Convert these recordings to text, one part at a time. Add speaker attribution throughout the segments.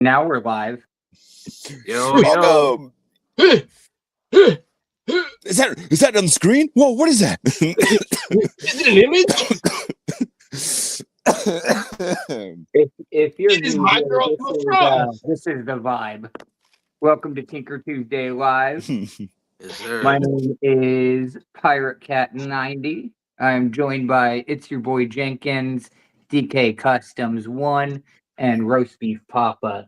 Speaker 1: Now we're live.
Speaker 2: Yo.
Speaker 3: Welcome. Is that on the screen? Whoa, what is that?
Speaker 2: Is it an image?
Speaker 1: If you're
Speaker 2: It is
Speaker 1: new
Speaker 2: my
Speaker 1: here,
Speaker 2: girl from France.
Speaker 1: this is the vibe. Welcome to Tinker Tuesday Live.
Speaker 2: Yes, sir.
Speaker 1: My name is Pirate Cat 90. I'm joined by It's Your Boy Jenkins, DK Customs 1, and Roast Beef Papa.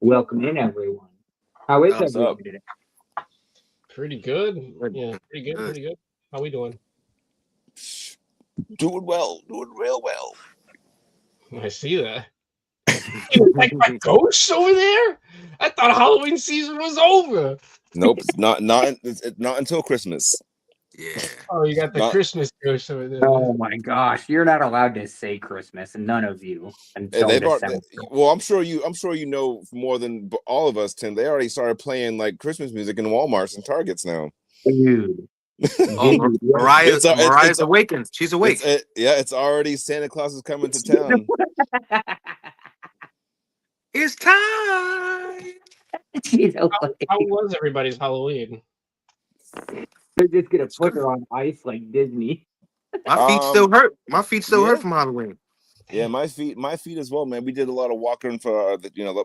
Speaker 1: Welcome in, everyone. How is
Speaker 3: What's
Speaker 1: everyone
Speaker 3: up?
Speaker 1: today?
Speaker 4: Pretty good. Yeah, pretty good. How we doing?
Speaker 3: Doing real well.
Speaker 4: I see that. Like my ghost over there? I thought Halloween season was over.
Speaker 3: Nope, it's not until Christmas.
Speaker 2: Yeah.
Speaker 4: Oh, you got the
Speaker 3: Not-
Speaker 4: Christmas ghost over there.
Speaker 1: Oh my gosh, you're not allowed to say Christmas, and none of you until December.
Speaker 3: Well, I'm sure you know more than all of us, Tim. They already started playing like Christmas music in Walmarts and Targets now.
Speaker 1: Dude.
Speaker 2: Oh, Mariah's
Speaker 3: It's
Speaker 2: awakened. She's awake.
Speaker 3: It's already Santa Claus is coming to town.
Speaker 2: It's time.
Speaker 4: How was everybody's Halloween?
Speaker 1: They're just gonna put her on ice like Disney.
Speaker 2: My feet still hurt. My feet still hurt from Halloween.
Speaker 3: Yeah, my feet as well, man. We did a lot of walking for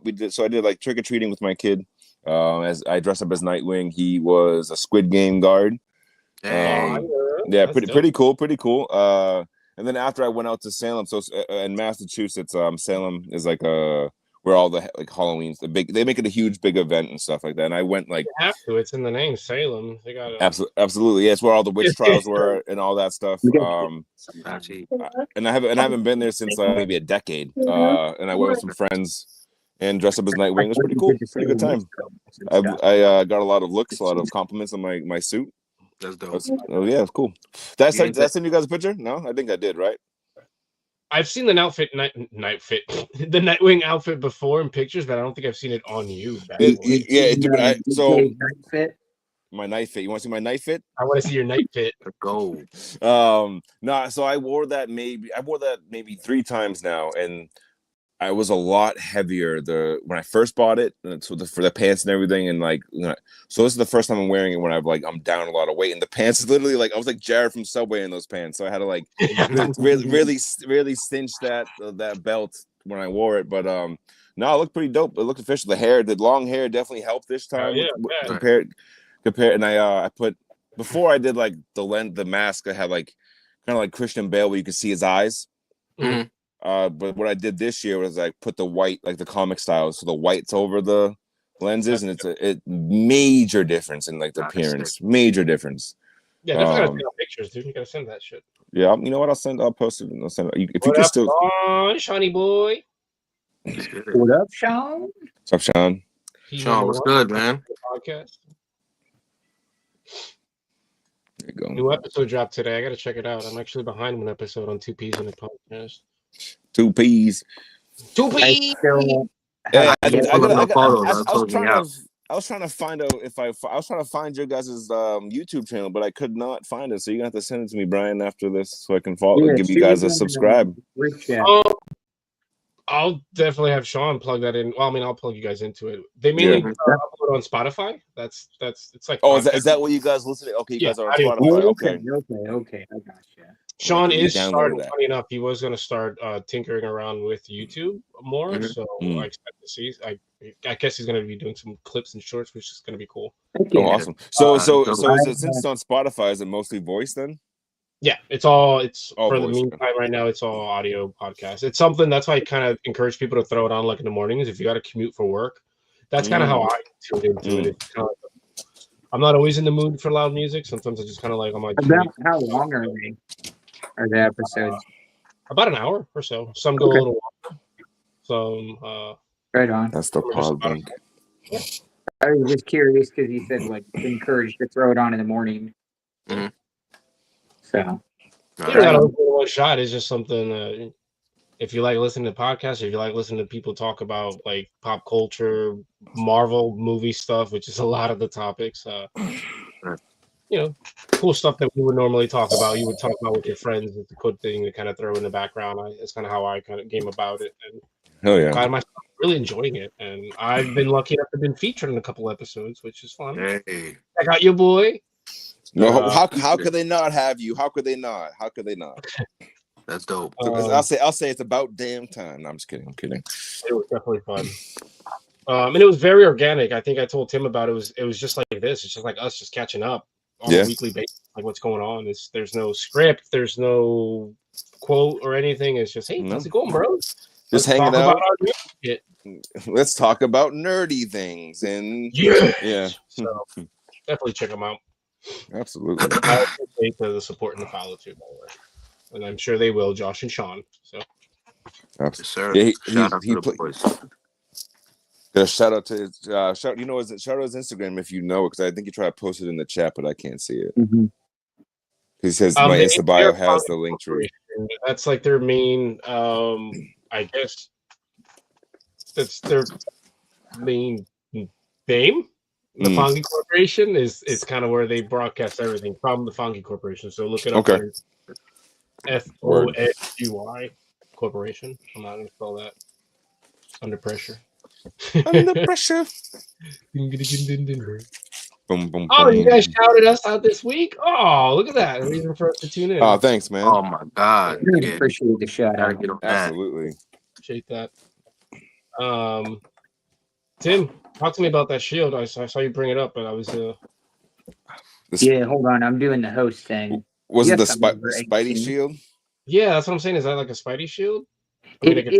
Speaker 3: we did. So I did like trick or treating with my kid. As I dressed up as Nightwing, he was a Squid Game guard. Yeah, pretty cool. And then after I went out to Salem, so in Massachusetts, Salem is like where all the like Halloween's they make it a huge big event and stuff like that. And I went like
Speaker 4: You have to. It's in the name, Salem. They got
Speaker 3: absolutely. Yeah, it's where all the witch trials were and all that stuff. And I haven't been there since maybe a decade. And I went with some friends and dressed up as Nightwing. It was pretty cool. Pretty good time. I got a lot of looks, a lot of compliments on my suit.
Speaker 2: That's dope.
Speaker 3: Yeah, it's cool. Did I send you guys a picture? No, I think I did, right?
Speaker 4: I've seen the the Nightwing outfit before in pictures, but I don't think I've seen it on you. My
Speaker 3: night fit. You want to see my night fit?
Speaker 4: I want to see your night fit.
Speaker 2: Go.
Speaker 3: So I wore that maybe 3 times now, and I was a lot heavier when I first bought it, for the pants and everything, and so this is the first time I'm wearing it when I'm down a lot of weight, and the pants is literally like I was like Jared from Subway in those pants, so I had to really cinch that belt when I wore it, but no, it looked pretty dope. It looked official. The long hair definitely helped this time compared, and I put before I did like the mask. I had like kind of like Christian Bale where you could see his eyes.
Speaker 2: Mm-hmm.
Speaker 3: But what I did this year was I put the white, like the comic style, so the white's over the lenses, and it's a major difference in like the appearance. Major difference.
Speaker 4: Yeah, definitely gotta send pictures, dude. You gotta send that shit.
Speaker 3: Yeah, you know what? I'll post it. I'll send it. If
Speaker 4: What
Speaker 3: you can
Speaker 4: up,
Speaker 3: still.
Speaker 4: Shawnee boy?
Speaker 1: What up, Sean?
Speaker 3: What's up, Sean?
Speaker 2: Sean, what's good, man?
Speaker 4: Podcast.
Speaker 3: There you go.
Speaker 4: New episode dropped today. I gotta check it out. I'm actually behind one episode on 2 P's in the podcast.
Speaker 3: 2 P's.
Speaker 4: 2 P's.
Speaker 3: Yeah, I was trying to find out I was trying to find your guys' YouTube channel, but I could not find it. So you're gonna have to send it to me, Brian, after this, so I can give you guys a subscribe.
Speaker 4: I'll definitely have Sean plug that in. Well, I mean, I'll plug you guys into it. They mainly upload on Spotify. That's it's like.
Speaker 3: Oh, is that what you guys listen to? Okay, you guys are on Spotify.
Speaker 1: Okay, I gotcha.
Speaker 4: Sean is starting. Funny enough, he was going to start tinkering around with YouTube more. So I expect to see. I guess he's going to be doing some clips and shorts, which is going to be cool.
Speaker 3: Oh, awesome. So since it's on Spotify, is it mostly voice then?
Speaker 4: Yeah, it's for
Speaker 3: voice.
Speaker 4: the meantime right now. It's all audio podcast. It's something that's why I kind of encourage people to throw it on like in the mornings if you got to commute for work. That's kind of how I tune into it. It's kind of I'm not always in the mood for loud music. Sometimes I just kind of like I'm like.
Speaker 1: How long are they? Are the episodes?
Speaker 4: About an hour or so. Some go a little longer. Some
Speaker 1: right on.
Speaker 3: That's the problem.
Speaker 1: I was just curious because you said like encouraged to throw it on in the morning.
Speaker 2: Mm-hmm.
Speaker 1: So
Speaker 4: one shot is just something if you like listening to podcasts, if you like listening to people talk about like pop culture, Marvel movie stuff, which is a lot of the topics, cool stuff that we would normally talk about. You would talk about with your friends. It's a good thing to kind of throw in the background. It's kind of how I kind of came about it. And
Speaker 3: hell yeah.
Speaker 4: kind of my really enjoying it, and I've been lucky enough to have been featured in a couple episodes, which is fun.
Speaker 2: Hey,
Speaker 4: I got your boy.
Speaker 3: No, how could they not have you? How could they not? How could they not?
Speaker 2: that's dope.
Speaker 3: I'll say it's about damn time. No, I'm just kidding. I'm kidding.
Speaker 4: It was definitely fun. And it was very organic. I think I told Tim about it. It was just like this. It's just like us just catching up on a weekly basis, like what's going on. There's no script, there's no quote or anything. It's just, hey, how's it going, bro?
Speaker 3: Just hanging out. Let's talk about nerdy things and yeah.
Speaker 4: So definitely check them out.
Speaker 3: Absolutely.
Speaker 4: I appreciate the support and the follow too, by the way. And I'm sure they will, Josh and Sean. So
Speaker 2: Yes, sir.
Speaker 3: Yeah,
Speaker 2: Shout out to the boys.
Speaker 3: Shout out to his shout out his Instagram if you know it, because I think he tried to post it in the chat, but I can't see it.
Speaker 1: Mm-hmm.
Speaker 3: He says my Insta bio has the link tree.
Speaker 4: That's like their main I guess that's their main name. The Fongy Corporation is kind of where they broadcast everything from the Fongy Corporation. So look it up.
Speaker 3: Okay.
Speaker 4: FONGY Corporation. I'm not going to spell that. Under pressure.
Speaker 3: Under pressure. Boom, boom,
Speaker 4: Oh,
Speaker 3: boom.
Speaker 4: you guys shouted us out this week. Oh, look at that. A reason for us to tune in.
Speaker 3: Oh, thanks, man.
Speaker 2: Oh my God.
Speaker 1: Really appreciate the shout
Speaker 2: Gotta
Speaker 1: out.
Speaker 2: get on that.
Speaker 3: Absolutely.
Speaker 4: Appreciate that. Tim, talk to me about that shield. I saw you bring it up, but I was
Speaker 1: Yeah, hold on. I'm doing the host thing.
Speaker 3: Was it the
Speaker 1: number
Speaker 3: Spidey
Speaker 1: 18.
Speaker 3: shield?
Speaker 4: Yeah, that's what I'm saying. Is that like a Spidey shield?
Speaker 1: It is.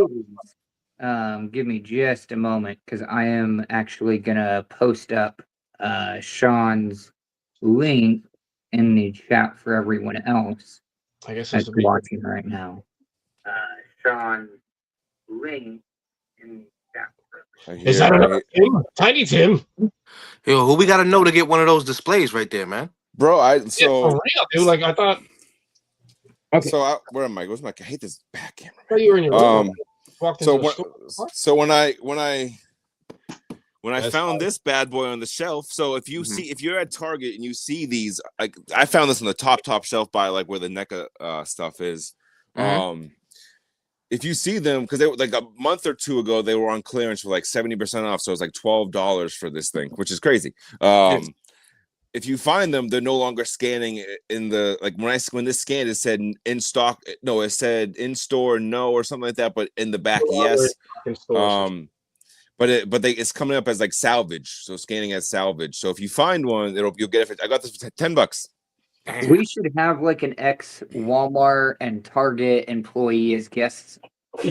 Speaker 1: Give me just a moment, because I am actually gonna post up Sean's link in the chat for everyone else.
Speaker 4: I guess
Speaker 1: that's watching right now. Sean's link in the chat.
Speaker 4: Is that another Tim? Tiny Tim?
Speaker 2: Yo, who we gotta know to get one of those displays right there, man?
Speaker 3: Bro,
Speaker 4: for real, dude. Like I thought.
Speaker 1: Okay.
Speaker 3: So where am I? Where's my? I hate this back camera.
Speaker 4: Oh, you were in your room.
Speaker 3: So when I found this bad boy on the shelf, so if you see, if you're at Target and you see these, like I found this on the top shelf by like where the NECA stuff is. If you see them, because they were like a month or two ago, they were on clearance for like 70% off, so it's like $12 for this thing, which is crazy. If you find them, they're no longer scanning in the like when this scanned, it said in stock. No, it said in store no or something like that, but in the back yes. But it's coming up as like salvage, so scanning as salvage. So if you find one, you'll get it. I got this for $10.
Speaker 1: We should have like an ex Walmart and Target employee as guests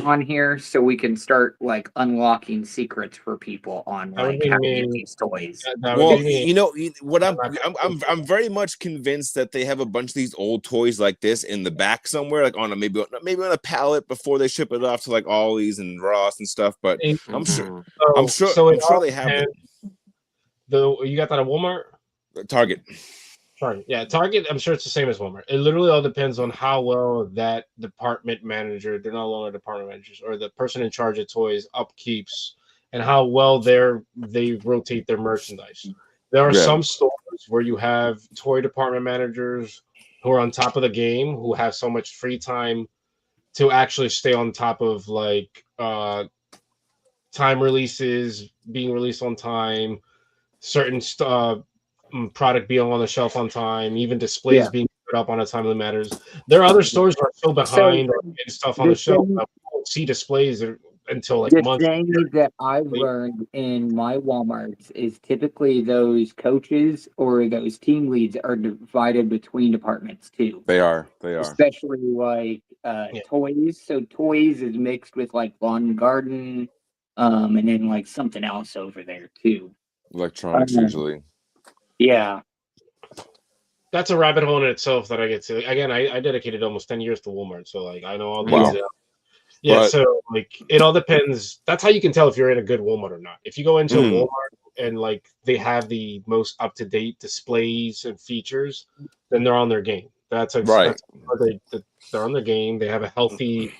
Speaker 1: on here, so we can start like unlocking secrets for people on like how to get these toys.
Speaker 3: Well, you know what I'm very much convinced that they have a bunch of these old toys like this in the back somewhere, like on maybe on a pallet before they ship it off to like Ollie's and Ross and stuff. But I'm sure they have it.
Speaker 4: You got that at Walmart?
Speaker 3: Target.
Speaker 4: Yeah, Target, I'm sure it's the same as Walmart. It literally all depends on how well that department manager, they're no longer department managers, or the person in charge of toys upkeeps, and how well they rotate their merchandise. There are some stores where you have toy department managers who are on top of the game, who have so much free time to actually stay on top of like time releases, being released on time, certain product being on the shelf on time, even displays being put up on a timely matters. There are other stores who are so behind on getting stuff on the shelf that we don't see displays until like months.
Speaker 1: The thing that I've learned in my Walmarts is typically those coaches or those team leads are divided between departments too.
Speaker 3: They are.
Speaker 1: Especially like toys. So toys is mixed with like lawn and garden, and then like something else over there too.
Speaker 3: Electronics usually.
Speaker 1: Yeah.
Speaker 4: That's a rabbit hole in itself that I get to. Again, I dedicated almost 10 years to Walmart, so like I know all these. So like it all depends. That's how you can tell if you're in a good Walmart or not. If you go into Walmart and like they have the most up-to-date displays and features, then they're on their game. That's they're on their game. They have a healthy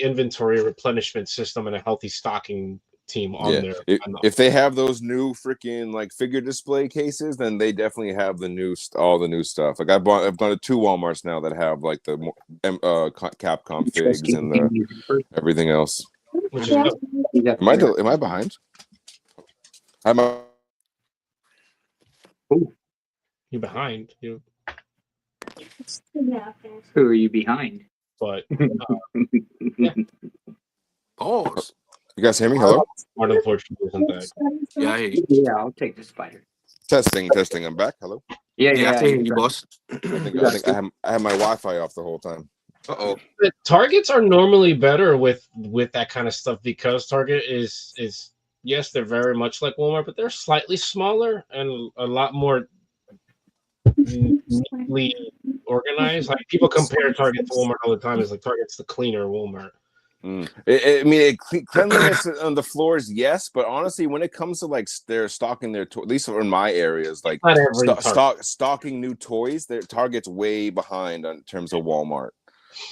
Speaker 4: inventory replenishment system and a healthy stocking team on there.
Speaker 3: If they have those new freaking like figure display cases, then they definitely have all the new stuff. Like I've gone to 2 Walmarts now that have like the Capcom figs and everything else.
Speaker 4: which is dope.
Speaker 1: He's up
Speaker 3: Am I
Speaker 1: there.
Speaker 3: am I behind? Am I?
Speaker 4: You're behind.
Speaker 1: Who are you behind?
Speaker 4: But
Speaker 2: Pause.
Speaker 3: You guys hear me? Hello.
Speaker 4: smart, unfortunately, isn't that?
Speaker 2: Yeah, I hear you.
Speaker 1: Yeah, I'll take the spider.
Speaker 3: Testing. I'm back. Hello.
Speaker 1: Yeah,
Speaker 2: Yeah, I can hear you,
Speaker 1: got-
Speaker 2: boss.
Speaker 3: I think I have my Wi-Fi off the whole time.
Speaker 2: Uh-oh.
Speaker 4: The Targets are normally better with that kind of stuff because Target is yes, they're very much like Walmart, but they're slightly smaller and a lot more neatly organized. Like people compare Target to Walmart all the time. It's like Target's the cleaner Walmart.
Speaker 3: I mean, cleanliness on the floors, yes, but honestly, when it comes to like they're stocking their at least in my areas, like
Speaker 4: Not every
Speaker 3: stocking new toys, their Target's way behind in terms of Walmart.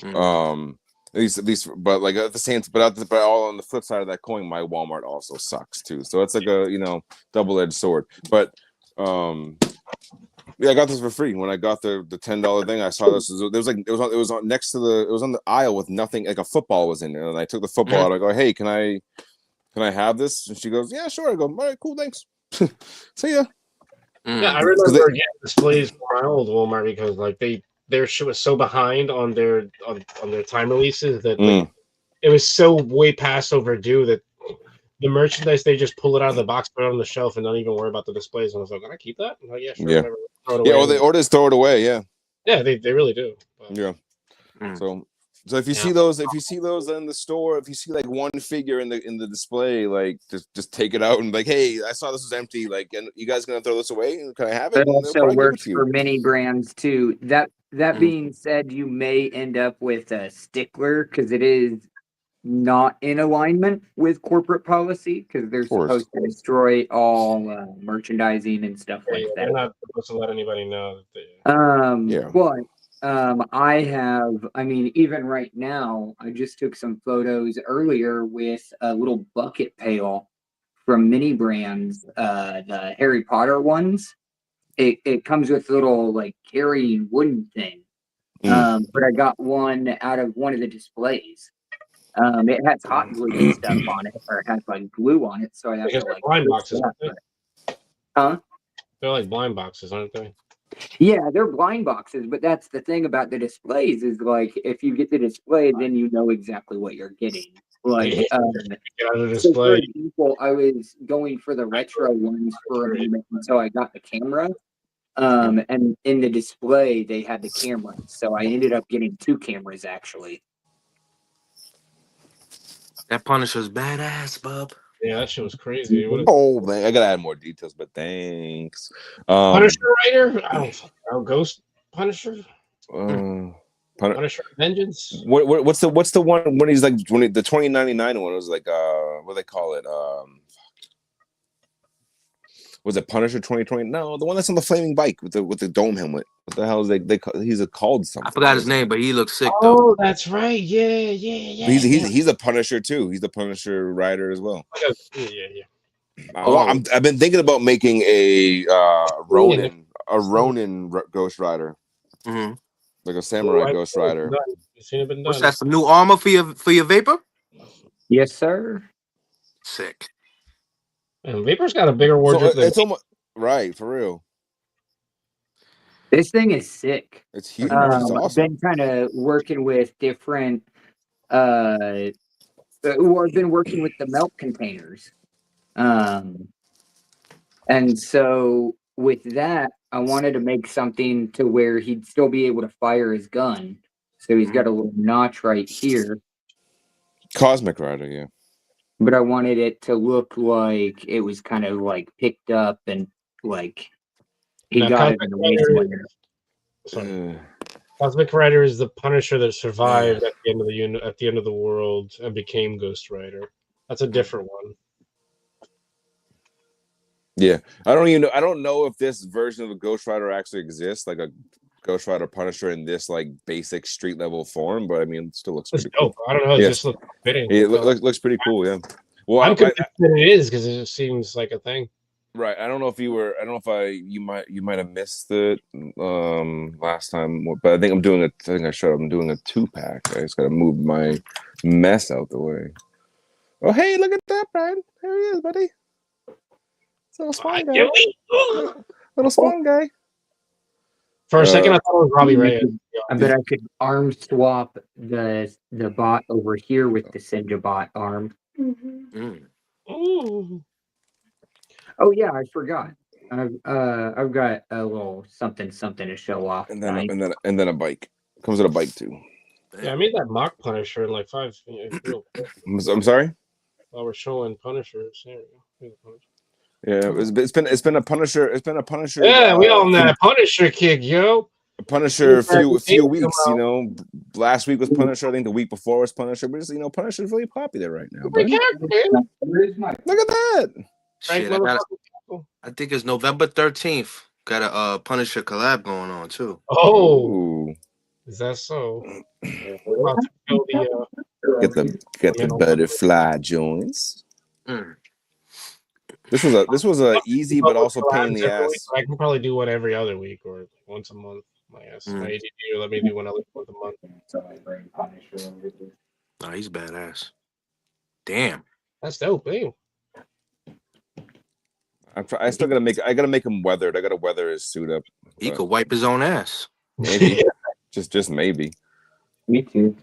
Speaker 3: At least, but like at the same, but all on the flip side of that coin, my Walmart also sucks too. So it's like a double-edged sword. But yeah, I got this for free when I got the $10 thing. I saw this. It was on next to it was on the aisle with nothing, like a football was in there, and I took the football out. I go, hey, can I have this? And she goes, yeah, sure. I go, all right, cool, thanks. See ya.
Speaker 4: Yeah, I remember getting displays for my old Walmart because like their shit was so behind on their time releases that like, it was so way past overdue that the merchandise they just pull it out of the box, put it on the shelf, and don't even worry about the displays. And I was like, "Can I keep that?" I'm like, yeah, sure, whatever. Throw it away.
Speaker 3: Or just throw it away. Yeah,
Speaker 4: yeah, they really do. But,
Speaker 3: yeah. So if you see those in the store, if you see like one figure in the display, like just take it out and like, hey, I saw this was empty. Like, and you guys gonna throw this away? Can I have it?
Speaker 1: It also works for many brands too. That being said, you may end up with a stickler because it is not in alignment with corporate policy because they're supposed to destroy all merchandising and stuff like that.
Speaker 4: They're not supposed to let anybody know that they.
Speaker 1: I mean, even right now, I just took some photos earlier with a little bucket pail from mini brands, the Harry Potter ones. It comes with a little like carrying wooden thing. But I got one out of one of the displays. It has hot glue and stuff on it, or it has like glue on it, so I have to like
Speaker 4: blind boxes.
Speaker 1: Huh?
Speaker 4: They're like blind boxes, aren't they?
Speaker 1: Yeah, they're blind boxes, but that's the thing about the displays is like if you get the display, then you know exactly what you're getting. Like,
Speaker 4: get out of the
Speaker 1: so for
Speaker 4: display.
Speaker 1: example, I was going for the retro ones for a moment until I got the camera. And in the display, they had the camera, so I ended up getting 2 cameras actually.
Speaker 2: That Punisher's badass, bub.
Speaker 4: Yeah, that shit was crazy.
Speaker 3: Oh man, I gotta add more details, but thanks.
Speaker 4: Punisher Rider? Ghost Punisher? Punisher Vengeance?
Speaker 3: What's the one when he's like the 2099 one was like what do they call it? Was it Punisher 2020? No, the one that's on the flaming bike with the dome helmet. What the hell is he's called something?
Speaker 2: I forgot his name, but he looks sick though.
Speaker 4: Oh, that's right. Yeah.
Speaker 3: He's a Punisher too. He's the Punisher rider as well.
Speaker 4: Yeah.
Speaker 3: I've been thinking about making a Ronin Ghost Rider, like a samurai Ghost Rider.
Speaker 2: What's that? Some new armor for your Vapor?
Speaker 1: Yes, sir.
Speaker 2: Sick.
Speaker 4: And Vapor's got a bigger wardrobe.
Speaker 3: It's almost right for real.
Speaker 1: This thing is sick.
Speaker 3: It's huge. It's awesome.
Speaker 1: I've been kind of working with different. I've been working with the milk containers, and so with that, I wanted to make something to where he'd still be able to fire his gun. So he's got a little notch right here.
Speaker 3: Cosmic Rider, yeah.
Speaker 1: But I wanted it to look like it was kind of like picked up and like he got it in the waist.
Speaker 4: Cosmic Rider is the Punisher that survived at the end of the world and became Ghost Rider. That's a different one.
Speaker 3: Yeah, I don't know if this version of a Ghost Rider actually exists, like a Ghost Rider Punisher in this like basic street level form, but I mean, it still looks pretty cool.
Speaker 4: I don't know. It just looks fitting.
Speaker 3: It looks pretty cool. Yeah. Well,
Speaker 4: I'm convinced that it is because it just seems like a thing.
Speaker 3: Right. I don't know if you might have missed it last time, but I think I'm doing I'm doing a 2-pack. I just gotta move my mess out the way. Oh, hey, look at that, Brian. There he is, buddy. It's a little spawn guy. Little spawn guy.
Speaker 4: For a second, I thought it was Robbie Reyes.
Speaker 1: I bet I could arm swap the bot over here with the Senja bot arm.
Speaker 4: Ooh.
Speaker 1: Oh yeah, I forgot. I've got a little something to show off.
Speaker 3: And then a bike. Comes with a bike too.
Speaker 4: Yeah, I made that mock Punisher in like 5. Real quick.
Speaker 3: I'm sorry.
Speaker 4: While we're showing Punishers. There we go.
Speaker 3: Yeah, it's been a Punisher. It's been a Punisher.
Speaker 4: Yeah, we on that Punisher kick, yo.
Speaker 3: Punisher a few weeks. You know, last week was Punisher. I think the week before was Punisher. But just, Punisher is really popular right now. But look at that.
Speaker 2: Shit, I think it's November 13th. Got a Punisher collab going on too.
Speaker 4: Oh, is that so? We're about to
Speaker 3: get the butterfly joints. This was a easy but also pain in the ass.
Speaker 4: I can probably do one every other week or once a month. My ass. My ADD, let me do one at least once a month.
Speaker 2: Oh, he's badass. Damn.
Speaker 4: That's dope, eh?
Speaker 3: I still gotta make him weathered. I gotta weather his suit up.
Speaker 2: He could wipe his own ass.
Speaker 3: Maybe. just maybe.
Speaker 1: Me too.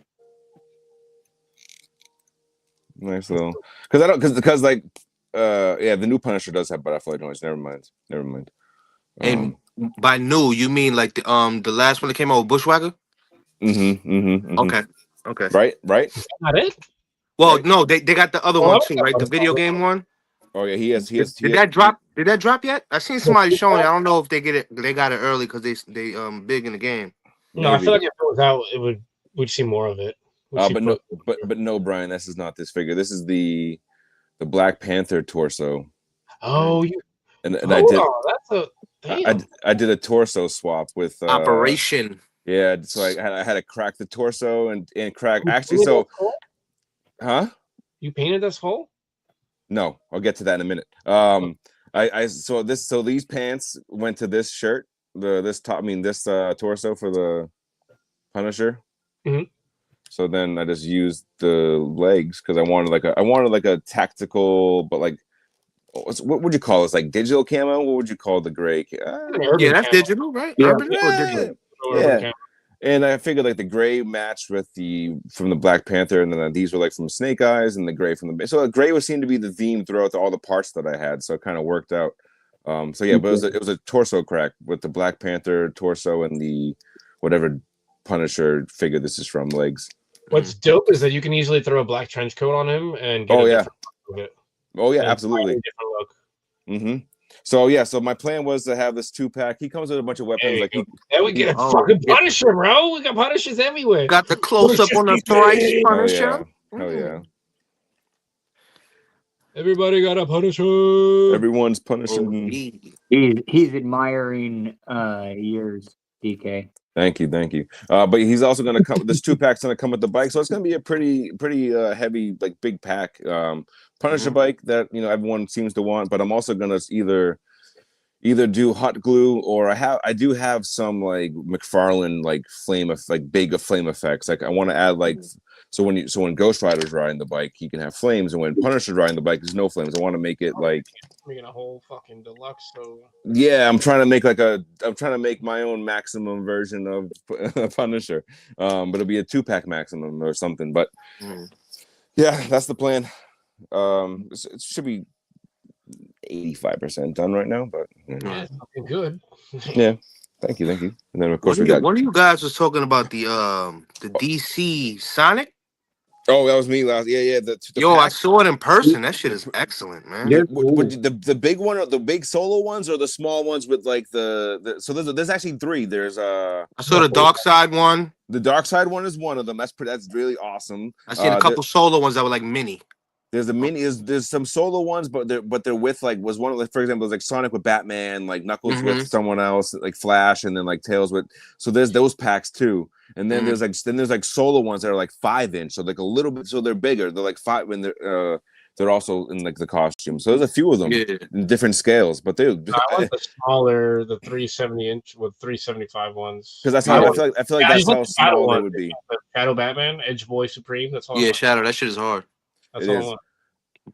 Speaker 3: Nice little because like the new Punisher does have butterfly joints. Never mind.
Speaker 2: And by new, you mean like the last one that came out with Bushwhacker? Okay.
Speaker 3: Right.
Speaker 4: Is that not it?
Speaker 2: Well,
Speaker 3: right.
Speaker 2: No, they got the other one too, right? The video game one.
Speaker 3: Oh yeah, he has.
Speaker 2: Did that drop yet? I seen somebody showing it. I don't know if they got it early because they big in the game.
Speaker 4: No, I feel like if it was out, we'd see more of it.
Speaker 3: But no, Brian, this is not this figure. This is the Black Panther torso.
Speaker 4: Oh,
Speaker 3: I did a torso swap with
Speaker 2: Operation.
Speaker 3: Yeah, so I had to crack the torso and crack actually. So, huh?
Speaker 4: You painted this hole?
Speaker 3: No, I'll get to that in a minute. So these pants went to this shirt, this torso for the Punisher.
Speaker 4: Mm-hmm.
Speaker 3: So then I just used the legs because I wanted like a tactical, but like what would you call this? Like digital camo? What would you call the gray?
Speaker 2: Yeah, that's digital, right?
Speaker 1: Yeah.
Speaker 2: Urban or digital?
Speaker 3: Yeah. And I figured like the gray matched with from the Black Panther, and then these were like from Snake Eyes, and the gray from the so the gray would seem to be the theme throughout all the parts that I had, so it kind of worked out. But it was a torso crack with the Black Panther torso and the whatever Punisher figure this is from legs.
Speaker 4: What's dope is that you can easily throw a black trench coat on him and get different look with it.
Speaker 3: Oh yeah, absolutely.
Speaker 4: Different look.
Speaker 3: So my plan was to have this 2-pack. He comes with a bunch of weapons.
Speaker 4: Then we get a fucking Punisher, bro. We got Punishers everywhere.
Speaker 2: Got the close up on the thrice Punisher.
Speaker 3: Hell yeah.
Speaker 4: Everybody got a Punisher.
Speaker 3: Everyone's punishing.
Speaker 1: He's admiring yours, DK.
Speaker 3: Thank you. But he's also going to come. This 2-pack's going to come with the bike, so it's going to be a pretty heavy, like big pack Punisher bike that everyone seems to want. But I'm also going to either do hot glue, or I do have some like McFarlane like big flame effects. Like I want to add like so when Ghost Rider's riding the bike, he can have flames, and when Punisher's riding the bike, there's no flames. I want to make it like
Speaker 4: making a whole fucking deluxe. So
Speaker 3: yeah, I'm trying to make my own maximum version of Punisher, but it'll be a 2-pack maximum or something. But yeah, that's the plan. It should be 85% done right now, but
Speaker 4: yeah, it's looking good.
Speaker 3: Yeah, thank you. And then of course
Speaker 2: one of you guys was talking about the DC Sonic.
Speaker 3: Oh, that was me last. Yeah.
Speaker 2: I saw it in person. That shit is excellent, man.
Speaker 3: The big one, or the big solo ones, or the small ones with like so there's actually 3. There's
Speaker 2: I saw the Dark Side one.
Speaker 3: The Dark Side one is one of them. That's really awesome.
Speaker 2: I seen a couple solo ones that were like mini.
Speaker 3: There's a mini. There's some solo ones, but they're with like was one of like, for example, there's like Sonic with Batman, like Knuckles with someone else, like Flash, and then like Tails with. So there's those packs too, and then there's like solo ones that are like 5-inch, so like a little bit, so they're bigger. They're like 5 when they're also in like the costume. So there's a few of them in different scales, but they. I
Speaker 4: want the smaller, the 370-inch with 375 ones.
Speaker 3: Because that's how I feel like that's how small they would be.
Speaker 4: Shadow Batman, Edge Boy Supreme. That's all.
Speaker 2: Yeah, Shadow. That shit is hard.
Speaker 4: That's all I want.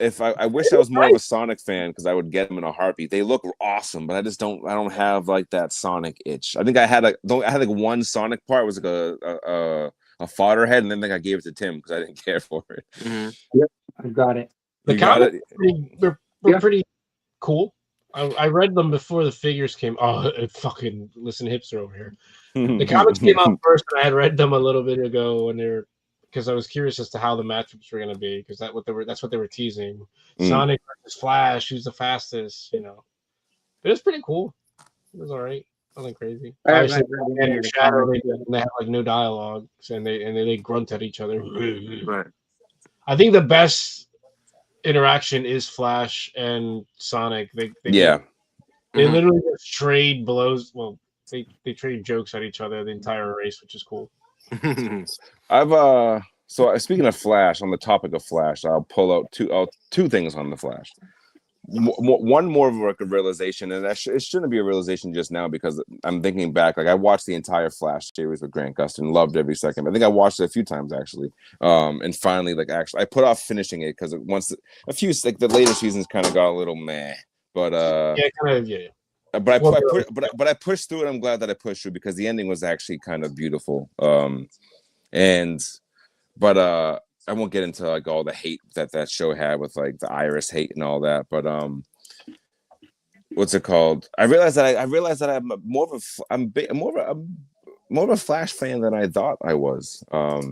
Speaker 3: if I wish I was more of a Sonic fan because I would get them in a heartbeat. They look awesome, but I don't have like that Sonic itch. I think I had like one Sonic part. It was like a fodder head, and then I gave it to Tim because I didn't care for it.
Speaker 1: Yep, I got it.
Speaker 4: The
Speaker 3: You got
Speaker 4: comics
Speaker 3: it.
Speaker 4: were pretty cool. I read them before the figures came. Oh, fucking listen, hipster over here. The comics came out first, and I had read them a little bit ago when they were, because I was curious as to how the matchups were going to be, because that's what they were teasing. Sonic versus Flash, who's the fastest? You know, it was pretty cool. It was all right, nothing crazy.
Speaker 1: I
Speaker 4: Obviously,
Speaker 1: haven't read any of the
Speaker 4: Shadow,
Speaker 1: comics
Speaker 4: they have like no dialogue, and they grunt at each other.
Speaker 2: Right.
Speaker 4: I think the best interaction is Flash and Sonic. They literally just trade blows. Well, they trade jokes at each other the entire race, which is cool.
Speaker 3: So speaking of Flash, on the topic of Flash, I'll pull out two things on the Flash. One more of like a realization, and it shouldn't be a realization just now because I'm thinking back. Like I watched the entire Flash series with Grant Gustin, loved every second. I think I watched it a few times actually, and finally, like actually, I put off finishing it because the later seasons kind of got a little meh. But But I pushed through it. I'm glad that I pushed through because the ending was actually kind of beautiful. But I won't get into like all the hate that show had with like the Iris hate and all that. But what's it called? I realized that I'm more of a Flash fan than I thought I was.
Speaker 1: I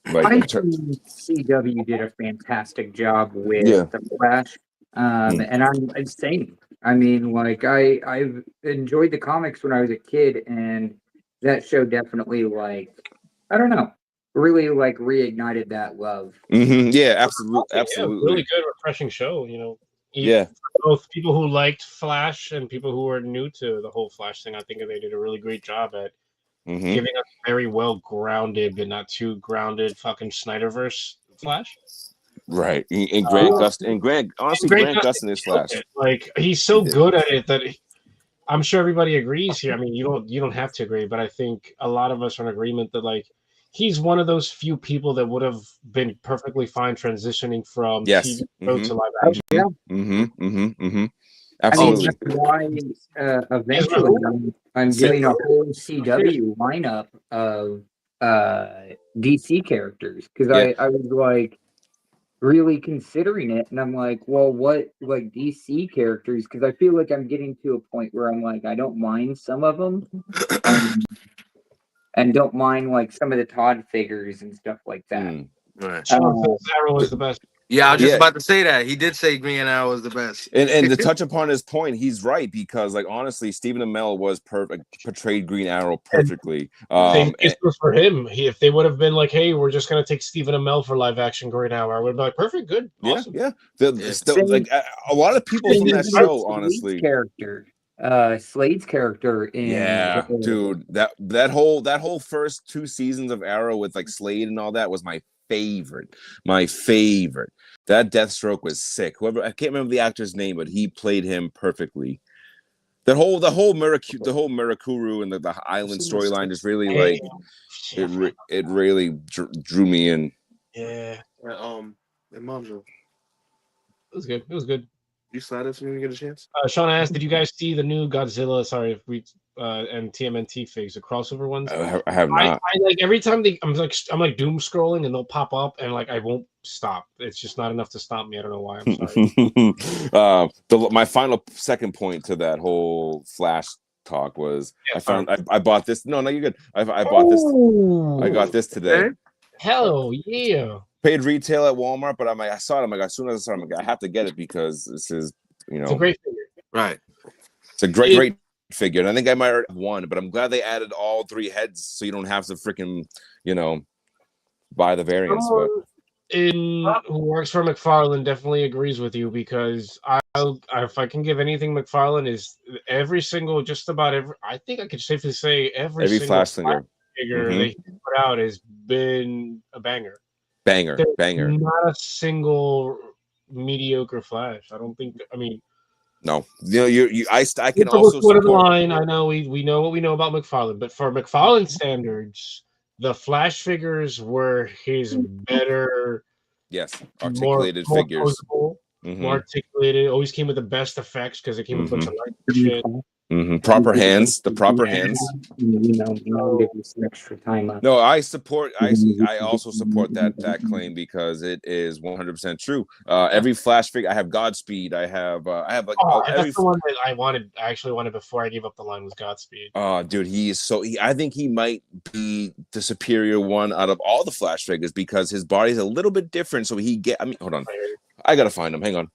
Speaker 1: think CW did a fantastic job with the Flash, and I'm saying, I mean, like I've enjoyed the comics when I was a kid, and that show definitely, like, I don't know, really like reignited that love.
Speaker 3: Yeah, absolutely.
Speaker 4: Really good, refreshing show. You know, both people who liked Flash and people who were new to the whole Flash thing. I think they did a really great job at giving us very well grounded, but not too grounded, fucking Snyderverse Flash.
Speaker 3: Right, and Grant Gustin is Flash.
Speaker 4: Like he's so good at it that I'm sure everybody agrees here. I mean, you don't have to agree, but I think a lot of us are in agreement that like he's one of those few people that would have been perfectly fine transitioning from TV show to live action.
Speaker 3: Absolutely.
Speaker 1: I mean, that's why eventually I'm doing a whole CW lineup of DC characters because I was like really considering it, and I'm like, well, what like DC characters? Because I feel like I'm getting to a point where I'm like, I don't mind some of them, and don't mind like some of the Todd figures and stuff like that.
Speaker 2: Right.
Speaker 4: Arrow was the best.
Speaker 2: Yeah, I was just about to say that. He did say Green Arrow was the best.
Speaker 3: And to touch upon his point, he's right because, like, honestly, Stephen Amell was portrayed Green Arrow perfectly.
Speaker 4: For him, if they would have been like, "Hey, we're just gonna take Stephen Amell for live action Green Arrow," I would be like, "Perfect, good, awesome."
Speaker 3: Like a lot of people from that show, honestly,
Speaker 1: Slade's character in
Speaker 3: dude, that whole first 2 seasons of Arrow with like Slade and all that was my favorite. That Deathstroke was sick. Whoever, I can't remember the actor's name, but he played him perfectly. The whole Mirakuru and the island storyline just really like it really drew me in.
Speaker 2: Yeah. It
Speaker 4: was good. It was good.
Speaker 2: You slide us when you get a chance.
Speaker 4: Sean asked, "Did you guys see the new Godzilla? And TMNT figs, the crossover ones?"
Speaker 3: I have not.
Speaker 4: I like every time I'm like doom scrolling and they'll pop up and like I won't stop. It's just not enough to stop me. I don't know why. I'm sorry.
Speaker 3: My final second point to that whole Flash talk was I bought this. No, you're good. I bought this. I got this today.
Speaker 4: Hell yeah.
Speaker 3: Paid retail at Walmart, but I saw it. I'm like, as soon as I saw it, I'm like, I have to get it because this is,
Speaker 4: it's a great figure.
Speaker 3: Right. It's a great figure. And I think I might have one, but I'm glad they added all 3 heads so you don't have to freaking, buy the variants.
Speaker 4: Who works for McFarlane definitely agrees with you because if I can give anything McFarlane is every single, I think I could safely say every single
Speaker 3: Flash figure
Speaker 4: they put out has been a banger.
Speaker 3: Banger.
Speaker 4: Not a single mediocre Flash. I don't think. I mean,
Speaker 3: no. I can also
Speaker 4: support the line. I know we know what we know about McFarlane, but for McFarlane standards, the Flash figures were his better,
Speaker 3: articulated figures.
Speaker 4: more articulated. Always came with the best effects because it came with a bunch of light shit.
Speaker 3: Proper hands, the proper hands.
Speaker 1: Give you some extra time up.
Speaker 3: No, I also support that claim because it is 100% true. Every Flash figure, I have Godspeed. I have like
Speaker 4: that's the one that I wanted. I actually wanted before I gave up the line was Godspeed.
Speaker 3: Oh, dude, I think he might be the superior one out of all the Flash figures because his body's a little bit different. So hold on. I gotta find him. Hang on.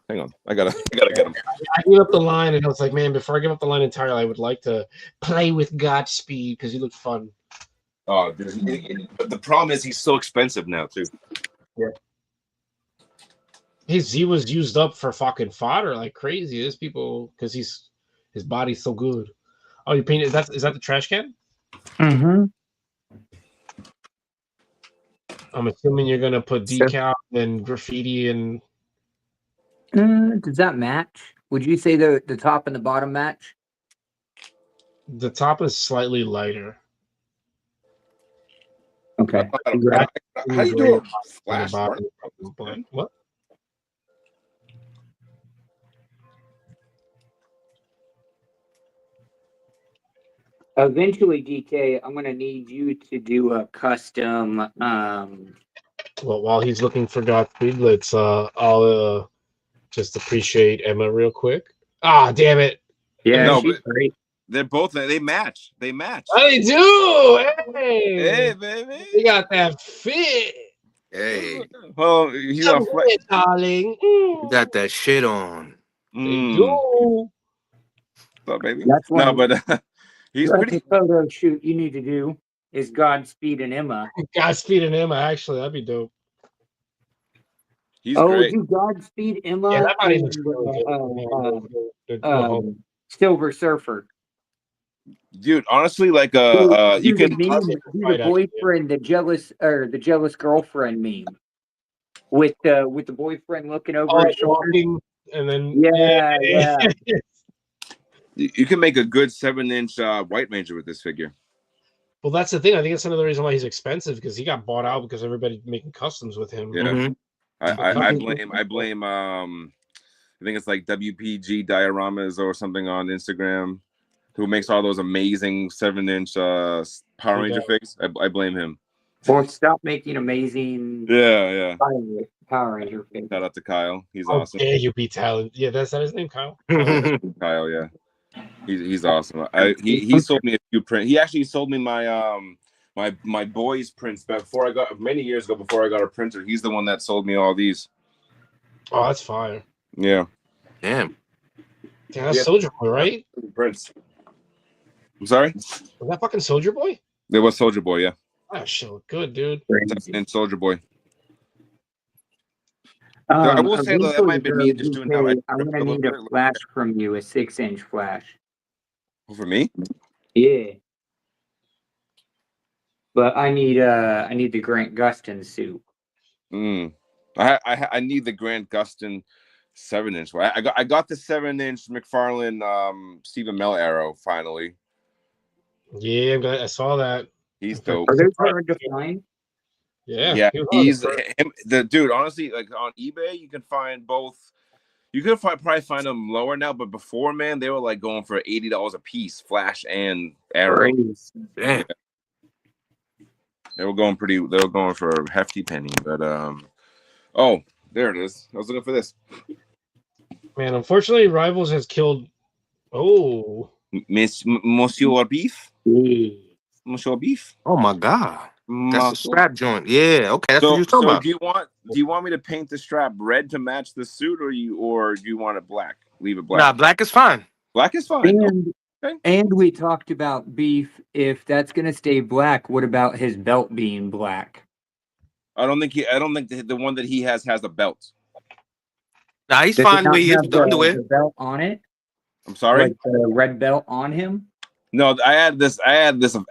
Speaker 3: I gotta get him.
Speaker 4: I gave up the line and I was like, man, before I give up the line entirely, I would like to play with Godspeed because he looked fun.
Speaker 3: Oh, dude, but the problem is he's so expensive now too.
Speaker 4: Yeah. He was used up for fucking fodder like crazy. There's people because his body's so good. Oh, you painted is that the trash can?
Speaker 1: Mm-hmm.
Speaker 4: I'm assuming you're gonna put decal and graffiti and.
Speaker 1: Does that match? Would you say the top and the bottom match?
Speaker 4: The top is slightly lighter.
Speaker 1: Okay.
Speaker 3: How do you do a Flash?
Speaker 4: What?
Speaker 1: Eventually, DK, I'm gonna need you to do a custom.
Speaker 4: Well, while he's looking for Godspeed, let's I'll just appreciate Emma real quick. Ah, damn it!
Speaker 1: Yeah,
Speaker 3: No,
Speaker 1: she's great.
Speaker 3: They're both they match. They match.
Speaker 4: They do.
Speaker 3: Hey, baby.
Speaker 4: They got that fit.
Speaker 2: Hey,
Speaker 3: Well, he's on
Speaker 4: Fit, darling.
Speaker 2: you got that shit on.
Speaker 4: They do.
Speaker 3: What's up, baby?
Speaker 1: That's one.
Speaker 3: No, but he's
Speaker 1: That's
Speaker 3: pretty.
Speaker 1: a photo shoot you need to do is Godspeed and Emma.
Speaker 4: Godspeed and Emma, actually, that'd be dope.
Speaker 3: He's great.
Speaker 1: Do Godspeed Emma
Speaker 4: Yeah, that body
Speaker 1: and
Speaker 4: looks really good.
Speaker 1: Silver Surfer.
Speaker 3: Dude, honestly, like you can
Speaker 1: do the boyfriend, the jealous girlfriend meme with the boyfriend looking over his shoulder,
Speaker 4: and then
Speaker 1: yeah.
Speaker 3: You can make a good 7-inch White Ranger with this figure.
Speaker 4: Well, that's the thing. I think that's another reason why he's expensive because he got bought out because everybody making customs with him.
Speaker 3: Yeah,
Speaker 2: Mm-hmm.
Speaker 3: I blame I think it's like WPG Dioramas or something on Instagram, who makes all those amazing 7-inch Power Ranger figs. I blame him.
Speaker 1: Or stop making amazing.
Speaker 3: Yeah.
Speaker 1: Power Ranger figs.
Speaker 3: Shout out to Kyle. He's
Speaker 4: awesome.
Speaker 3: Yeah,
Speaker 4: you be talented. Yeah, that's his name, Kyle.
Speaker 3: Kyle, yeah. He's awesome. He sold me a few prints. He actually sold me my my boys prints before I got many years ago before I got a printer. He's the one that sold me all these.
Speaker 4: Oh, that's fire.
Speaker 3: Yeah.
Speaker 2: Damn.
Speaker 4: Yeah, that's Soldier Boy, right?
Speaker 3: Prints. I'm sorry?
Speaker 4: Was that fucking Soldier Boy?
Speaker 3: It was Soldier Boy, yeah.
Speaker 4: That shit looked good, dude.
Speaker 3: And Soldier Boy. I will say though, that might be me just doing how
Speaker 1: I'm gonna need a flash from you, a 6-inch flash.
Speaker 3: For me?
Speaker 1: Yeah. But I need the Grant Gustin suit.
Speaker 3: I need the Grant Gustin 7-inch. I got the 7-inch McFarlane Stephen Mel arrow finally.
Speaker 4: Yeah, I saw that.
Speaker 3: He's dope.
Speaker 1: Are they hard to find?
Speaker 4: Yeah,
Speaker 3: he's the dude. Honestly, like on eBay, you can find both. You could probably find them lower now, but before, man, they were like going for $80 a piece, flash and arrow.
Speaker 2: Damn.
Speaker 3: They were going for a hefty penny, but oh, there it is. I was looking for this.
Speaker 4: Man, unfortunately, Rivals has killed. Oh,
Speaker 3: Monsieur Beef. Monsieur Beef.
Speaker 2: Oh my god. That's a strap joint. Yeah, okay. That's what you're talking about.
Speaker 3: Do you want me to paint the strap red to match the suit, or do you want it black? Leave it black.
Speaker 2: Nah, black is fine.
Speaker 3: Black is fine.
Speaker 1: And we talked about Beef. If that's gonna stay black, what about his belt being black?
Speaker 3: I don't think the one that he has a belt.
Speaker 2: Nah, he's fine the way he is with the underwear.
Speaker 1: The belt on it.
Speaker 3: I'm sorry.
Speaker 1: Like the red belt on him.
Speaker 3: No, I had this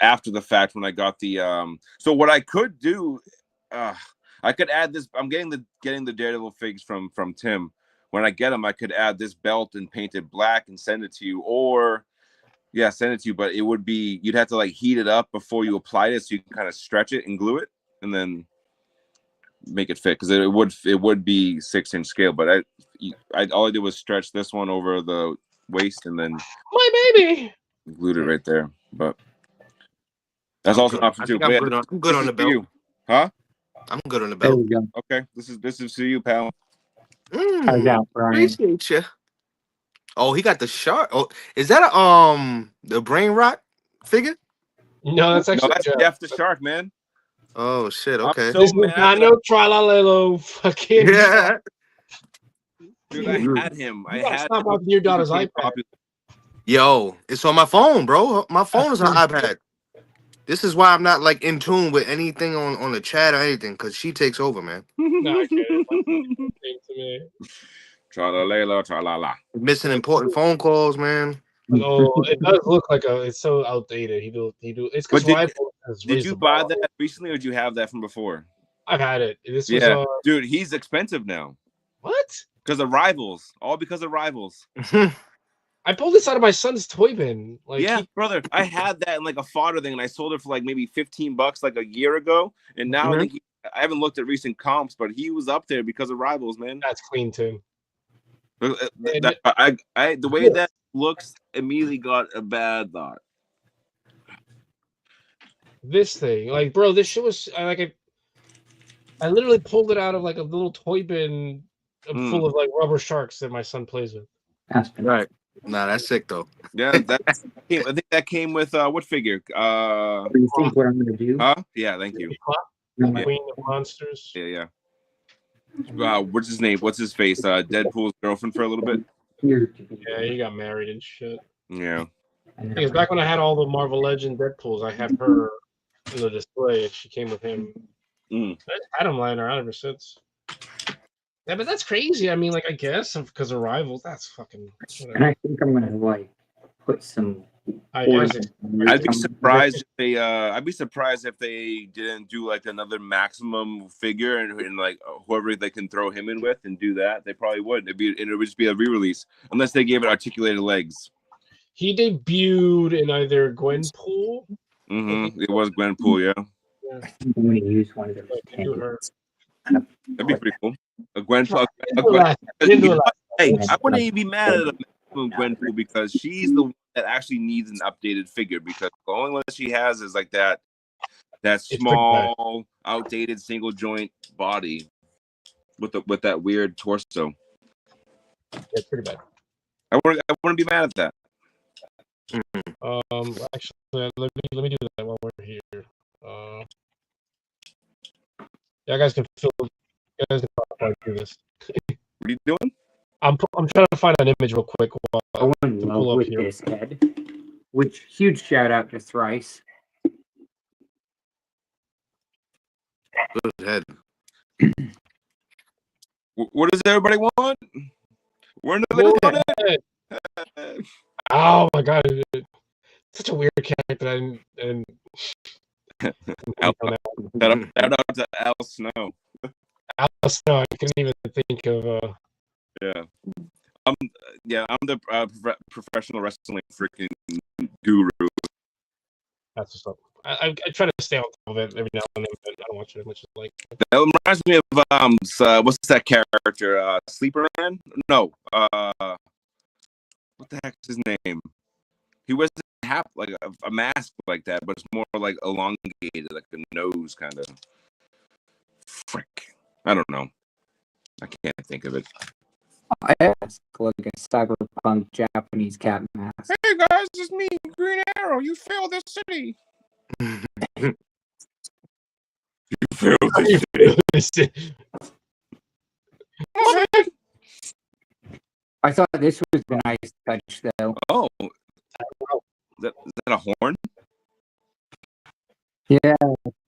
Speaker 3: after the fact when I got the so what I could do, I could add this. I'm getting the Daredevil figs from Tim. When I get them, I could add this belt and paint it black and send it to you, or send it to you. But it would be you'd have to like heat it up before you apply it, so you can kind of stretch it and glue it, and then make it fit because it would be 6-inch scale, but I all I did was stretch this one over the waist and then
Speaker 4: My baby.
Speaker 3: glued it right there. But that's
Speaker 2: I'm
Speaker 3: also
Speaker 2: good.
Speaker 3: an option
Speaker 2: I
Speaker 3: too.
Speaker 2: think
Speaker 3: But yeah,
Speaker 2: I'm good on the
Speaker 3: for
Speaker 2: belt.
Speaker 3: you. Huh?
Speaker 2: I'm good on the
Speaker 1: There
Speaker 2: belt.
Speaker 1: we go.
Speaker 3: Okay, this is for you, pal.
Speaker 1: How's that, Brian?
Speaker 2: Appreciate you. Oh, he got the shark. Oh, is that the brain rot figure?
Speaker 4: No, that's
Speaker 3: No,
Speaker 4: actually
Speaker 3: that's Jeff the Shark, man.
Speaker 2: Oh shit.
Speaker 3: I'm
Speaker 2: Okay.
Speaker 3: so
Speaker 4: this is
Speaker 3: mad
Speaker 4: not
Speaker 3: that
Speaker 4: no tralalelo fucking.
Speaker 2: Yeah.
Speaker 3: dude, I had him.
Speaker 4: You
Speaker 3: I
Speaker 4: gotta
Speaker 3: had
Speaker 4: stop
Speaker 3: him.
Speaker 4: off your daughter's
Speaker 3: He became
Speaker 4: iPad.
Speaker 3: popular.
Speaker 2: Yo, it's on my phone, bro. My phone is an iPad. This is why I'm not like in tune with anything on the chat or anything, because she takes over, man.
Speaker 4: No, I get it. Same to me.
Speaker 3: Tra-la-la-la, tra-la-la.
Speaker 2: Missing important phone calls, man.
Speaker 4: No, it does look like it's so outdated. He do. It's because
Speaker 3: But
Speaker 4: Rival has
Speaker 3: Did
Speaker 4: raised
Speaker 3: you
Speaker 4: the
Speaker 3: buy
Speaker 4: bar.
Speaker 3: that recently, or did you have that from before?
Speaker 4: I've had it. This
Speaker 3: Yeah,
Speaker 4: was
Speaker 3: dude, he's expensive now
Speaker 4: what?
Speaker 3: because of Rivals. All because of Rivals.
Speaker 4: I pulled this out of my son's toy bin. Like
Speaker 3: Yeah, brother, I had that in like a fodder thing, and I sold it for like maybe $15 like a year ago, and now
Speaker 2: Mhm.
Speaker 3: like I haven't looked at recent comps, but he was up there because of Rivals, man.
Speaker 4: that's clean too.
Speaker 3: The way that looks immediately got a bad thought.
Speaker 4: This thing, like, bro, this shit was I literally pulled it out of like a little toy bin full of like rubber sharks that my son plays with.
Speaker 2: Right. Nah, that's sick though.
Speaker 3: Yeah, I think that came with what figure?
Speaker 1: You think what I'm gonna do?
Speaker 3: Huh? Yeah, thank you.
Speaker 4: The Queen of Monsters.
Speaker 3: Yeah. What's his name? What's his face? Deadpool's girlfriend for a little bit.
Speaker 1: Here.
Speaker 4: Yeah, he got married and shit.
Speaker 3: Yeah.
Speaker 4: Because back when I had all the Marvel Legend Deadpools, I had her in the display, and she came with him. I had him lying around ever since. Yeah, but that's crazy. I mean, like, I guess because of Rivals, that's fucking. Whatever.
Speaker 1: And I think I'm gonna like put some.
Speaker 4: I guess
Speaker 3: I'd be surprised if they. I'd be surprised if they didn't do like another Maximum figure and like whoever they can throw him in with and do that. They probably would. It would just be a re-release unless they gave it articulated legs.
Speaker 4: He debuted in either Gwenpool.
Speaker 3: It was Gwenpool, yeah.
Speaker 1: I think I'm gonna use one of those.
Speaker 4: Like, do her.
Speaker 3: That'd be pretty cool. A Gwenpool. Hey, I wouldn't even be mad at a Maximum Gwenpool because she's the one that actually needs an updated figure because the only one that she has is like that small, outdated single joint body with that weird torso.
Speaker 4: Yeah, pretty bad.
Speaker 3: I wouldn't be mad at that.
Speaker 4: Actually, let me do that while we're here. Yeah, guys can feel. You guys can talk while I do this.
Speaker 3: What are you doing?
Speaker 4: I'm trying to find an image real quick while
Speaker 1: I'm in
Speaker 4: to
Speaker 1: love
Speaker 4: pull up
Speaker 1: with
Speaker 4: here.
Speaker 1: this head. Which huge shout out to Thrice.
Speaker 2: Good head.
Speaker 3: What does everybody want? We're in the middle of it.
Speaker 4: Oh my god, such a weird character. And
Speaker 3: Shout out to Al Snow.
Speaker 4: Alice, no, I couldn't even think of.
Speaker 3: Yeah. I'm the professional wrestling freaking guru.
Speaker 4: That's what's up. I try to stay on top of it every now and then, but I don't watch it as much as like.
Speaker 3: That reminds me of what's that character? Sleeper Man? No. What the heck is his name? He wears like a mask like that, but it's more like elongated, like a nose kind of. Frick. I don't know. I can't think of it.
Speaker 1: I ask like a cyberpunk Japanese cat mask.
Speaker 3: Hey guys, it's me, Green Arrow. You failed this city. You failed this city.
Speaker 1: I thought this was a nice touch though.
Speaker 3: Oh, is that a horn?
Speaker 1: Yeah,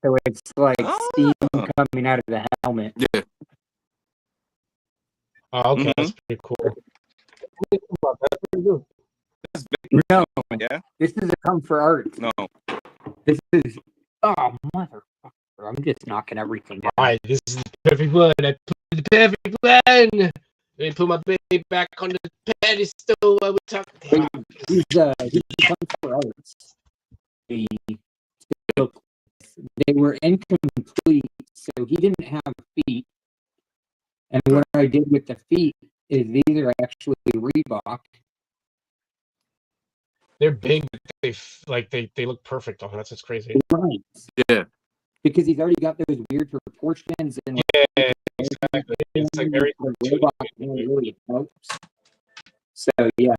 Speaker 1: so it's like steam
Speaker 3: Oh.
Speaker 1: coming out of the helmet.
Speaker 2: Yeah.
Speaker 4: Oh, okay, that's pretty cool. That's pretty good.
Speaker 1: No,
Speaker 3: Yeah.
Speaker 1: this is a come for art.
Speaker 3: No.
Speaker 1: This is motherfucker. I'm just knocking everything down.
Speaker 4: All right, this is the perfect one. I put the perfect one. Let me put my baby back on the pedestal. I would talk.
Speaker 1: He's a come for art. He took they were incomplete, so he didn't have feet. And what I did with the feet is these are actually Reebok.
Speaker 4: They're big. They look perfect on. That's just crazy.
Speaker 1: Right.
Speaker 2: Yeah.
Speaker 1: Because he's already got those weird proportions and
Speaker 4: Yeah, exactly. It's like very
Speaker 1: the Reebok really helps. So yeah.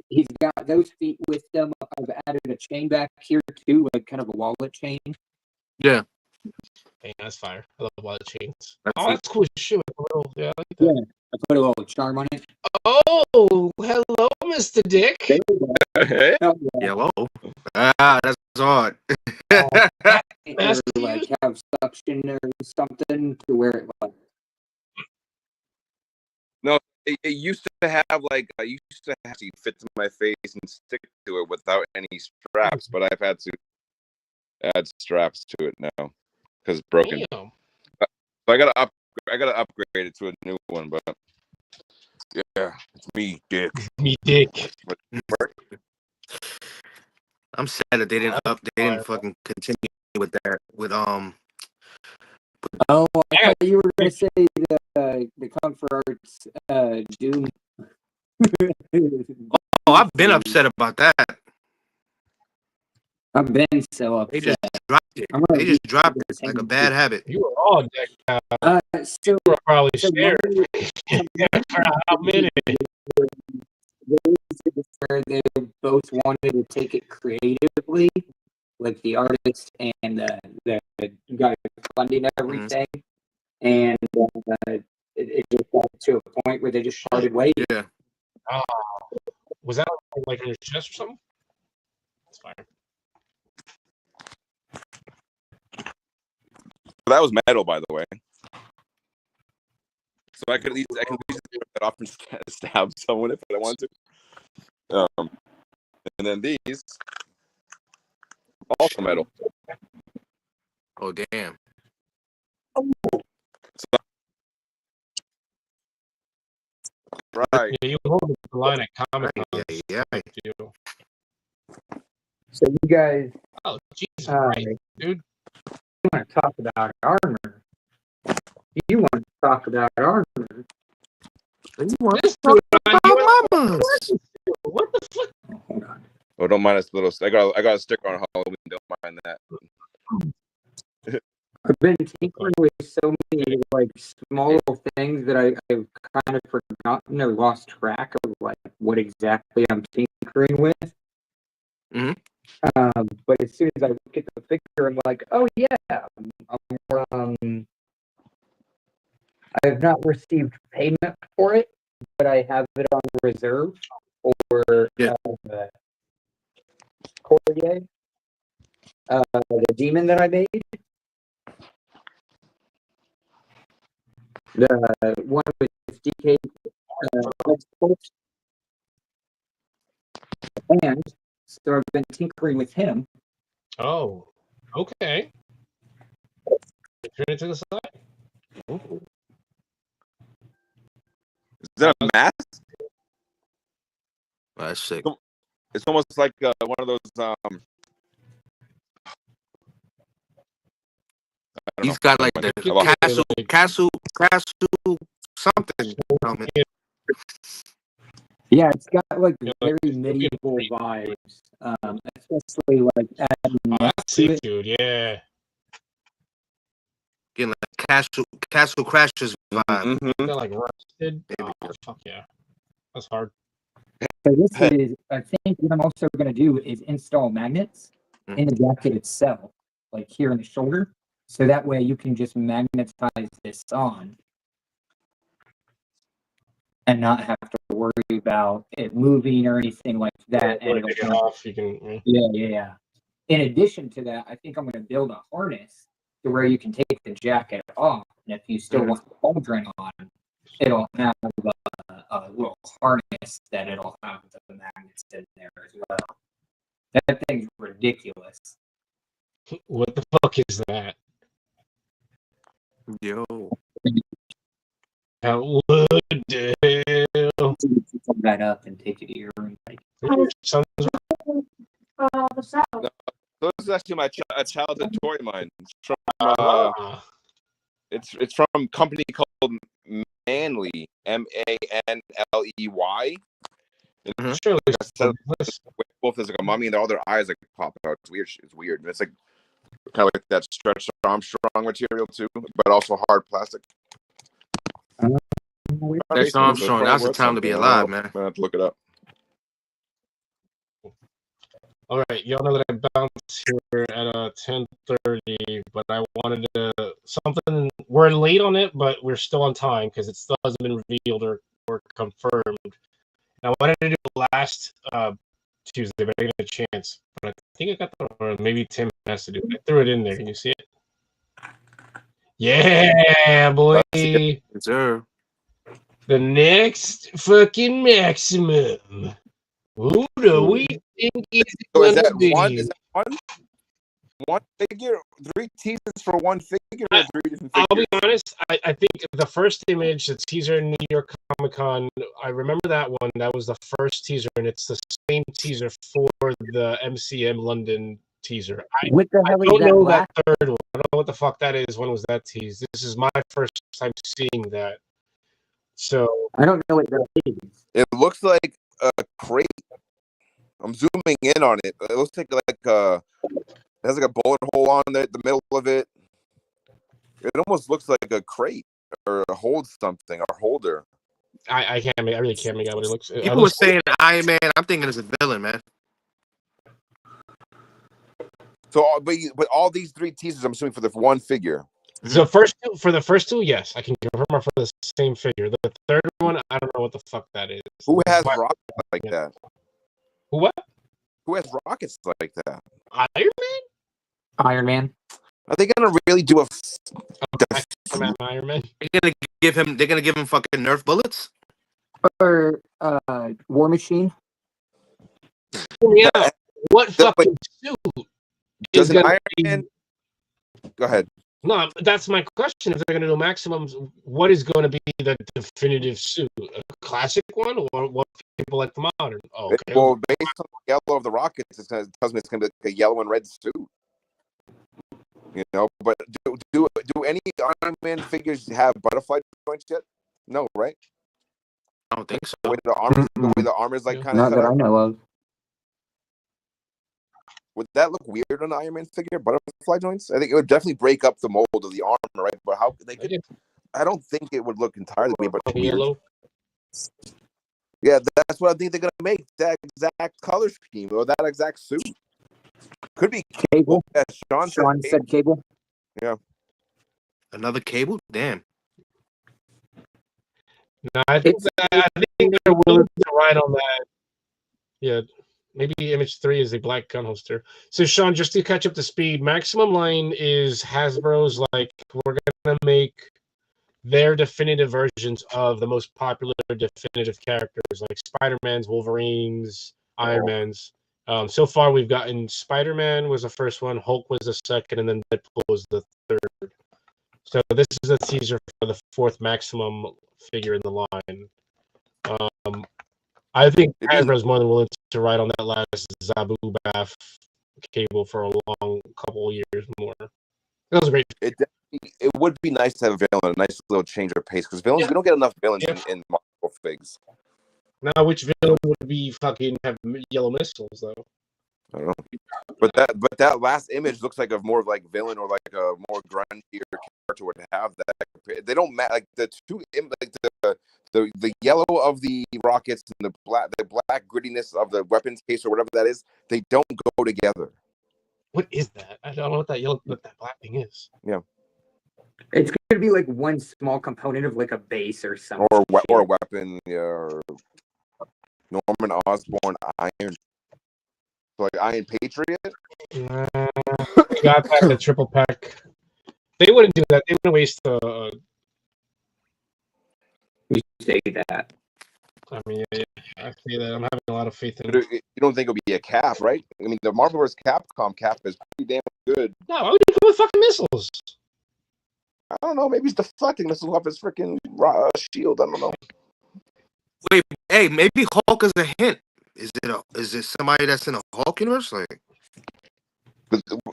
Speaker 1: He's got those feet with them. I've added a chain back here too, like kind of a wallet chain.
Speaker 2: Yeah.
Speaker 4: Dang, that's fire. I love wallet chains.
Speaker 2: That's
Speaker 4: Oh, that's cool as shit. With a little, yeah, I like that.
Speaker 1: Yeah, I put a little charm on it.
Speaker 4: Oh, hello, Mr. Dick.
Speaker 1: There we go.
Speaker 3: Hey,
Speaker 1: Oh, yeah.
Speaker 2: Yellow. Ah, that's hard.
Speaker 1: Or like have suction or something to where it like.
Speaker 3: no, it used to have like I used to have to fit to my face and stick to it without any straps, but I've had to add straps to it now because it's broken.
Speaker 4: Damn.
Speaker 3: So I gotta upgrade it to a new one, but yeah, it's me, Dick.
Speaker 4: Me dick.
Speaker 2: I'm sad that they didn't fucking continue with that.
Speaker 1: Oh, I thought you were gonna say the Comfort Arts Doom.
Speaker 2: Oh, I've been upset about that.
Speaker 1: I've been so
Speaker 2: They
Speaker 1: upset.
Speaker 2: just dropped it.
Speaker 1: I'm gonna
Speaker 2: They just
Speaker 1: use
Speaker 2: dropped
Speaker 1: the
Speaker 2: it like a
Speaker 1: same
Speaker 2: bad habit.
Speaker 4: You were all decked out.
Speaker 1: So
Speaker 4: You were probably
Speaker 1: so
Speaker 4: scared for a hot minute.
Speaker 1: where they both wanted to take it creatively, like the artist and the guy funding everything, and it just got to a point where they just started waiting.
Speaker 2: Yeah.
Speaker 4: Was that like on your chest or something? That's fire.
Speaker 3: That was metal, by the way. So I can at least rip that off and stab someone if I want to. And then these also metal.
Speaker 2: Oh damn.
Speaker 3: So, right.
Speaker 4: Yeah, you hold the line at Comic Con.
Speaker 2: Yeah.
Speaker 1: So you guys
Speaker 4: Oh, Jesus Christ, dude.
Speaker 1: want to talk about armor? You want to talk about armor?
Speaker 2: You want
Speaker 4: This
Speaker 2: to talk
Speaker 4: dude,
Speaker 2: about mamas?
Speaker 4: what the fuck?
Speaker 1: Oh, hold on.
Speaker 3: Oh, don't mind this little. I got a sticker on Halloween. Don't mind that.
Speaker 1: I've been tinkering with so many like small little things that I've kind of forgotten or lost track of like what exactly I'm tinkering with.
Speaker 2: Mhm.
Speaker 1: But as soon as I look at the figure, I'm like, oh yeah, I have not received payment for it, but I have it on reserve for Cordier, the demon that I made. The one with DK and so I've been tinkering with him.
Speaker 4: Oh, okay. Turn it to the side.
Speaker 2: Oh,
Speaker 3: Is that a mask?
Speaker 2: that's sick.
Speaker 3: It's almost like one of those.
Speaker 2: He's got like the castle something.
Speaker 1: Yeah, it's got like very medieval vibes, especially like adding
Speaker 4: That's sick, dude. Yeah.
Speaker 2: Getting like Castle Crashers vibe.
Speaker 3: Mm-hmm.
Speaker 4: They're like rusted. Oh, fuck yeah. That's hard.
Speaker 1: So this is, I think what I'm also going to do is install magnets in the jacket itself, like here in the shoulder. So that way you can just magnetize this on and not have to worry about it moving or anything like that. And
Speaker 4: Take it off. You can.
Speaker 1: yeah. In addition to that, I think I'm going to build a harness to where you can take the jacket off. And if you still want the cauldron on, it'll have a little harness that it'll have the magnets in there as well. That thing's ridiculous.
Speaker 4: What the fuck is that?
Speaker 2: Yo.
Speaker 4: What the hell?
Speaker 1: Pick that up and take it to your room.
Speaker 4: Sounds
Speaker 3: So So this is actually a childhood toy of mine. It's from a company called Manly, Manley.
Speaker 4: Surely.
Speaker 3: Both as like a mummy, and all their eyes like pop out. It's weird. It's weird. It's like kind of like that Stretch Armstrong material too, but also hard plastic.
Speaker 2: Stretch Armstrong. That's the time to be alive, man.
Speaker 3: I have to look it up.
Speaker 4: All right, y'all know that I bounced here at 10:30, but I wanted to something. We're late on it, but we're still on time because it still hasn't been revealed or confirmed. And I wanted to do it last Tuesday, but I didn't get a chance. But I think I got the, or maybe Tim has to do it. I threw it in there. Can you see it? Yeah, boy.
Speaker 2: Yes, sir.
Speaker 4: The next fucking maximum. Who do we think is
Speaker 3: So is
Speaker 4: gonna
Speaker 3: that
Speaker 4: be?
Speaker 3: one figure? 3 teasers for one figure, or 3 different figures?
Speaker 4: I'll be honest. I think the first image, the teaser in New York Comic Con, I remember that one. That was the first teaser, and it's the same teaser for the MCM London teaser.
Speaker 1: What the
Speaker 4: I
Speaker 1: hell is
Speaker 4: don't
Speaker 1: that
Speaker 4: know
Speaker 1: black?
Speaker 4: that third one. I don't know what the fuck that is. When was that teased? This is my first time seeing that. So
Speaker 1: I don't know what that is.
Speaker 3: It looks like a crate. I'm zooming in on it. It looks like it has like a bullet hole on the middle of it. It almost looks like a crate or holds something or holder.
Speaker 4: I really can't make out what it looks.
Speaker 2: People were saying Iron Man. I'm thinking it's a villain, man.
Speaker 3: So, but all these 3 teasers, I'm assuming for the one figure.
Speaker 4: So for the first two, yes, I can confirm are for the same figure. The third one, I don't know what the fuck that is.
Speaker 3: Who has rockets like that?
Speaker 4: Who what?
Speaker 3: Who has rockets like that?
Speaker 4: Iron Man?
Speaker 1: Iron Man.
Speaker 3: Are they gonna really do a?
Speaker 4: Iron Man.
Speaker 2: They're gonna give him fucking Nerf bullets.
Speaker 1: Or War Machine.
Speaker 4: Yeah. What fucking suit is
Speaker 3: Does an
Speaker 4: gonna
Speaker 3: Iron
Speaker 4: be?
Speaker 3: Man? Go ahead.
Speaker 4: No, that's my question. If they're gonna do maximums, what is going to be the definitive suit? A classic one, or what people like the modern? Oh, okay.
Speaker 3: Well, based on the yellow of the rockets, it tells me it's gonna be like a yellow and red suit. You know, but do any Iron Man figures have butterfly joints yet? No, right?
Speaker 2: I don't think so.
Speaker 3: The way the armor's like kind
Speaker 1: Not
Speaker 3: of.
Speaker 1: that I know of.
Speaker 3: Would that look weird on an Iron Man figure? Butterfly joints? I think it would definitely break up the mold of the armor, right? But how they could? I don't think it would look entirely weird, but weird.
Speaker 4: Yellow.
Speaker 3: Yeah, that's what I think they're gonna make. That exact color scheme or that exact suit. Could be
Speaker 1: Cable.
Speaker 3: As
Speaker 1: Sean said cable.
Speaker 3: Yeah.
Speaker 2: Another cable? Damn.
Speaker 4: No, I think they're willing to ride on that. Yeah. Maybe image 3 is a black gun holster. So, Sean, just to catch up to speed, Maximum Line is Hasbro's, like, we're going to make their definitive versions of the most popular definitive characters, like Spider-Man's, Wolverine's, Iron Man's. So far, we've gotten Spider-Man was the first one, Hulk was the second, and then Deadpool was the third. So this is a teaser for the 4th Maximum figure in the line. I think Hasbro's more than willing to ride on that last Zabu Bath cable for a long couple years more. That was great.
Speaker 3: It would be nice to have a villain, a nice little change of pace, because villains, we don't get enough villains in Marvel figs.
Speaker 4: Now, which villain would be fucking have yellow missiles though?
Speaker 3: I don't know. But that last image looks like a more like villain or like a more grungier character would have that. They don't match like the two like the yellow of the rockets and the black grittiness of the weapons case or whatever that is. They don't go together.
Speaker 4: What is that? I don't know what that black thing is.
Speaker 3: Yeah.
Speaker 1: It's going to be like one small component of like a base or something.
Speaker 3: Or a weapon, yeah, or Norman Osborn Iron. Like Iron Patriot?
Speaker 4: Got that in the triple pack. They wouldn't do that. They wouldn't waste
Speaker 1: You say that.
Speaker 4: I mean, yeah, I see that. I'm having a lot of faith in
Speaker 3: You don't think it'll be a Cap, right? I mean, the Marvel vs. Capcom Cap is pretty damn good.
Speaker 4: No, why would you come with fucking missiles?
Speaker 3: I don't know. Maybe he's deflecting missiles off his freaking shield. I don't know.
Speaker 2: Wait, hey, maybe Hulk is a hint. Is it somebody that's in a Hulk universe? Like,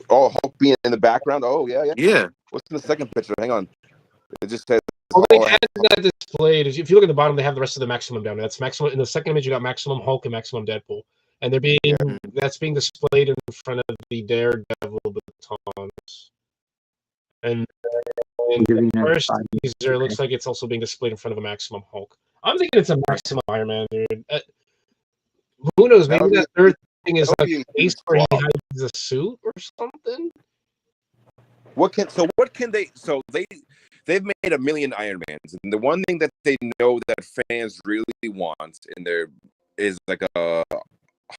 Speaker 3: Oh, Hulk being in the background. Oh yeah.
Speaker 2: Yeah.
Speaker 3: What's in the second picture? Hang on. It just says.
Speaker 4: Well, they had that displayed. If you look at the bottom, they have the rest of the Maximum down there. That's Maximum. In the second image, you got Maximum Hulk and Maximum Deadpool, and that's being displayed in front of the Daredevil batons. And the first teaser looks like it's also being displayed in front of a Maximum Hulk. I'm thinking it's a Maximum Iron Man, dude. Who knows? Maybe that third thing is like a place where he hides a suit or something.
Speaker 3: What can they? So they've made a million Iron Mans, and the one thing that they know that fans really want in there is like a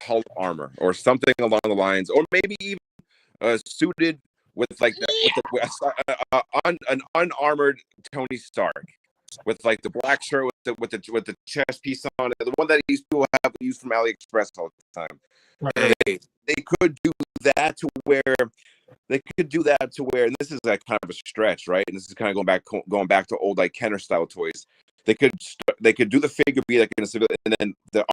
Speaker 3: Hulk armor or something along the lines, or maybe even suited with like that, an unarmored Tony Stark with like the black shirt with the chest piece on it, the one that people have used from AliExpress all the time.
Speaker 2: Hey.
Speaker 3: They could do that to where. And this is like kind of a stretch, right? And this is kind of going back to old like Kenner style toys. They could do the figure be like in a civil, and then the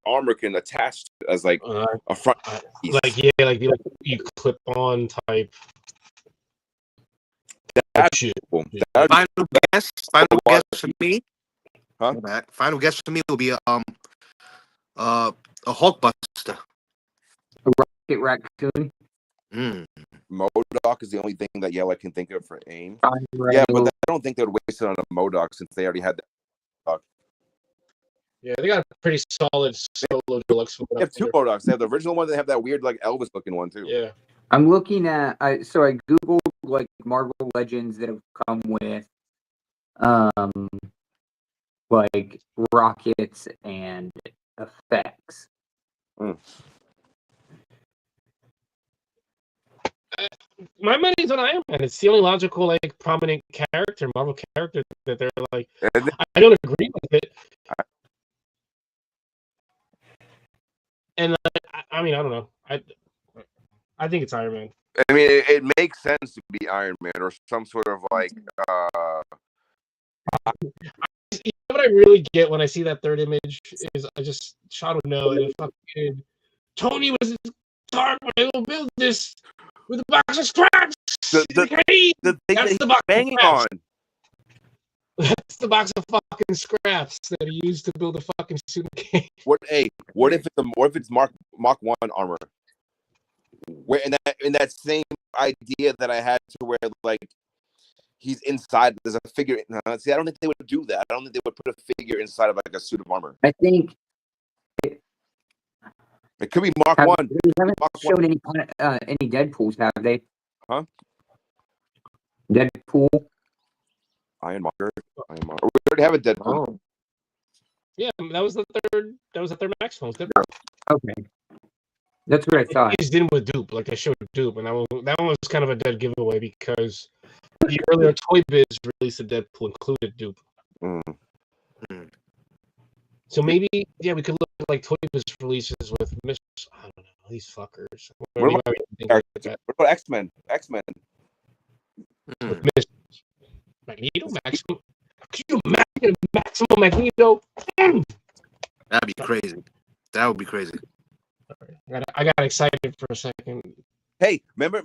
Speaker 3: armor can attach as like a front piece.
Speaker 4: Like you clip on type.
Speaker 3: That's cool.
Speaker 2: Final guess for me.
Speaker 3: Huh?
Speaker 2: Final guess for me will be a Hulkbuster.
Speaker 1: A Rocket Raccoon.
Speaker 3: MODOK is the only thing that I can think of for AIM. Yeah, but I don't think they would waste it on a MODOK since they already had that.
Speaker 4: Yeah, they got a pretty solid solo deluxe.
Speaker 3: They have two MODOKs. They have the original one. They have that weird like Elvis looking one too.
Speaker 4: Yeah.
Speaker 1: I'm looking at. I googled like Marvel Legends that have come with, like rockets and effects.
Speaker 4: My money's on Iron Man. It's the only logical, like, prominent character, Marvel character that they're like. I don't agree with it. And I mean, I don't know. I think it's Iron Man.
Speaker 3: I mean, it makes sense to be Iron Man or some sort of like.
Speaker 4: You know what I really get when I see that third image is I just shot a no and fucking Tony was dark when I will build this with a box of scraps.
Speaker 3: The thing that's the box banging on.
Speaker 4: That's the box of fucking scraps that he used to build a fucking suit.
Speaker 3: What if it's Mach 1 armor? Where in that same idea that I had to where like he's inside, there's a figure. See, I don't think they would do that. I don't think they would put a figure inside of like a suit of armor.
Speaker 1: I think
Speaker 3: it could be Mach 1.
Speaker 1: They haven't shown any Deadpools, have they?
Speaker 3: Huh?
Speaker 1: Deadpool.
Speaker 3: Ironmonger. We already have a Deadpool.
Speaker 4: Oh. Yeah, that was the third Maximum.
Speaker 1: Okay. That's what I thought.
Speaker 4: He's in with Dupe, like I showed Dupe, and that one was kind of a dead giveaway because the earlier Toy Biz release of Deadpool included Dupe. So maybe, we could look at like Toy Biz releases with I don't know, these fuckers.
Speaker 3: What about X-Men?
Speaker 4: With Magneto, Maximum. Could you imagine Maximum Magneto?
Speaker 2: That'd be crazy. That would be crazy.
Speaker 4: I got excited for a second.
Speaker 3: Hey, remember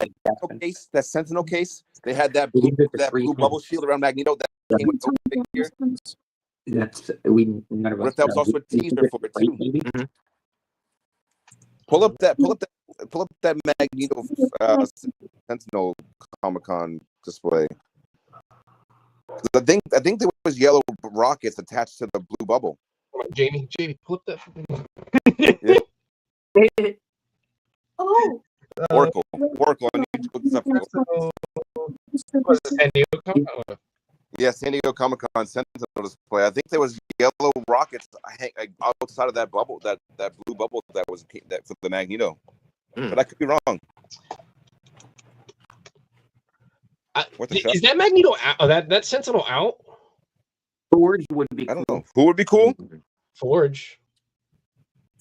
Speaker 3: that Sentinel case? They had that blue bubble shield around Magneto that came with the figure.
Speaker 1: None of us.
Speaker 3: But that was also a teaser for it too.
Speaker 2: Mm-hmm.
Speaker 3: Pull up that Magneto Sentinel Comic-Con display. I think there was yellow rockets attached to the blue bubble.
Speaker 4: Jamie, pull up that.
Speaker 3: Yeah.
Speaker 1: Oh.
Speaker 3: Oracle. I need to look this up.
Speaker 4: Was it San Diego Comic-Con?
Speaker 3: Yeah, San Diego Comic-Con Sentinel display. I think there was yellow rockets outside of that bubble, that blue bubble that was for the Magneto. But I could be wrong.
Speaker 4: Is that Magneto out? That Sentinel out?
Speaker 1: Forge would be cool.
Speaker 3: I don't know. Who would be cool?
Speaker 4: Forge,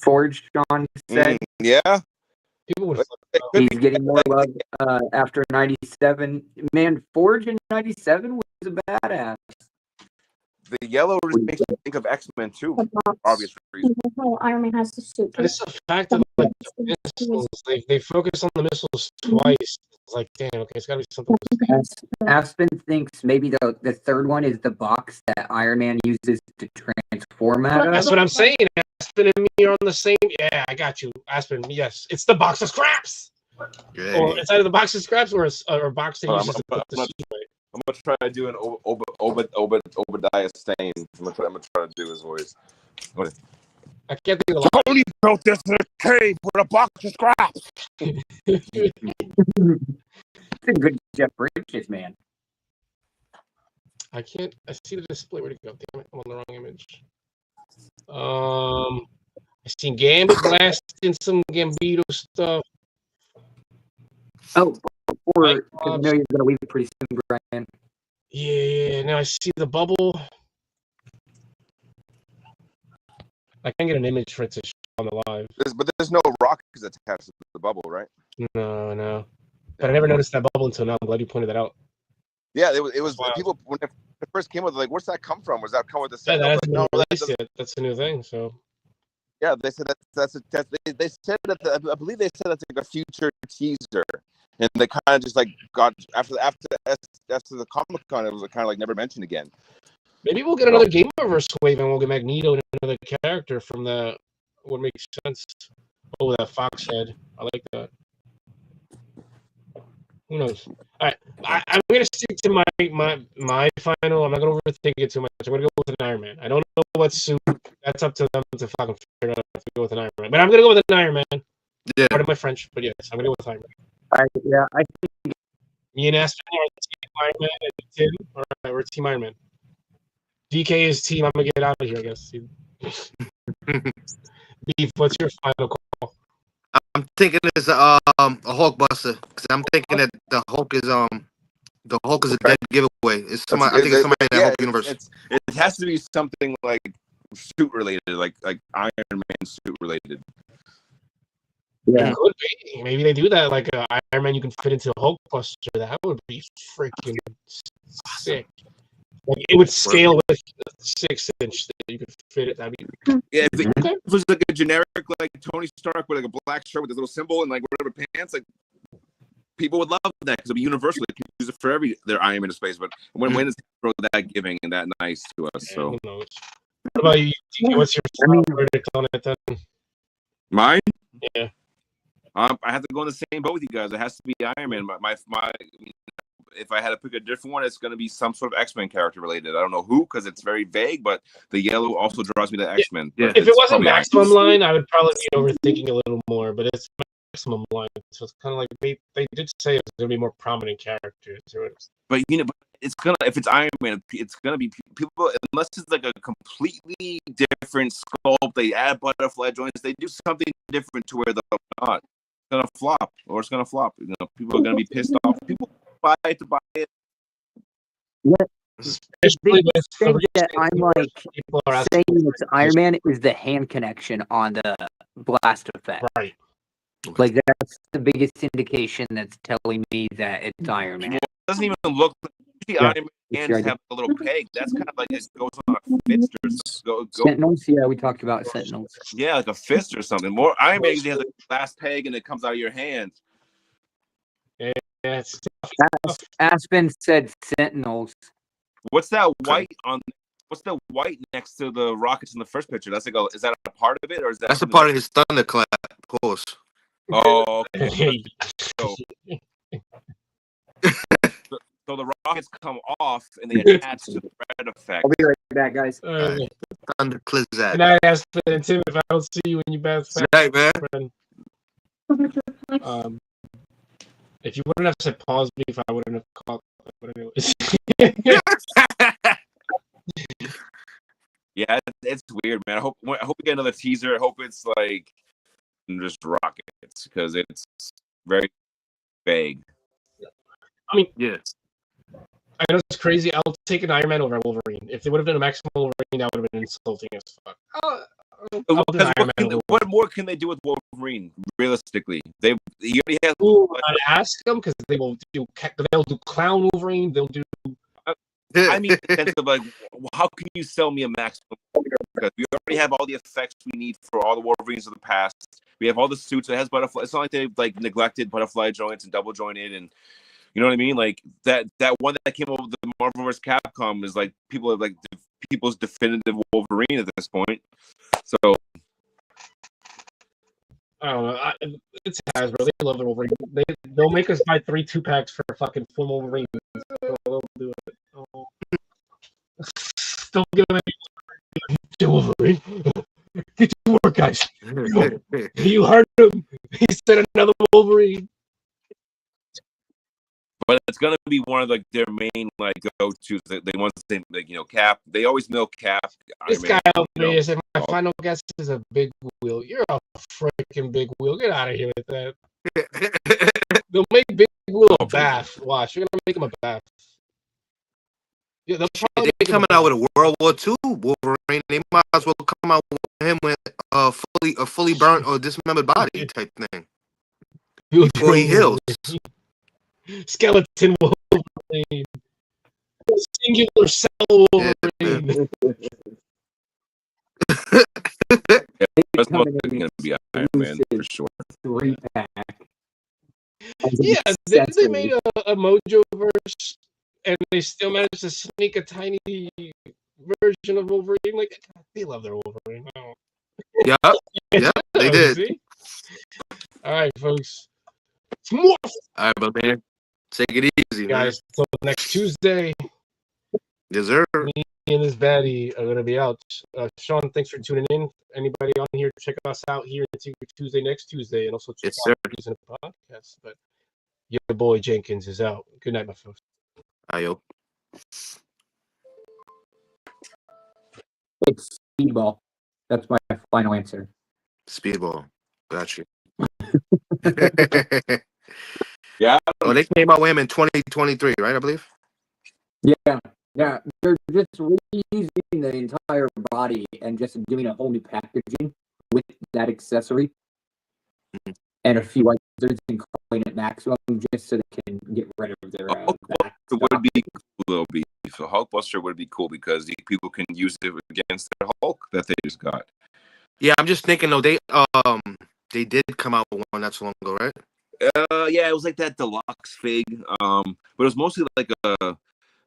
Speaker 1: Sean said.
Speaker 3: Yeah.
Speaker 4: People would.
Speaker 1: He's getting more love after 97. Man, Forge in 97 was a badass.
Speaker 3: The yellow just makes me think of X-Men too, for obvious reasons.
Speaker 5: Iron Man has the suit.
Speaker 4: And it's the fact that like missiles, they focus on the missiles twice. It's like, damn, okay, it's gotta be something.
Speaker 1: Aspen thinks maybe the third one is the box that Iron Man uses to transform out of.
Speaker 4: That's what I'm saying. Aspen and me are on the same. Yeah, I got you, Aspen. Yes, it's the box of scraps.
Speaker 2: Yeah.
Speaker 4: Or it's either the box of scraps or a box that uses to put the suit away.
Speaker 3: I'm gonna try to do an Obadiah Stane. I'm gonna try to do his voice.
Speaker 4: I can't think of a lot.
Speaker 3: Tony built this in a cave with a box of scraps.
Speaker 1: It's a good Jeff Bridges, man.
Speaker 4: I can't. I see the display. Where'd it go? Damn it! I'm on the wrong image. I seen Gambit blasting some Gambito stuff.
Speaker 1: Oh, before I know you're gonna leave pretty soon, Brian.
Speaker 4: Yeah. Now I see the bubble. I can't get an image for it to show on the live.
Speaker 3: But there's no rockets attached to the bubble, right?
Speaker 4: No. But I never noticed that bubble until now. I'm glad you pointed that out.
Speaker 3: Yeah, it was
Speaker 4: Wow.
Speaker 3: people when it first came with like, where's that come from? Was that come with the
Speaker 4: Yeah,
Speaker 3: set?
Speaker 4: that hasn't
Speaker 3: No,
Speaker 4: been released yet. That's a new thing. So
Speaker 3: yeah, they said they said that I believe they said that's like a future teaser, and they kind of just like got after the Comic-Con, it was kind of like never mentioned again.
Speaker 4: maybe we'll get another Gameverse wave and we'll get Magneto and another character from the. What makes sense? Oh, that Fox head. I like that. Who knows? All right, I'm gonna stick to my final. I'm not gonna overthink it too much. I'm gonna go with an Iron Man. I don't know what suit. That's up to them to fucking figure out if to go with an Iron Man. But I'm gonna go with an Iron Man.
Speaker 2: Yeah.
Speaker 4: Part of my French, but yes, I'm gonna go with Iron Man.
Speaker 1: I
Speaker 4: Me and Aspen are Team Iron Man, and Tim. All right, we're Team Iron Man. DK is Team. I'm gonna get out of here, I guess. Beef, what's your final call?
Speaker 2: I'm thinking it's a Hulk buster because I'm thinking that the Hulk is a dead giveaway. It's somebody. I think it's somebody in that Hulk universe.
Speaker 3: It has to be something like suit related, like Iron Man suit related.
Speaker 1: Yeah.
Speaker 4: It could be. Maybe they do that. Like Iron Man, you can fit into a Hulk buster. That would be freaking sick. Like it would scale with 6-inch that you could fit it. That'd be
Speaker 3: Yeah, if it was like a generic like Tony Stark with like a black shirt with his little symbol and like whatever pants, like people would love that because it'd be universal. They can use it for their Iron Man space. But when is that giving and that nice to us? So
Speaker 4: who knows? What about you? DK? What's your verdict on it then?
Speaker 3: mine?
Speaker 4: Yeah.
Speaker 3: I have to go in the same boat with you guys. It has to be Iron Man. My if I had to pick a different one, it's going to be some sort of X-Men character related. I don't know who because it's very vague, but the yellow also draws me to X-Men.
Speaker 2: Yeah.
Speaker 4: If it wasn't Maximum Line, I would probably be overthinking a little more, but it's Maximum Line. So it's kind of like they did say it was going to be more prominent characters.
Speaker 3: But but it's gonna if it's Iron Man, it's gonna be people unless it's like a completely different sculpt. They add butterfly joints. They do something different to where they're not. It's gonna flop, or it's gonna flop. People are gonna be pissed off. People buy it to buy it.
Speaker 1: What
Speaker 4: Especially
Speaker 1: the thing that I'm like
Speaker 4: people are
Speaker 1: saying it's Iron Man is the hand connection on the blast effect.
Speaker 4: right.
Speaker 1: Like that's the biggest indication that's telling me that it's Iron Man.
Speaker 3: Well, it doesn't even look like Iron Man hands
Speaker 1: right.
Speaker 3: have a little peg. That's kind of like it goes on a fist or something.
Speaker 1: Sentinels, yeah, we talked about Sentinels.
Speaker 3: Yeah, like a fist or something. More Iron Man usually has a glass peg and it comes out of your hand.
Speaker 4: Yeah, it's
Speaker 1: Aspen said Sentinels.
Speaker 3: What's that white on? What's the white next to the rockets in the first picture? That's like is that a part of it or is that?
Speaker 2: That's a part of his thunderclap course.
Speaker 3: Oh, okay. So the rockets come off and they attach to the red effect.
Speaker 1: I'll be right back, guys.
Speaker 2: Thunder Clizzat.
Speaker 4: And I asked Tim if I don't see you when you bounce back.
Speaker 2: Right, man.
Speaker 4: If you wouldn't have said pause me, if I wouldn't have caught. But anyways.
Speaker 3: Yeah, it's weird, man. I hope we get another teaser. I hope it's like just rockets because it's very vague.
Speaker 4: I mean,
Speaker 2: Yeah.
Speaker 4: I know it's crazy. I'll take an Iron Man over Wolverine. If they would have done a Maximum Wolverine, that would have been insulting as fuck.
Speaker 3: What more can they do with Wolverine? Realistically, he already has.
Speaker 4: I'd ask them because they'll do Clown Wolverine. They'll do
Speaker 3: I mean, in the sense of like, how can you sell me a maximum? Because we already have all the effects we need for all the Wolverines of the past. We have all the suits. It has butterfly. It's not like they've like neglected butterfly joints and double jointed, and you know what I mean. Like that one that came over the Marvel vs. Capcom is like people's definitive Wolverine at this point. So
Speaker 4: I don't know. It's Hasbro. They love the Wolverine. They'll make us buy 3 2-packs for fucking full Wolverine. They'll do it. Oh. Don't give them any Wolverine. Get to work, guys. You heard him. He said another Wolverine.
Speaker 3: but it's gonna be one of like their main like go-tos. They want to say like Cap. They always milk Cap.
Speaker 4: This guy over here said my final guess is a big wheel. You're a freaking big wheel. Get out of here with that. They'll make Big Wheel a bath. Watch, you're gonna make him a bath. Yeah,
Speaker 2: they're coming out with a World War II Wolverine. They might as well come out with him with a fully burnt or dismembered body type thing. Before he heals.
Speaker 4: Skeleton Wolverine. Singular cell Wolverine.
Speaker 3: That's going to be Iron Man for sure.
Speaker 1: 3-pack.
Speaker 4: Yeah, they made a Mojo verse, and they still managed to sneak a tiny version of Wolverine. Like, they love their Wolverine.
Speaker 2: Yeah, they did.
Speaker 4: See? All right, folks. All
Speaker 2: right, but man, take it easy,
Speaker 4: guys. Until next Tuesday.
Speaker 2: Deserve.
Speaker 4: Me and this baddie are gonna be out. Sean, thanks for tuning in. Anybody on here, check us out here Tuesday next Tuesday, and also check out using the podcast. But your boy Jenkins is out. Good night, my folks.
Speaker 2: Ayo.
Speaker 1: It's Speedball. That's my final answer.
Speaker 2: Speedball. Got you.
Speaker 3: Yeah.
Speaker 2: Oh, they came out with him in 2023, right? I believe.
Speaker 1: Yeah. They're just reusing the entire body and just doing a whole new packaging with that accessory and a few others and calling it Maximum just so they can get rid of their back
Speaker 3: it would be cool, so Hulkbuster would be cool because people can use it against their Hulk that they just got.
Speaker 2: Yeah, I'm just thinking though, they did come out with one not so long ago, right?
Speaker 3: Yeah, it was like that deluxe fig. But it was mostly like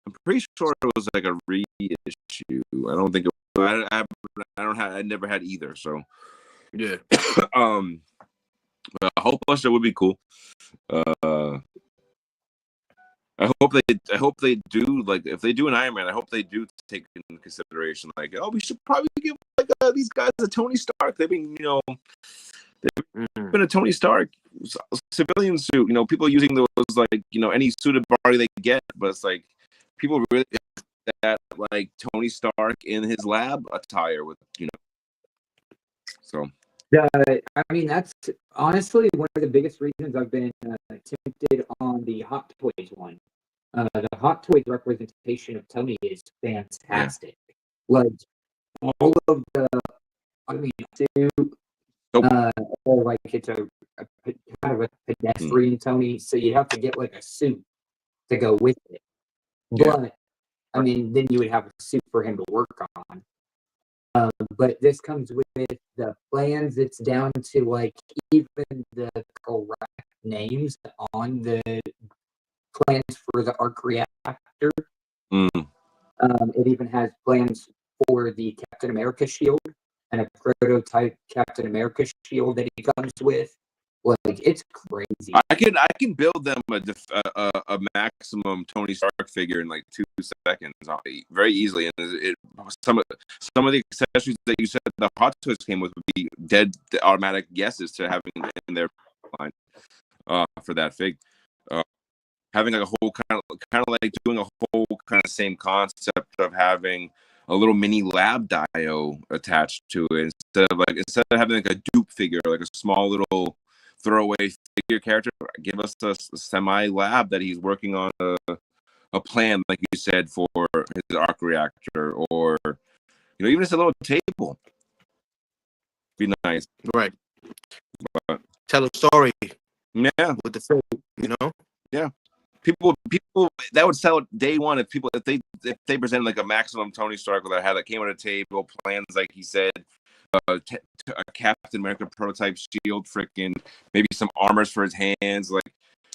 Speaker 3: I'm pretty sure it was like a reissue. I don't think I never had either. So
Speaker 2: yeah.
Speaker 3: Hulkbuster would be cool. I hope they do, like, if they do an Iron Man, I hope they do take into consideration like, we should probably give like these guys a Tony Stark. They've been a Tony Stark civilian suit. People using those like any suited body they get, but it's like people really that like Tony Stark in his lab attire with so.
Speaker 1: I mean, that's honestly one of the biggest reasons I've been tempted on the Hot Toys one. The Hot Toys representation of Tony is fantastic. Yeah. Like all of the, suit, or like it's a kind of a pedestrian Tony, so you have to get like a suit to go with it. Yeah. But then you would have a suit for him to work on. But this comes with the plans. It's down to like even the correct names on the plans for the arc reactor. It even has plans for the Captain America shield and a prototype Captain America shield that he comes with. Like, it's crazy.
Speaker 3: I can build them a maximum Tony Stark figure in like 2 seconds, very easily. And some of the accessories that you said the Hot Toys came with would be dead automatic yeses to having in their line for that fig. Having like a whole kind of like doing a whole kind of same concept of having a little mini lab dio attached to it instead of having like a dupe figure, like a small little throwaway figure character. Give us a semi lab that he's working on a plan, like you said, for his arc reactor, or even just a little table. Be nice,
Speaker 2: right? But, tell a story.
Speaker 3: Yeah,
Speaker 2: with the film,
Speaker 3: Yeah. People that would sell it day one if they presented like a maximum Tony Stark that had that came on a table, plans like he said, a Captain America prototype shield, freaking maybe some armors for his hands, like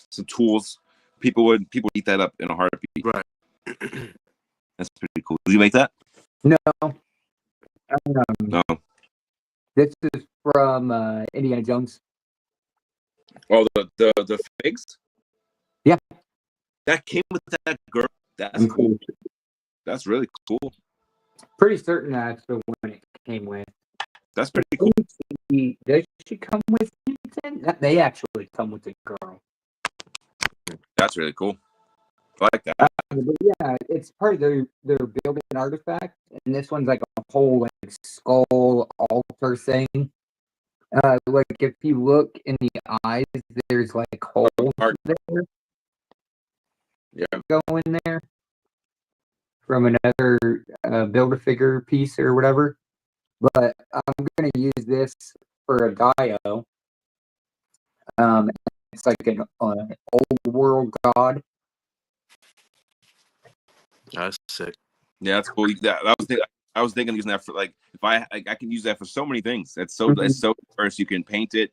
Speaker 3: some tools. People eat that up in a heartbeat.
Speaker 2: Right.
Speaker 3: That's pretty cool. Did you make that?
Speaker 1: No.
Speaker 3: No.
Speaker 1: This is from Indiana Jones.
Speaker 3: Oh, the figs?
Speaker 1: Yeah.
Speaker 3: That came with that girl. That's really cool.
Speaker 1: Pretty certain that's the one it came with.
Speaker 3: That's pretty cool.
Speaker 1: Does she come with anything? They actually come with the girl.
Speaker 3: That's really cool. I like that.
Speaker 1: But yeah, it's part of their building artifact, and this one's like a whole like skull altar thing. Like if you look in the eyes, there's like holes there.
Speaker 3: Yeah.
Speaker 1: Go in there from another Build-A-Figure piece or whatever. But I'm gonna use this for a dio. It's like an old world god.
Speaker 2: That's sick.
Speaker 3: Yeah, that's cool. I was thinking using that for like if I can use that for so many things. It's so diverse. You can paint it,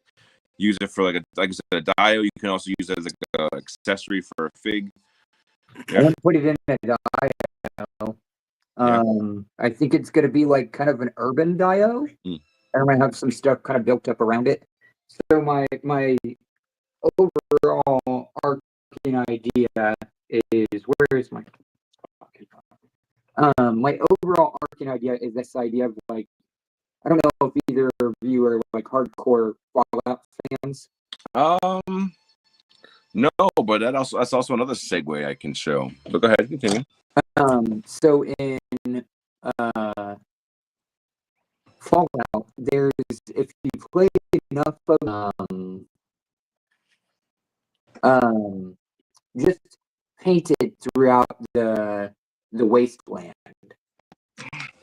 Speaker 3: use it for like I said, a dio. You can also use it as an accessory for a fig.
Speaker 1: Yeah. I'm gonna put it in a dio. I think it's gonna be like kind of an urban dio. I'm gonna have some stuff kind of built up around it. So my overall arcing idea is where's my my overall arcing idea is this idea of like I don't know if either of you are like hardcore Fallout fans.
Speaker 3: No, but that's also another segue I can show. But go ahead, continue.
Speaker 1: So in Fallout, there's if you play enough of just painted throughout the wasteland,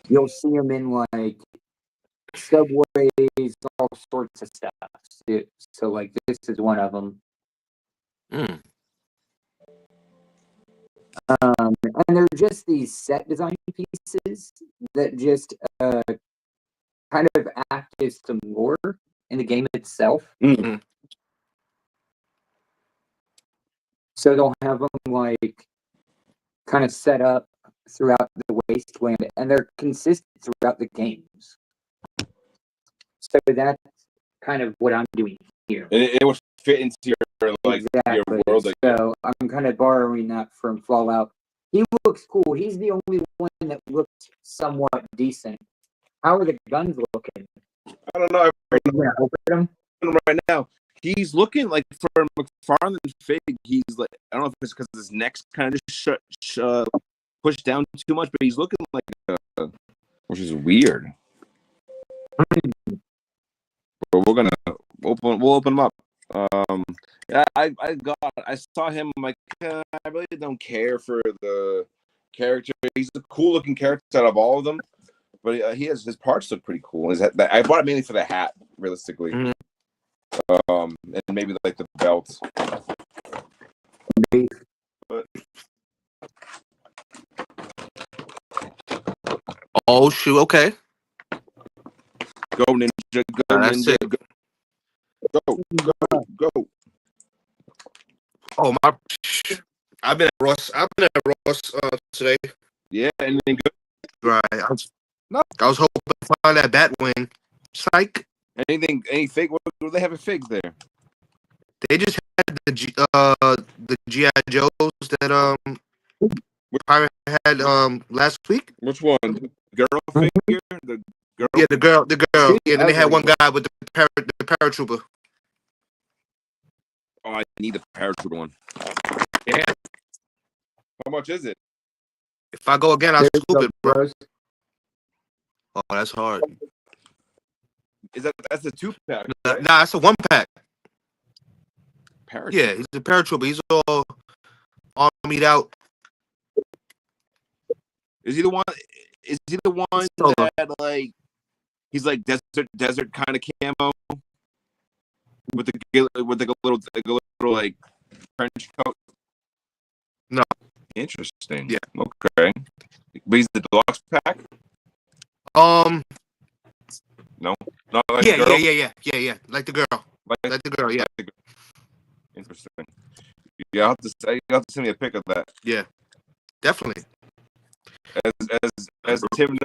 Speaker 1: you'll see them in like subways, all sorts of stuff. So like this is one of them. And they're just these set design pieces that just kind of act as some lore in the game itself.
Speaker 2: Mm-hmm.
Speaker 1: So they'll have them like kind of set up throughout the wasteland, and they're consistent throughout the games. So that's kind of what I'm doing here.
Speaker 3: It will fit into your like your world.
Speaker 1: So I'm kind of borrowing that from Fallout. He looks cool. He's the only one that looks somewhat decent. How are the guns looking?
Speaker 3: I don't know.
Speaker 1: Open them
Speaker 3: right now. He's looking like for McFarlane Fig. He's like I don't know if it's because his neck's kind of just pushed down too much, but he's looking like which is weird. But we'll open him up. Yeah, I saw him. I'm like, I really don't care for the character. He's a cool looking character out of all of them, but his parts look pretty cool. I bought it mainly for the hat, realistically.
Speaker 2: Mm-hmm.
Speaker 3: And maybe like the belt. But...
Speaker 2: Oh shoot! Okay.
Speaker 3: Go ninja! Go ninja! Go! Oh
Speaker 2: my! I've been at Ross today.
Speaker 3: Yeah, anything good?
Speaker 2: Right. I was hoping to find that bat wing. Psych.
Speaker 3: Any fig? What do they have a fig there?
Speaker 2: They just had the GI Joes that Pirate had last week.
Speaker 3: Which one? The girl figure? The girl?
Speaker 2: Yeah, the girl. Yeah, then they had one guy with the paratrooper.
Speaker 3: Oh, I need the paratrooper one.
Speaker 2: Yeah.
Speaker 3: How much is it?
Speaker 2: If I go again, I'll scoop it, bro. Oh, that's hard.
Speaker 3: That's a 2-pack?
Speaker 2: Right? Nah, it's a 1-pack.
Speaker 3: Paratrooper.
Speaker 2: Yeah, he's a paratrooper. He's all armied out.
Speaker 3: Is he the one? Is he the one that like he's like desert kind of camo with the little like trench coat? Interesting.
Speaker 2: Yeah.
Speaker 3: Okay. But he's the deluxe pack? No? Not like
Speaker 2: Yeah,
Speaker 3: the girl?
Speaker 2: yeah. Like the girl. Like the girl, yeah.
Speaker 3: Interesting. Yeah, you'll have to send me a pic of that.
Speaker 2: Yeah. Definitely.
Speaker 3: As Tim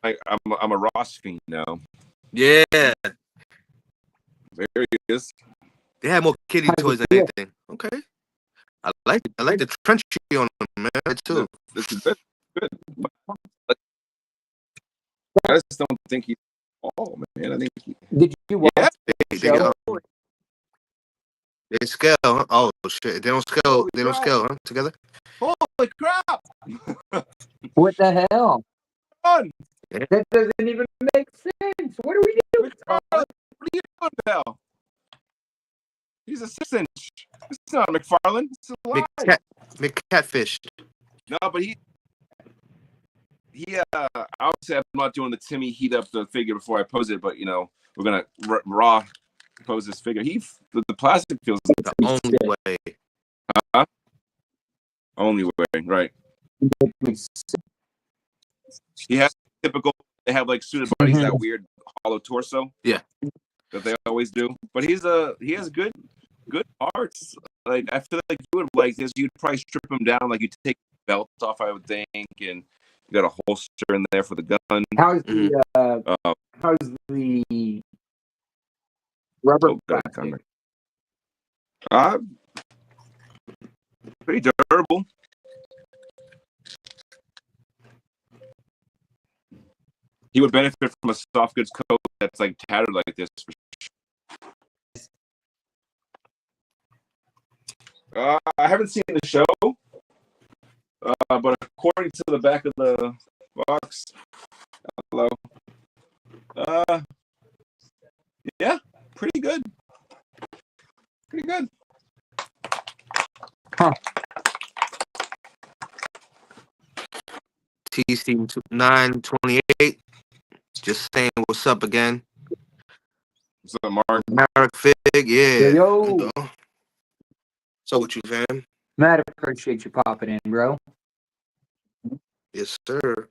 Speaker 3: knows, I'm a Ross fiend now.
Speaker 2: Yeah.
Speaker 3: There he is.
Speaker 2: They had more kitty
Speaker 1: How's
Speaker 2: toys
Speaker 1: it
Speaker 2: than
Speaker 1: feel?
Speaker 2: anything. Okay. I like the trenchy on them, man, too.
Speaker 3: This is good. I just don't think he's man. I think
Speaker 1: Did you watch the
Speaker 2: They,
Speaker 1: show?
Speaker 2: they scale. Huh? Oh shit. They don't scale.
Speaker 3: Holy
Speaker 2: They don't
Speaker 3: crap.
Speaker 2: scale, huh? Together.
Speaker 3: holy crap!
Speaker 1: What the hell?
Speaker 3: Run!
Speaker 1: That doesn't even make sense. What are we doing?
Speaker 3: What are you doing, pal? He's a 6-inch. This is not McFarlane. It's alive.
Speaker 2: McCatfish.
Speaker 3: No, but he obviously I'm not doing the Timmy heat up the figure before I pose it, but we're gonna raw pose this figure. The plastic feels
Speaker 2: The only way.
Speaker 3: only way, right? He has typical. They have like suited bodies, that weird hollow torso.
Speaker 2: Yeah.
Speaker 3: That they always do. But he has good parts. Like I feel like you would like this. You'd probably strip him down, like you take the belt off, I would think, and you got a holster in there for the gun.
Speaker 1: How's the rubber plastic?
Speaker 3: Pretty durable. He would benefit from a soft goods coat that's like tattered like this. I haven't seen the show, but according to the back of the box, hello. Yeah, pretty good. Pretty good.
Speaker 1: Huh.
Speaker 2: TC 928. Just saying what's up again.
Speaker 3: What's up, Mark?
Speaker 2: Marek Fig, yeah.
Speaker 1: Yo.
Speaker 2: So what you, fam?
Speaker 1: Matt, appreciate you popping in, bro.
Speaker 2: Yes, sir.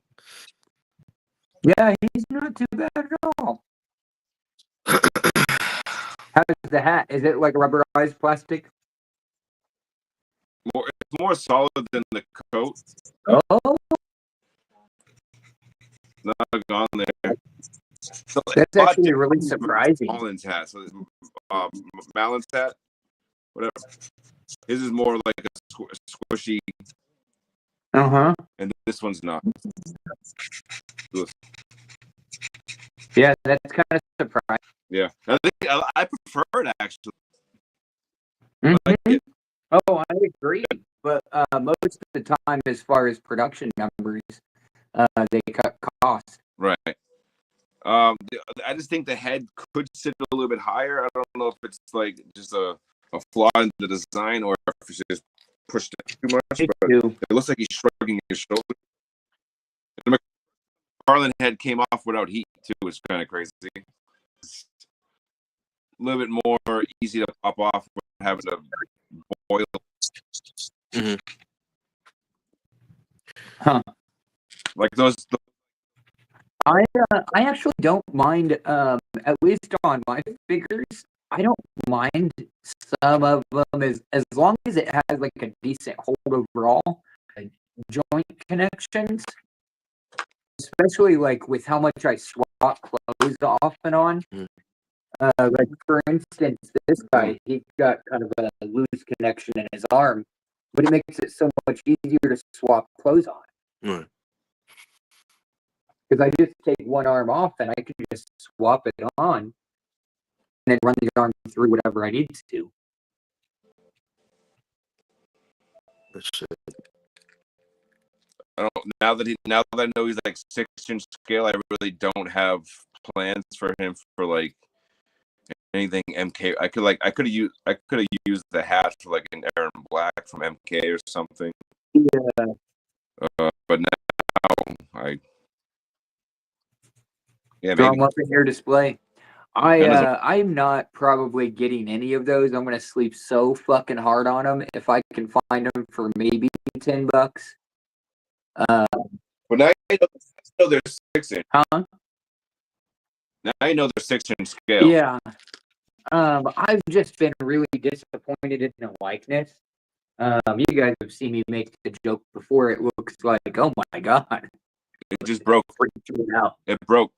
Speaker 1: Yeah, he's not too bad at all. How's the hat? Is it like rubberized plastic?
Speaker 3: It's more solid than the coat.
Speaker 1: Oh,
Speaker 3: Not gone there. So
Speaker 1: that's actually really surprising.
Speaker 3: Malin's hat. So Malin's hat, whatever. His is more like a squishy. And this one's not.
Speaker 1: Yeah, that's kind of surprising.
Speaker 3: Yeah, I prefer it actually.
Speaker 1: Mm-hmm.
Speaker 3: I like it.
Speaker 1: Oh, I agree. But most of the time, as far as production numbers, they cut costs.
Speaker 3: Right. I just think the head could sit a little bit higher. I don't know if it's like just a flaw in the design or if it's just pushed it too much. But it looks like he's shrugging his shoulder. The McFarlane head came off without heat too. It's kind of crazy. It's a little bit more easy to pop off without having to boil.
Speaker 2: Mm-hmm.
Speaker 1: Huh.
Speaker 3: Like those.
Speaker 1: I actually don't mind. At least on my figures, I don't mind some of them as long as it has like a decent hold overall, joint connections. Especially like with how much I swap clothes off and on. Like for instance, this guy, he got kind of a loose connection in his arm, but it makes it so much easier to swap clothes on. Because I just take one arm off and I can just swap it on and then run the arm through whatever I need to.
Speaker 3: Now that I know he's like 6-inch scale, I really don't have plans for him for like anything MK. I could have used the hat for like an Aaron Black from MK or something.
Speaker 1: Yeah.
Speaker 3: But now
Speaker 1: Throw them up in your display. I'm not probably getting any of those. I'm gonna sleep so fucking hard on them if I can find them for maybe $10.
Speaker 3: But now you know they're 6-inch.
Speaker 1: Huh?
Speaker 3: Now you know they're 6-inch scale.
Speaker 1: Yeah. I've just been really disappointed in the likeness. You guys have seen me make the joke before. It looks like, oh my god,
Speaker 3: It just broke.
Speaker 1: freaked me out.
Speaker 3: It broke.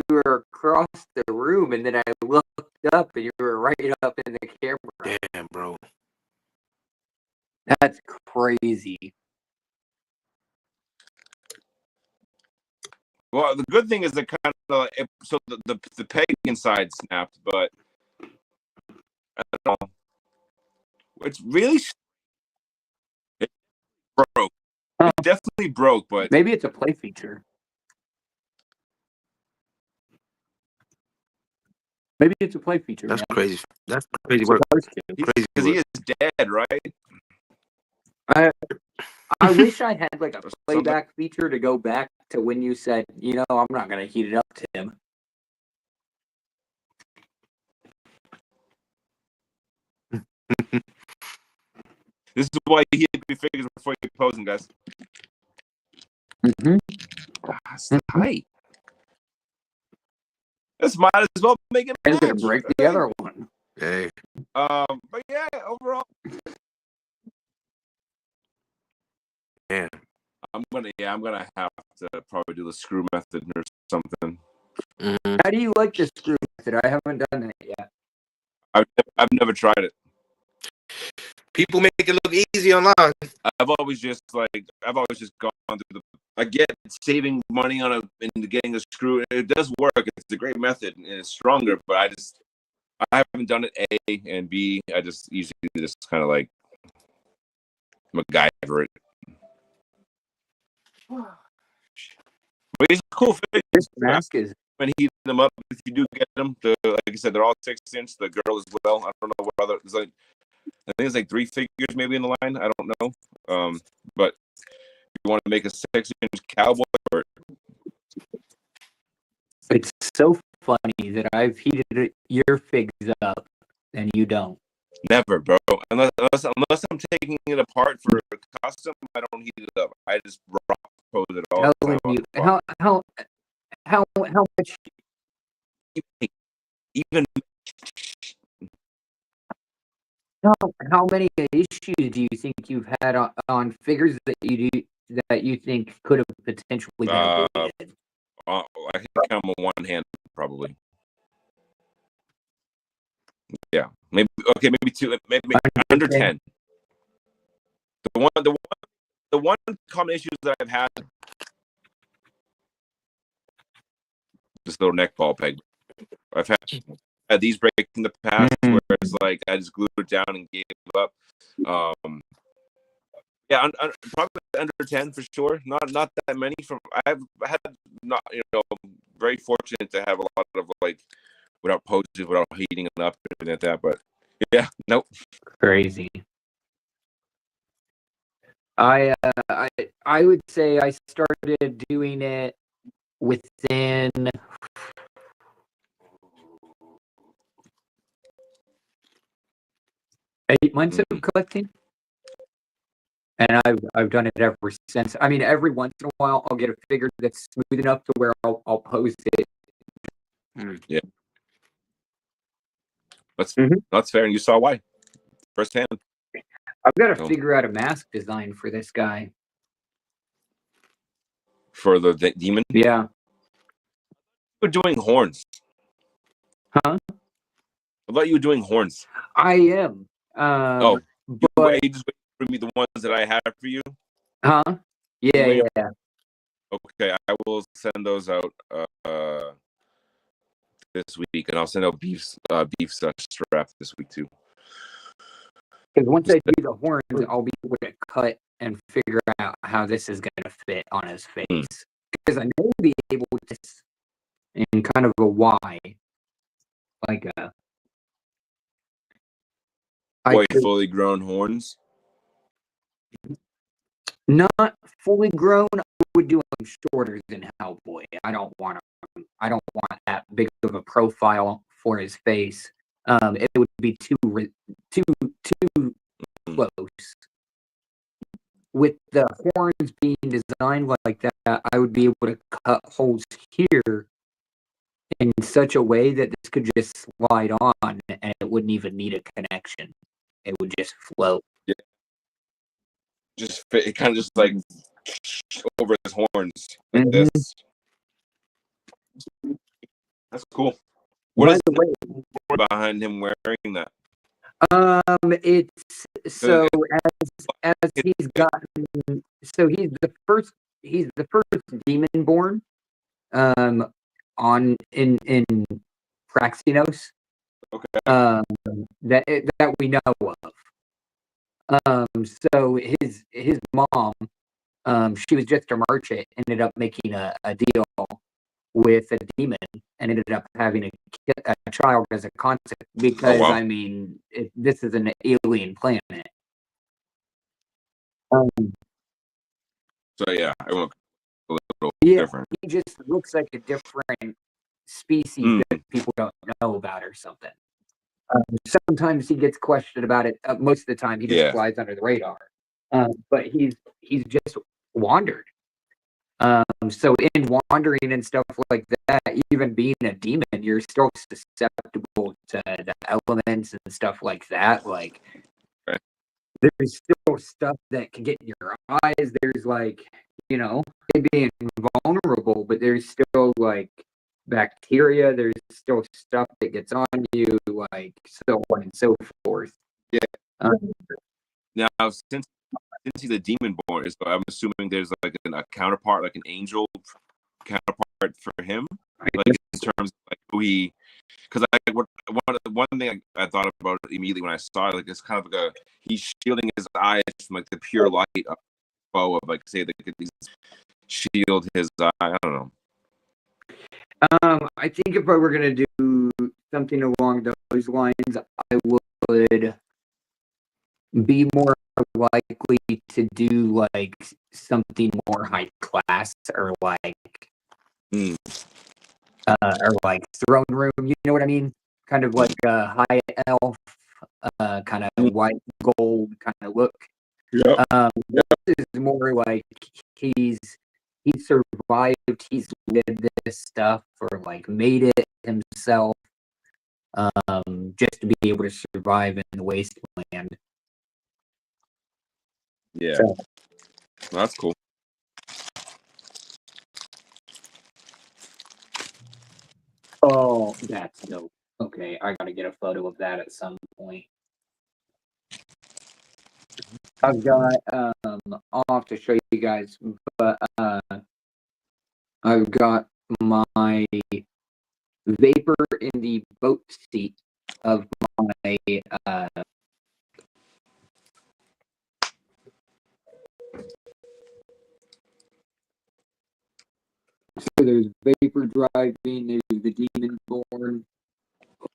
Speaker 1: You were across the room, and then I looked up, and you were right up in the camera.
Speaker 2: Damn, bro.
Speaker 1: That's crazy.
Speaker 3: Well, the good thing is that kind of so the peg inside snapped, but I don't know. It's really it broke.
Speaker 1: Huh.
Speaker 3: It definitely broke, but
Speaker 1: Maybe it's a play feature. Maybe it's a play feature.
Speaker 2: That's
Speaker 1: man.
Speaker 2: crazy. That's crazy
Speaker 1: It's
Speaker 2: work.
Speaker 1: supposed to.
Speaker 2: Crazy
Speaker 3: because he
Speaker 2: work.
Speaker 3: is dead, right?
Speaker 1: I wish I had like a
Speaker 3: Or something.
Speaker 1: playback feature to go back to when you said, I'm not gonna heat it up, Tim.
Speaker 3: This is why you hit your fingers before you pose them, guys.
Speaker 1: Mm-hmm.
Speaker 3: That's tight. This might as well make it.
Speaker 1: I'm gonna break the other one.
Speaker 2: Hey.
Speaker 3: But yeah, overall,
Speaker 2: Yeah.
Speaker 3: I'm gonna have to probably do the screw method or something.
Speaker 2: Mm-hmm.
Speaker 1: How do you like the screw method? I haven't done that yet.
Speaker 3: I've never tried it.
Speaker 2: People make it look easy online.
Speaker 3: I've always just gone through I get saving money on into getting a screw. It does work. It's a great method and it's stronger, but I haven't done it. A and B. I just usually just kind of like MacGyver it. But it's a cool figure.
Speaker 1: This mask is
Speaker 3: When heat them up, if you do get them, like I said, they're all 6-inch. The girl as well. I don't know what other. It's like I think it's like 3 figures maybe in the line. I don't know. But if you want to make a 6-inch cowboy, or
Speaker 1: it's so funny that I've heated your figs up and you don't.
Speaker 3: never, bro. Unless I'm taking it apart for a custom, I don't heat it up. I just rock pose it all the time.
Speaker 1: How much
Speaker 3: Even
Speaker 1: how many issues do you think you've had on figures that you think could have potentially been avoided?
Speaker 3: I can count on one hand probably. Yeah, maybe two, maybe under 10. The one common issue that I've had, this little neck ball peg. I've had these break in the past where it's like I just glued it down and gave up. Yeah, probably under 10 for sure. Not that many. I've had not very fortunate to have a lot of like without poses, without heating it up and like that. But yeah, nope.
Speaker 1: Crazy. I would say I started doing it within 8 months of collecting, and I've done it ever since. I mean, every once in a while I'll get a figure that's smooth enough to where I'll pose it.
Speaker 3: Yeah, that's fair, and you saw why firsthand.
Speaker 1: I've got to figure out a mask design for this guy.
Speaker 3: For the demon?
Speaker 1: Yeah.
Speaker 3: We're doing horns.
Speaker 1: Huh?
Speaker 3: I thought you were doing horns.
Speaker 1: I am.
Speaker 3: But you just wait for me the ones that I have for you?
Speaker 1: Huh? Yeah.
Speaker 3: Okay, I will send those out this week, and I'll send out beef strap this week too.
Speaker 1: Because once I do the horns, I'll be able to cut and figure out how this is going to fit on his face. Because I know to be able to, in kind of a Y, like a
Speaker 3: white fully grown horns.
Speaker 1: Not fully grown. I would do him shorter than Hellboy. I don't want that big of a profile for his face. It would be too close. With the horns being designed like that, I would be able to cut holes here in such a way that this could just slide on and it wouldn't even need a connection. It would just float.
Speaker 3: Yeah. Just fit, it kind of just like over his horns like this. That's cool. What is the story behind him wearing that?
Speaker 1: It's so as he's gotten, so he's the first demon born on in Praxinos.
Speaker 3: Okay.
Speaker 1: That we know of. So his mom, she was just a merchant, ended up making a deal with a demon and ended up having a child as a concept because
Speaker 3: wow.
Speaker 1: I mean this is an alien planet.
Speaker 3: So yeah, I went a little different.
Speaker 1: He just looks like a different species that people don't know about or something. Sometimes he gets questioned about it. Most of the time, he just flies under the radar. But he's just wandered. So in wandering and stuff like that, even being a demon, you're still susceptible to the elements and stuff like that. Like there's still stuff that can get in your eyes. There's like, being vulnerable, but there's still like bacteria. There's still stuff that gets on you, like so on and so forth.
Speaker 3: Yeah. Now, since he's a demon born, so I'm assuming there's like a counterpart, like an angel counterpart for him, like in terms of like who he. Because one thing I thought about immediately when I saw it, like it's kind of like he's shielding his eyes from like the pure light of bow of like say they could shield his eye. I don't know.
Speaker 1: I think if I were gonna do something along those lines, I would be more likely to do like something more high class or like throne room. You know what I mean? Kind of like a high elf, kind of white gold kind of look. This is more like he survived. He's lived this stuff or like made it himself, just to be able to survive in the wasteland.
Speaker 3: Yeah, so, that's cool.
Speaker 1: Oh, that's dope. Okay, I gotta get a photo of that at some point. I've got I'll have to show you guys, but I've got my vapor in the boat seat of my so there's vapor driving, there's the demon born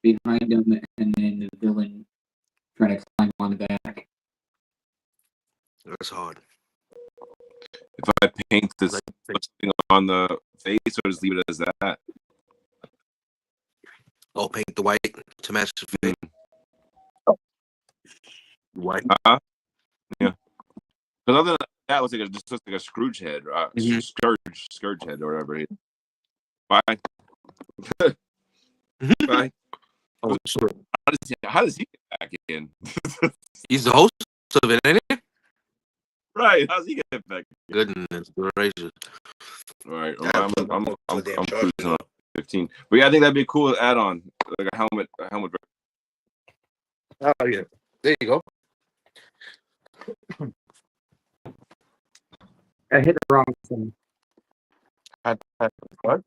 Speaker 1: behind him, and then the villain trying to climb on the back.
Speaker 2: That's hard.
Speaker 3: If I paint this thing on the face or just leave it as that?
Speaker 2: Oh, paint the white to match the face. White.
Speaker 3: Yeah. Because other than that, it just looks like a Scrooge head, Scourge head, or whatever. Bye. Bye.
Speaker 2: Oh, sure.
Speaker 3: How does he get back in?
Speaker 2: He's the host of it, ain't he?
Speaker 3: Right. How's he get back in?
Speaker 2: Goodness gracious.
Speaker 3: All right. Well, I'm cruising on 15. But yeah, I think that'd be a cool add-on, like a helmet.
Speaker 2: Oh yeah. There you go.
Speaker 1: I hit the wrong thing.
Speaker 2: What?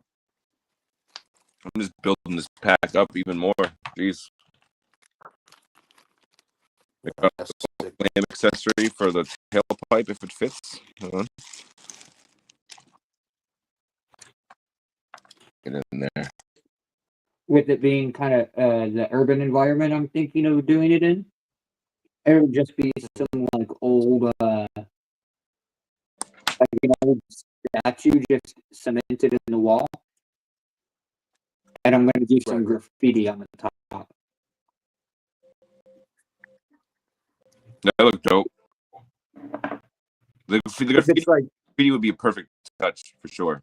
Speaker 3: I'm just building this pack up even more. Jeez. Flame accessory for the tailpipe if it fits. Get in there.
Speaker 1: With it being kind of the urban environment I'm thinking of doing it in, it would just be some like old like an old statue just cemented in the wall. And I'm going to do some graffiti on the top.
Speaker 3: That looked dope. The graffiti
Speaker 1: like,
Speaker 3: would be a perfect touch for sure.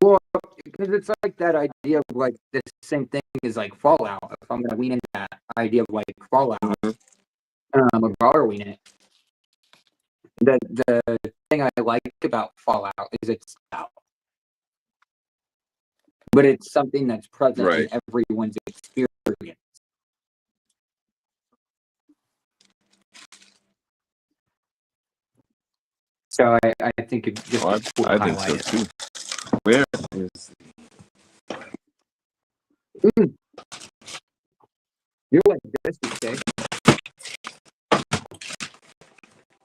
Speaker 1: Well, because it's like that idea of like the same thing as like Fallout. If I'm gonna lean into that idea of like Fallout, or borrowing it, the thing I like about Fallout is it's out, but it's something that's present in everyone's experience. So I think it's just a cool
Speaker 3: I think so too. Where is?
Speaker 1: You're like this, okay?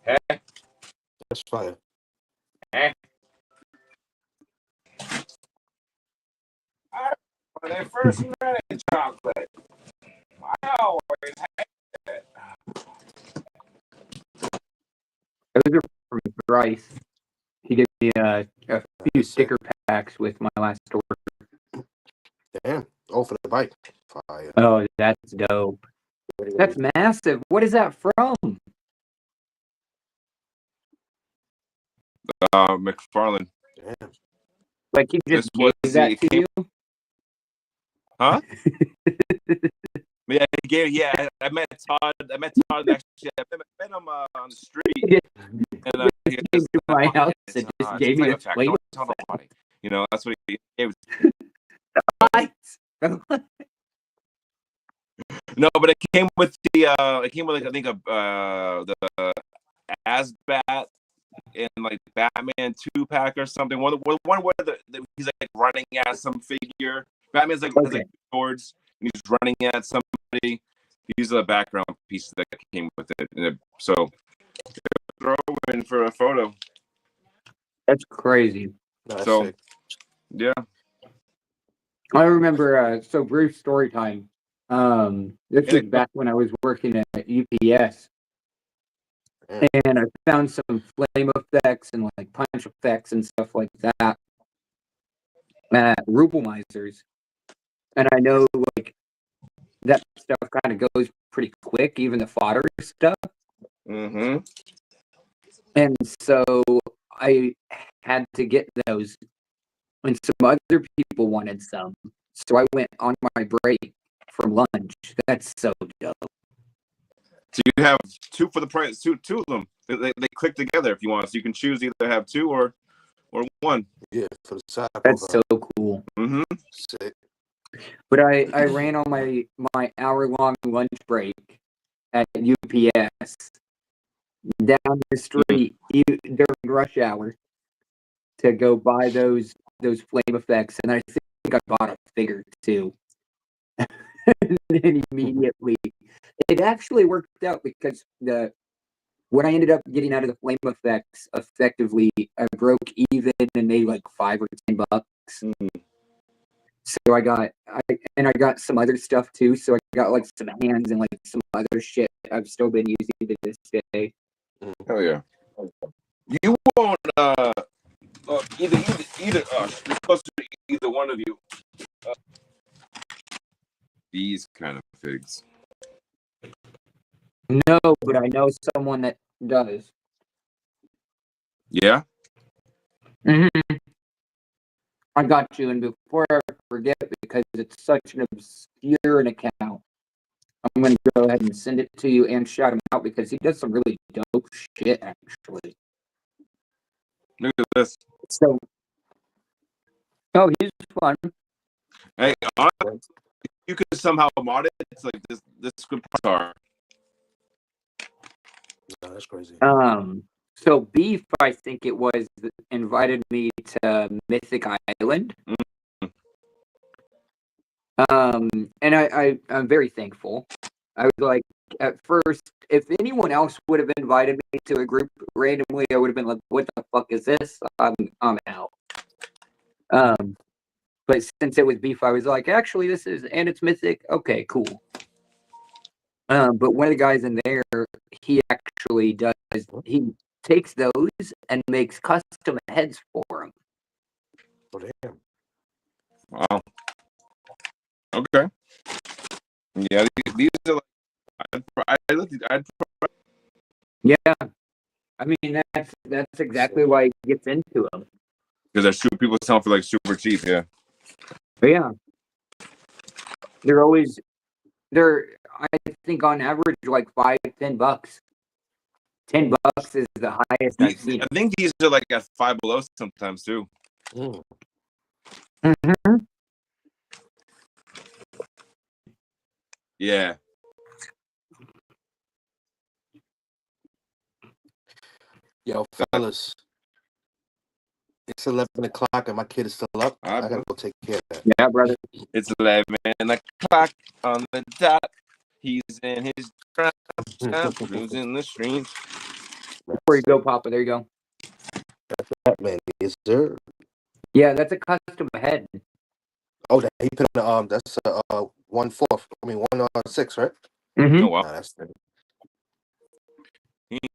Speaker 2: Hey,
Speaker 5: That's fire.
Speaker 2: hey. When they first invented chocolate, I always had it.
Speaker 1: Those are from Bryce. He gave me a few sticker packs with my last order.
Speaker 5: Damn. Oh, for the bike. Fire.
Speaker 1: Oh, that's dope. That's massive. What is that from?
Speaker 3: McFarlane.
Speaker 5: Damn.
Speaker 1: Like he just gave that to you?
Speaker 3: Huh? Yeah, he gave. Yeah, I met Todd. Actually. I met him on the street. And
Speaker 1: he came to my house and just gave me this plate.
Speaker 3: Don't tell nobody. You know, that's what he gave. No, but it came with the. It came with like I think the Asbat and like Batman 2-pack or something. One where he's like running at some figure. Batman's like has like swords. And he's running at somebody. These are the background pieces that came with it. So throw in for a photo.
Speaker 1: That's crazy.
Speaker 5: That's
Speaker 3: so
Speaker 5: sick.
Speaker 3: Yeah.
Speaker 1: I remember so brief story time. This was back when I was working at UPS. And I found some flame effects and like punch effects and stuff like that at Rubelmeisers. And I know like that stuff kind of goes pretty quick, even the fodder stuff.
Speaker 3: Mm-hmm.
Speaker 1: And so I had to get those, and some other people wanted some. So I went on my break from lunch. That's so dope.
Speaker 3: So you have two for the price, two of them. They click together if you want. So you can choose either have two or one.
Speaker 5: Yeah, for the side.
Speaker 1: That's so cool.
Speaker 3: Mm-hmm.
Speaker 5: Sick.
Speaker 1: But I ran on my hour-long lunch break at UPS down the street during rush hour to go buy those flame effects, and I think I bought a figure too. And then immediately, it actually worked out because what I ended up getting out of the flame effects, effectively, I broke even and made like $5 or $10.
Speaker 3: Mm-hmm.
Speaker 1: So I got some other stuff too. So I got like some hands and like some other shit I've still been using to this day.
Speaker 3: Hell yeah! You won't either it's supposed to be either one of you. These kind of figs.
Speaker 1: No, but I know someone that does.
Speaker 3: Yeah.
Speaker 1: Mm-hmm. I got you, and before I forget, because it's such an obscure an account, I'm going to go ahead and send it to you and shout him out because he does some really dope shit, actually.
Speaker 3: Look at this.
Speaker 1: So, oh, he's fun.
Speaker 3: Hey, you could somehow mod it. It's like this good part.
Speaker 5: No, that's crazy.
Speaker 1: So Beef, I think it was, invited me to Mythic Island.
Speaker 3: Mm-hmm.
Speaker 1: And I'm very thankful. I was like, at first, if anyone else would have invited me to a group randomly, I would have been like, what the fuck is this? I'm out. But since it was Beef, I was like, actually, and it's Mythic. Okay, cool. But one of the guys in there, he actually does, takes those and makes custom heads for them.
Speaker 5: Oh, damn.
Speaker 3: Wow. Okay. Yeah, these are like I'd
Speaker 1: Yeah, I mean that's exactly why he gets into them.
Speaker 3: because they're super people sell for like super cheap. Yeah.
Speaker 1: But yeah, they're I think on average like $5-10. $10 is the highest I've seen.
Speaker 3: I think these are like at Five Below sometimes too.
Speaker 5: Mm.
Speaker 1: Mm-hmm.
Speaker 3: Yeah.
Speaker 5: Yo, fellas, it's 11 o'clock and my kid is still up.
Speaker 3: All right,
Speaker 5: I gotta
Speaker 3: bro.
Speaker 5: go take care of that.
Speaker 1: Yeah, brother.
Speaker 3: It's 11 o'clock on the dot. He's in his trap, cruising the streets.
Speaker 1: Before you go, Papa, there you go.
Speaker 5: That man is there.
Speaker 1: Yeah, that's a custom head.
Speaker 5: Oh, that he put in that's 1/4. I mean 1/6, right?
Speaker 1: Mm-hmm.
Speaker 3: Oh wow.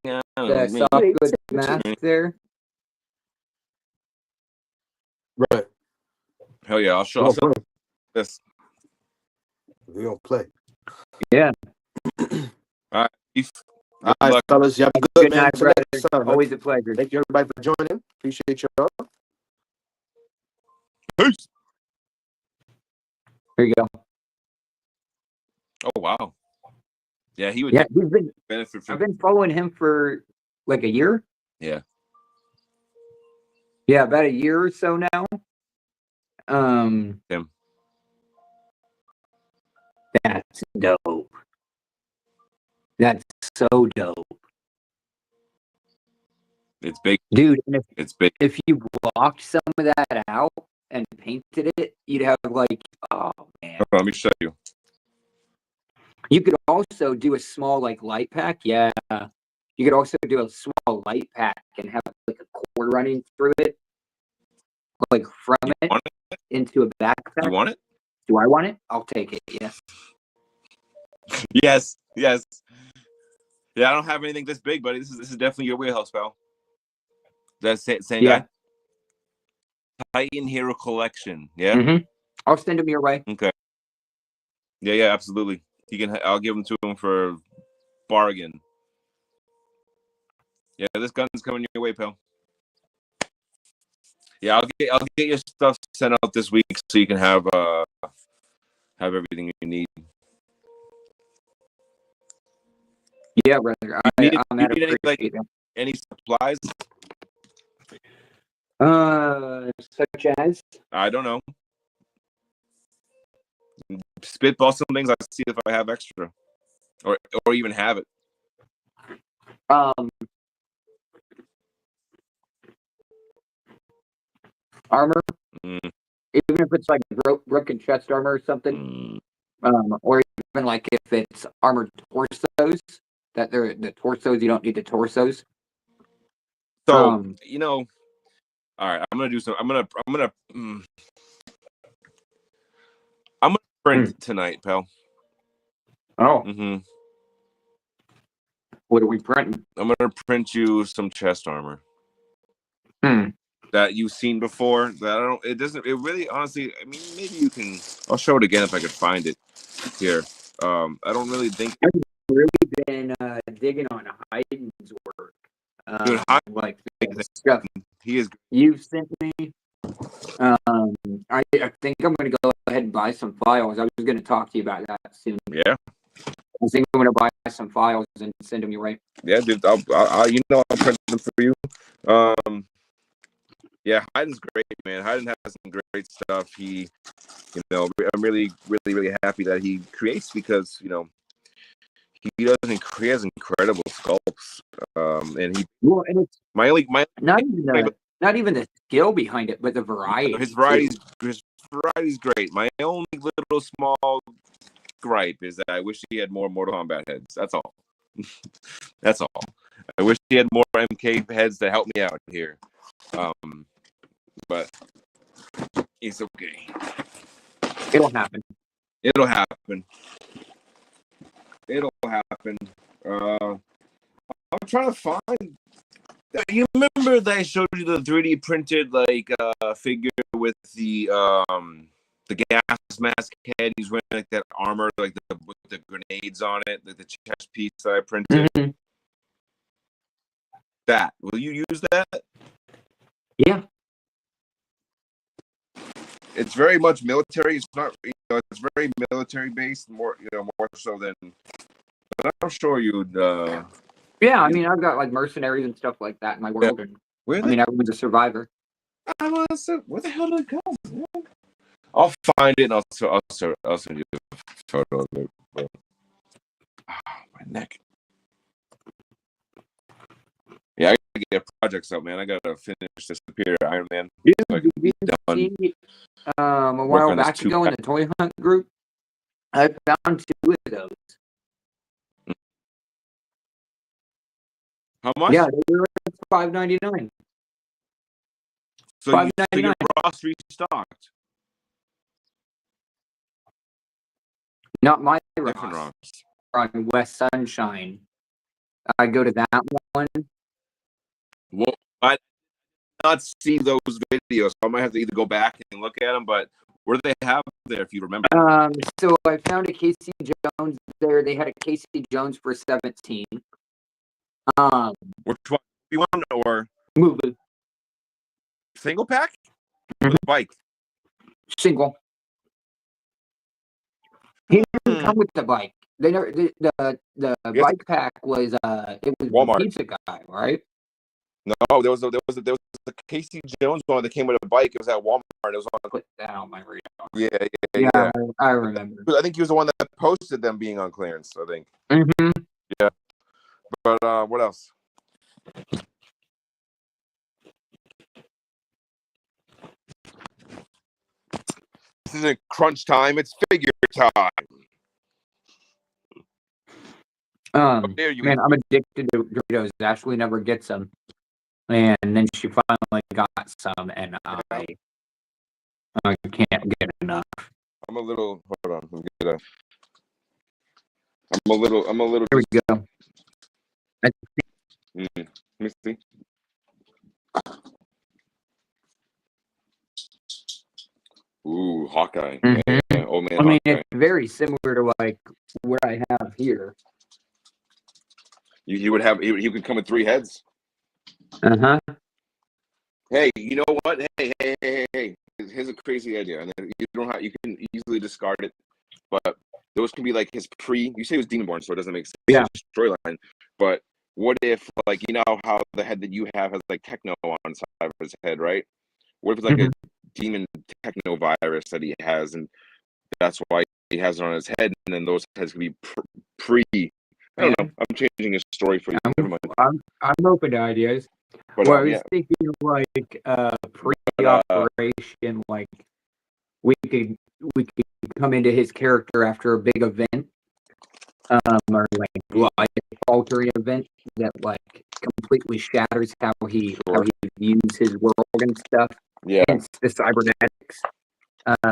Speaker 5: Nah, that's
Speaker 1: The soft goods mask there.
Speaker 5: right.
Speaker 3: Hell yeah! I'll
Speaker 5: We
Speaker 3: show
Speaker 5: don't play.
Speaker 3: this.
Speaker 5: We don't play.
Speaker 1: Yeah.
Speaker 3: Good
Speaker 5: All right,
Speaker 3: luck.
Speaker 5: fellas, y'all be good,
Speaker 1: Good
Speaker 5: man.
Speaker 1: night,
Speaker 5: Till
Speaker 1: brother.
Speaker 5: next time, man.
Speaker 1: Always a pleasure.
Speaker 5: Thank you, everybody, for joining. Appreciate y'all.
Speaker 3: Peace.
Speaker 1: There you go.
Speaker 3: Oh wow. Yeah, he would
Speaker 1: Yeah,
Speaker 3: benefit
Speaker 1: I've
Speaker 3: from.
Speaker 1: been following him for like a year.
Speaker 3: Yeah.
Speaker 1: Yeah, about a year or so now.
Speaker 3: Him.
Speaker 1: That's dope. That's so dope.
Speaker 3: It's big.
Speaker 1: Dude, and
Speaker 3: It's big.
Speaker 1: if you blocked some of that out and painted it, you'd have like, oh man.
Speaker 3: Hold on, let me show you.
Speaker 1: You could also do a small like light pack. Yeah. You could also do a small light pack and have like a cord running through it. Like from it
Speaker 3: Want it?
Speaker 1: into a
Speaker 3: You
Speaker 1: backpack.
Speaker 3: want it?
Speaker 1: Do I want it? I'll take it, yes.
Speaker 3: Yes. Yes. Yeah, I don't have anything this big, buddy. This is definitely your wheelhouse, pal. That's it. Same
Speaker 1: Yeah.
Speaker 3: guy. Titan Hero Collection. Yeah.
Speaker 1: Mm-hmm. I'll send them your way.
Speaker 3: Okay. Yeah, absolutely. I'll give them to him for bargain. Yeah, this gun's coming your way, pal. Yeah, I'll get your stuff sent out this week so you can have everything you need.
Speaker 1: Yeah, brother.
Speaker 3: You
Speaker 1: I'm
Speaker 3: need
Speaker 1: at
Speaker 3: any
Speaker 1: appreciate them.
Speaker 3: any supplies?
Speaker 1: Such as
Speaker 3: I don't know. Spitball some things. I'll see if I have extra, or even have it.
Speaker 1: Armor,
Speaker 3: Mm,
Speaker 1: even if it's like broken chest armor or something, or even like if it's armored torsos, that they're the torsos, you don't need the torsos.
Speaker 3: So
Speaker 1: Um,
Speaker 3: all right. I'm gonna do some. I'm gonna print tonight, pal.
Speaker 1: Oh,
Speaker 3: Mm-hmm.
Speaker 1: what are we printing?
Speaker 3: I'm gonna print you some chest armor
Speaker 1: Hmm.
Speaker 3: that you've seen before. That I don't. It doesn't. It really, honestly. I mean, maybe you can. I'll show it again if I could find it here. I don't really think.
Speaker 1: I've really been digging on Hayden's work.
Speaker 3: Dude,
Speaker 1: Like the stuff
Speaker 3: he is.
Speaker 1: you've sent me. I think I'm gonna go ahead and buy some files. I was gonna talk to you about that soon.
Speaker 3: Yeah.
Speaker 1: I think I'm gonna buy some files and send them your way.
Speaker 3: Yeah, dude. I'll I'll print them for you. Yeah, Hayden's great, man. Hayden has some great stuff. I'm really, really, really happy that he creates because he has incredible sculpts. And
Speaker 1: it's
Speaker 3: not
Speaker 1: not even the skill behind it, but the variety.
Speaker 3: His variety's great. My only little small gripe is that I wish he had more Mortal Kombat heads. That's all. That's all. I wish he had more MK heads to help me out here. But it's okay.
Speaker 1: It'll happen.
Speaker 3: It'll happen. It'll happen. I'm trying to find You remember that I showed you the 3D printed like figure with the gas mask head? He's wearing like that armor, like with the grenades on it, like the chest piece that I printed.
Speaker 1: Mhm.
Speaker 3: That will you use that?
Speaker 1: Yeah.
Speaker 3: It's very much military. It's not, it's very military based, more more so than. But I'm sure you'd.
Speaker 1: Yeah, I mean, I've got like mercenaries and stuff like that in my world, and
Speaker 3: Where
Speaker 1: I mean, everyone's a survivor.
Speaker 3: where the hell did it go? Man? I'll find it and I'll send you a photo of it. But, my neck. Yeah, I gotta get projects up, man. I gotta finish this Superior Iron Man.
Speaker 1: Yeah,
Speaker 3: So I can be
Speaker 1: did
Speaker 3: done.
Speaker 1: you see, a
Speaker 3: Work
Speaker 1: while
Speaker 3: on this
Speaker 1: back ago in the Toy Hunt group, I found 2 of those.
Speaker 3: How much?
Speaker 1: Yeah, they were $5.99.
Speaker 3: So your
Speaker 1: $5.99.
Speaker 3: Ross restocked.
Speaker 1: Not my
Speaker 3: Different
Speaker 1: Ross.
Speaker 3: Ross.
Speaker 1: On West Sunshine. I go to that one.
Speaker 3: Well, I did not see those videos, so I might have to either go back and look at them. But what do they have there, if you remember?
Speaker 1: So I found a Casey Jones there. They had a Casey Jones for 17.
Speaker 3: Which one? You want or
Speaker 1: Movie.
Speaker 3: single pack? Or the bike?
Speaker 1: Single. He didn't come with the bike. They never the bike pack was it was
Speaker 3: Walmart.
Speaker 1: the Pizza Guy, right?
Speaker 3: No, there was a Casey Jones one that came with a bike. It was at Walmart. It was on.
Speaker 1: Put that on my radar.
Speaker 3: Yeah.
Speaker 1: I remember.
Speaker 3: I think he was the one that posted them being on clearance. I think.
Speaker 1: Mm-hmm.
Speaker 3: Yeah. But what else? This isn't crunch time. It's figure time. There you
Speaker 1: Man, I'm addicted to Doritos. Ashley never gets them, and then she finally got some, and I can't get enough.
Speaker 3: I'm a little. Hold on. I'm a little.
Speaker 1: Here we go.
Speaker 3: Let me see. Ooh, Hawkeye.
Speaker 1: Mhm.
Speaker 3: Yeah, old man
Speaker 1: I mean,
Speaker 3: Hawkeye.
Speaker 1: it's very similar to like what I have here.
Speaker 3: You would have. He could come with 3 heads.
Speaker 1: Uh-huh.
Speaker 3: Hey, you know what? Hey. Here's a crazy idea, and you don't have. You can easily discard it, but those can be like his pre. You say it was Demonborn, so it doesn't make sense.
Speaker 1: Yeah.
Speaker 3: Storyline. But what if, like, you know how the head that you have has like techno on the side of his head, right? What if it's like a demon techno virus that he has, and that's why he has it on his head, and then those heads can be pre. I don't know. I'm changing his story for you. Never mind.
Speaker 1: I'm open to ideas.
Speaker 3: But,
Speaker 1: well, I was thinking like pre-operation, like we could come into his character after a big event, or like life-altering event that like completely shatters how he views his world and stuff.
Speaker 3: Yeah.
Speaker 1: Hence the cybernetics.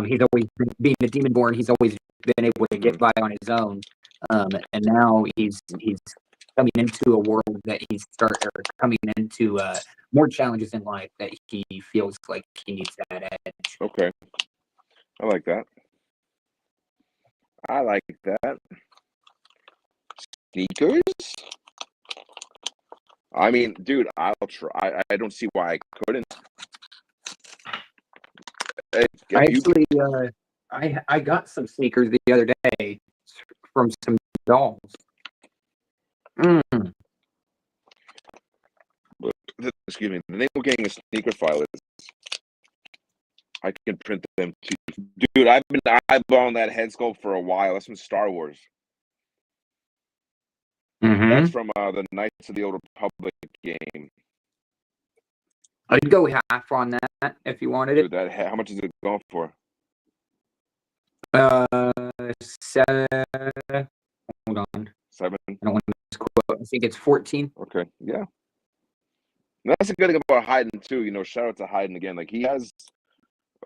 Speaker 1: He's always being a demon-born. He's always been able to get by on his own, and now he's coming into a world that coming into more challenges in life that he feels like he needs that edge.
Speaker 3: Okay. I like that. Sneakers? I mean, dude, I'll try. I don't see why I couldn't.
Speaker 1: I got some sneakers the other day from some dolls.
Speaker 3: Excuse me. The name of getting a sneaker file is I can print them too. Dude, I've been eyeballing that head sculpt for a while. That's from Star Wars. That's from the Knights of the Old Republic game.
Speaker 1: I'd go half on that if you wanted it.
Speaker 3: Dude, how much is it going for?
Speaker 1: 7. Hold on.
Speaker 3: 7.
Speaker 1: I don't want to quote. I think it's 14.
Speaker 3: Okay, yeah. That's a good thing about Hayden too. You know, shout out to Hayden again. Like, he has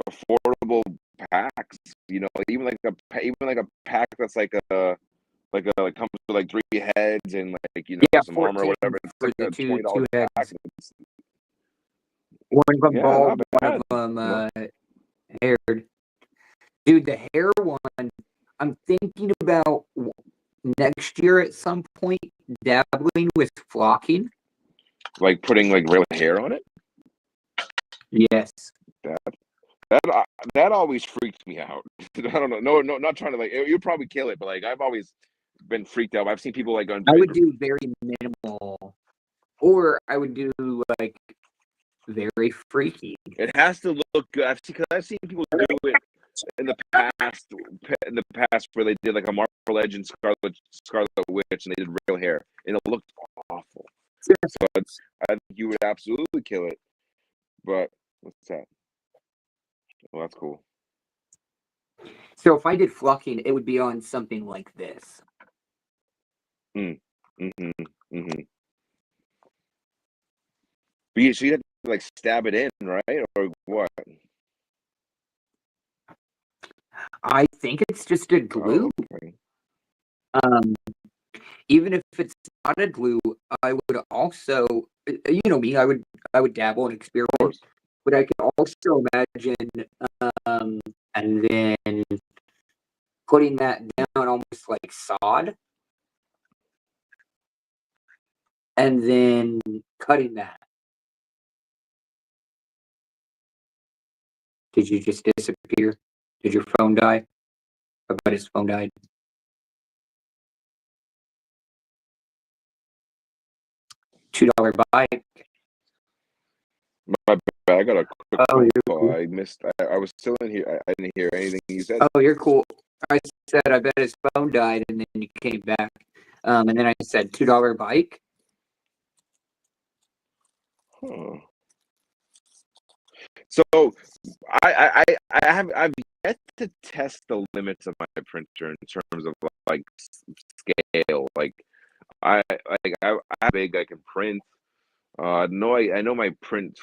Speaker 3: affordable packs. You know, even like a pack that's like a like comes with like 3 heads and like
Speaker 1: Yeah,
Speaker 3: some armor or
Speaker 1: 14
Speaker 3: whatever. It's
Speaker 1: for
Speaker 3: like
Speaker 1: the
Speaker 3: a
Speaker 1: two
Speaker 3: $20
Speaker 1: heads.
Speaker 3: pack.
Speaker 1: One of them
Speaker 3: Yeah,
Speaker 1: bald,
Speaker 3: not
Speaker 1: one
Speaker 3: bad.
Speaker 1: of them
Speaker 3: No.
Speaker 1: haired. Dude, the hair one, I'm thinking about next year at some point dabbling with flocking.
Speaker 3: Like putting like real hair on it.
Speaker 1: Yes.
Speaker 3: That always freaked me out. I don't know. No, not trying to like. You'll probably kill it, but like I've always been freaked out. I've seen people like on.
Speaker 1: I would do very minimal, or I would do like very freaky.
Speaker 3: It has to look good. I've seen people do it in the past. In the past, where they did like a Marvel Legends Scarlet Witch, and they did real hair, and it looked awful. So I think you would absolutely kill it. But what's that? Well, that's cool.
Speaker 1: So if I did flocking, it would be on something like this.
Speaker 3: But so you have to like stab it in, right, or what?
Speaker 1: I think it's just a glue.
Speaker 3: Oh, okay.
Speaker 1: Even if it's not a glue, I would also, you know me, I would dabble and experiment, but I can also imagine, and then putting that down almost like sod, and then cutting that. Did you just disappear? Did your phone die? I bet his phone died. $2 bike.
Speaker 3: My bad. I got a quick
Speaker 1: Oh, you're
Speaker 3: call.
Speaker 1: cool.
Speaker 3: I missed. I was still in here. I didn't hear anything you said.
Speaker 1: Oh, you're cool. I said I bet his phone died, and then you came back. And then I said $2 bike.
Speaker 3: Huh. So I've yet to test the limits of my printer in terms of like scale. Like I how big I can print. No, I know my print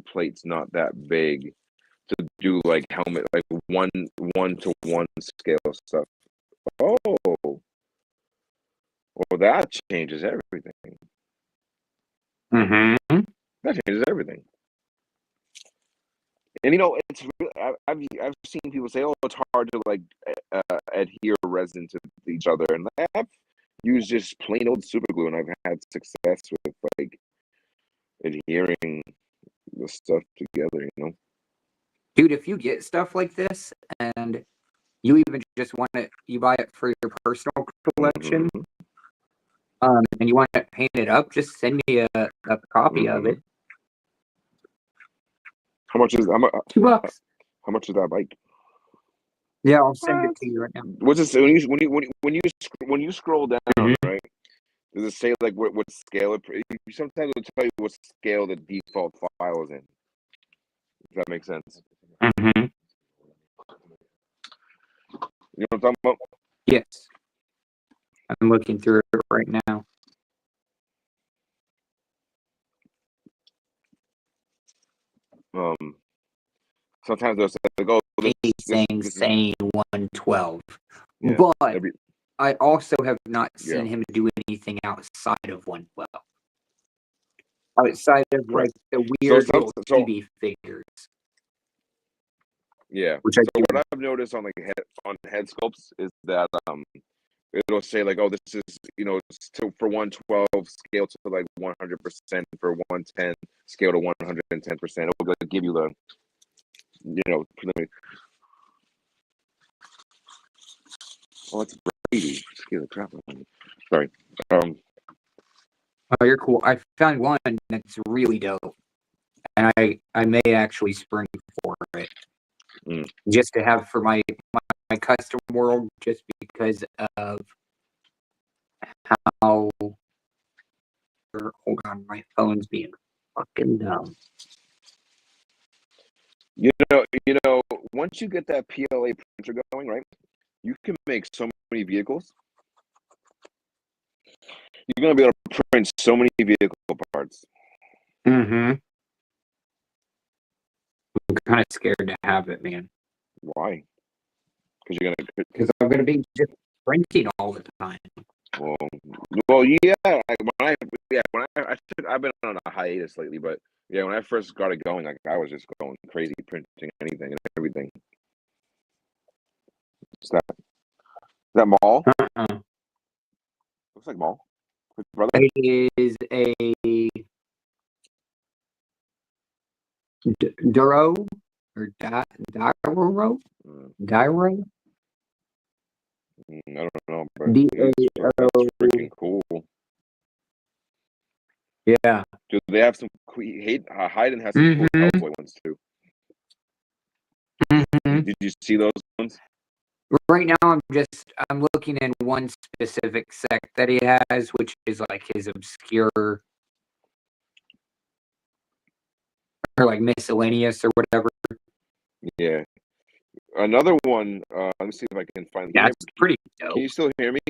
Speaker 3: plate's not that big to do like helmet like one to one scale stuff. Oh, well that changes everything.
Speaker 1: Mm-hmm.
Speaker 3: That changes everything. And it's I've seen people say, "Oh, it's hard to like adhere resin to each other," and I've used just plain old super glue, and I've had success with like adhering the stuff together.
Speaker 1: Dude, if you get stuff like this and you even just want it, you buy it for your personal collection,
Speaker 3: Mhm.
Speaker 1: and you want it painted up, just send me a copy of it.
Speaker 3: How much is
Speaker 1: $2.
Speaker 3: how much is that bike?
Speaker 1: Yeah, I'll send it to you right now.
Speaker 3: What's this when you scroll down, right? Does it say like what scale it? Sometimes it'll tell you what scale the default file is in. Does that make sense?
Speaker 1: Mm-hmm.
Speaker 3: You know what I'm talking about?
Speaker 1: Yes. I'm looking through it right now.
Speaker 3: Sometimes they'll say like, "Oh,
Speaker 1: Saying 112.
Speaker 3: Yeah,
Speaker 1: But I also have not
Speaker 3: Yeah.
Speaker 1: seen him do anything outside of 112. Outside of like the weird little TV figures.
Speaker 3: Yeah.
Speaker 1: Which I
Speaker 3: So what I've noticed on like head sculpts is that it'll say like, "Oh, this is it's for 112 scale to like 100%, for 110 scale to 110%." It'll like, give you the preliminary. Oh, it's Brady. Scare the crap out of me. Sorry.
Speaker 1: Oh, you're cool. I found one that's really dope, and I may actually spring for it just to have for my custom world, just because of how. Hold on, my phone's being fucking dumb.
Speaker 3: Once you get that PLA printer going, right, you can make so many vehicles. You're gonna be able to print so many vehicle parts.
Speaker 1: Mm-hmm. I'm kind of scared to have it, man.
Speaker 3: Why? Because
Speaker 1: I'm gonna be printing all the time.
Speaker 3: Well, yeah. I've been on a hiatus lately, but yeah, when I first got it going, like I was just going crazy, printing anything and everything. Is that mall?
Speaker 1: Uh-uh.
Speaker 3: Looks like mall. Brother.
Speaker 1: It is a Duro or Diro? Diro?
Speaker 3: I don't know, but
Speaker 1: D-A-O.
Speaker 3: it's freaking cool.
Speaker 1: Yeah.
Speaker 3: Dude, they have some Hayden has some cool Hellboy ones too. Did you see those ones?
Speaker 1: Right now, I'm looking at one specific sect that he has, which is like his obscure or like miscellaneous or whatever.
Speaker 3: Yeah. Another one. Let me see if I can find.
Speaker 1: Yeah, it's pretty dope.
Speaker 3: Can you still hear me?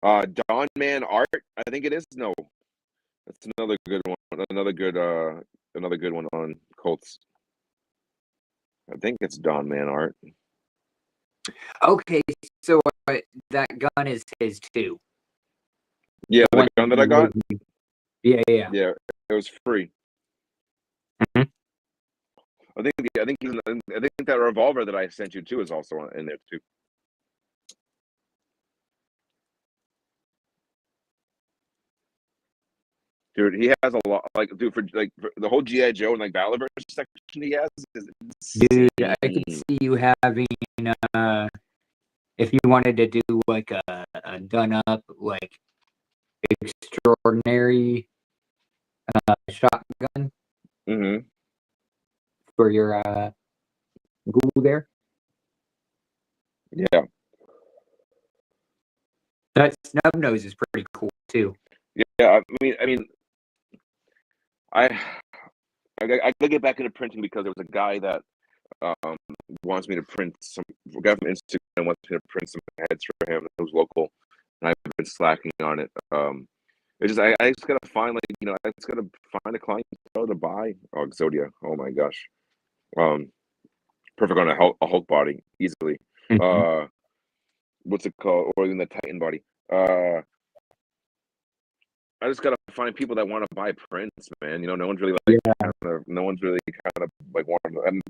Speaker 3: Dawn Man Art. I think it is. No, that's another good one. Another good one on Colts. I think it's Dawn Man Art.
Speaker 1: Okay, so that gun is his too.
Speaker 3: Yeah, the gun that I got.
Speaker 1: Yeah.
Speaker 3: Yeah, it was free.
Speaker 1: Mhm.
Speaker 3: I think that revolver that I sent you too is also in there too. Dude, he has a lot. Like, dude, for the whole GI Joe and like Valorverse section he has is
Speaker 1: Dude,
Speaker 3: insane.
Speaker 1: I could see you having if you wanted to do like a done up like extraordinary shotgun for your ghoul there.
Speaker 3: Yeah.
Speaker 1: That snub nose is pretty cool too.
Speaker 3: Yeah, I mean, I gotta get back into printing because there was a guy that wants me to print a guy from Instagram wants me to print some heads for him who's local, and I've been slacking on it. It's just I just gotta find I just gotta find a client to buy. Oh, Exodia. Oh my gosh. Perfect on a Hulk body easily.
Speaker 1: Mhm.
Speaker 3: What's it called? Or in the Titan body. I just gotta find people that want to buy prints, man. No one's really no one's really kind of like wanting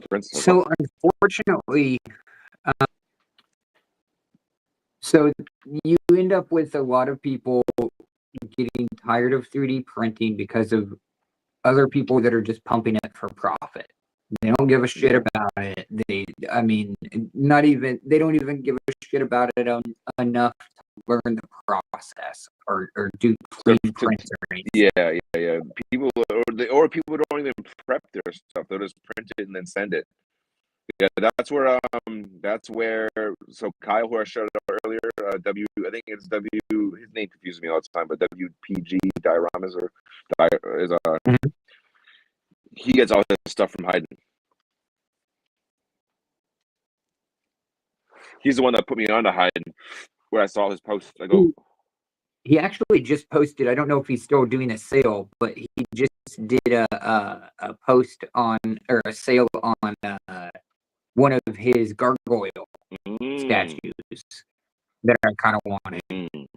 Speaker 3: prints.
Speaker 1: So unfortunately, so you end up with a lot of people getting tired of 3D printing because of other people that are just pumping it for profit. They don't give a shit about it. They don't even give a shit about it enough to learn the process or do clean prints or anything.
Speaker 3: Yeah. People or people don't even prep their stuff. They'll just print it and then send it. Yeah, that's where so Kyle, who I showed up earlier, I think it's W. His name confuses me all the time, but WPG Dioramas is he gets all his stuff from Hayden. He's the one that put me on to Hayden, where I saw his post. I go,
Speaker 1: he actually just posted. I don't know if he's still doing a sale, but he just did a post on or a sale on one of his gargoyle statues that I kind of wanted. It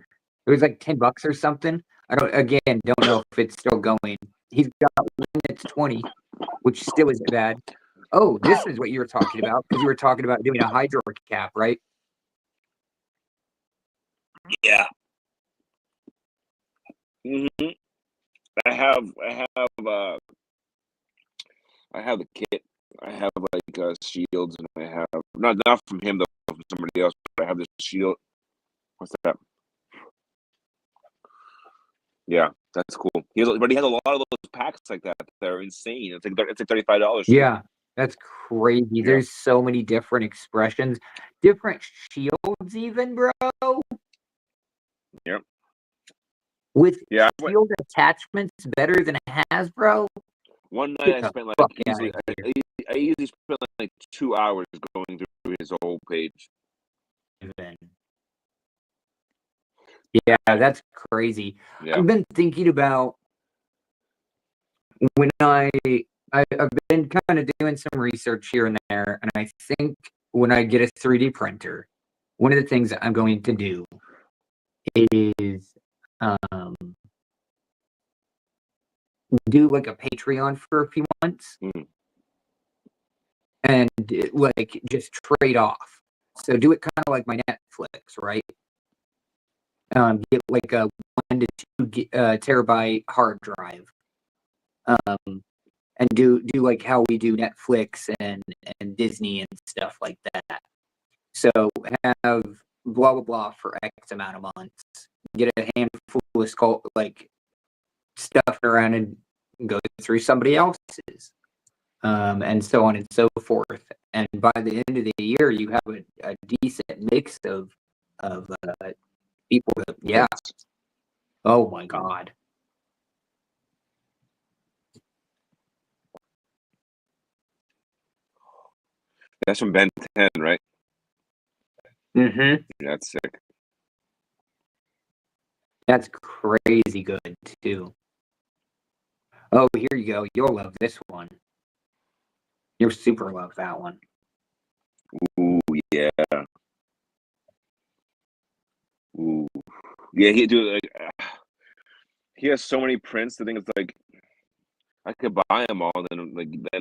Speaker 1: was like $10 or something. I don't know if it's still going. He's got one that's 20, which still isn't bad. Oh, this is what you were talking about because you were talking about doing a hydro cap, right?
Speaker 3: Yeah. I have the kit. I have like shields, and I have not from him though, from somebody else. But I have this shield. What's that? Yeah, that's cool. But he has a lot of those packs like that. They're insane. It's like $35.
Speaker 1: Yeah, that's crazy.
Speaker 3: Yeah.
Speaker 1: There's so many different expressions, different shields, even, bro.
Speaker 3: Yep.
Speaker 1: With shield attachments better than Hasbro.
Speaker 3: One night I spent like easily. I usually spent like 2 hours going through his whole page.
Speaker 1: Yeah, that's crazy.
Speaker 3: Yeah.
Speaker 1: I've been thinking about when I've been kind of doing some research here and there, and I think when I get a 3D printer, one of the things that I'm going to do is do like a Patreon for a few months and like just trade off. So do it kind of like my Netflix, right? Get like a 1 to 2 terabyte hard drive, and do like how we do Netflix and Disney and stuff like that. So have blah blah blah for X amount of months. Get a handful of like stuff around and go through somebody else's, and so on and so forth. And by the end of the year, you have a decent mix of people. Yeah. Oh my God.
Speaker 3: That's from Ben 10, right?
Speaker 1: Mm-hmm.
Speaker 3: That's sick.
Speaker 1: That's crazy good too. Oh, here you go. You'll love this one. You'll super love that one.
Speaker 3: Ooh, yeah. Ooh, yeah. He has so many prints. The thing is, like, I could buy them all, then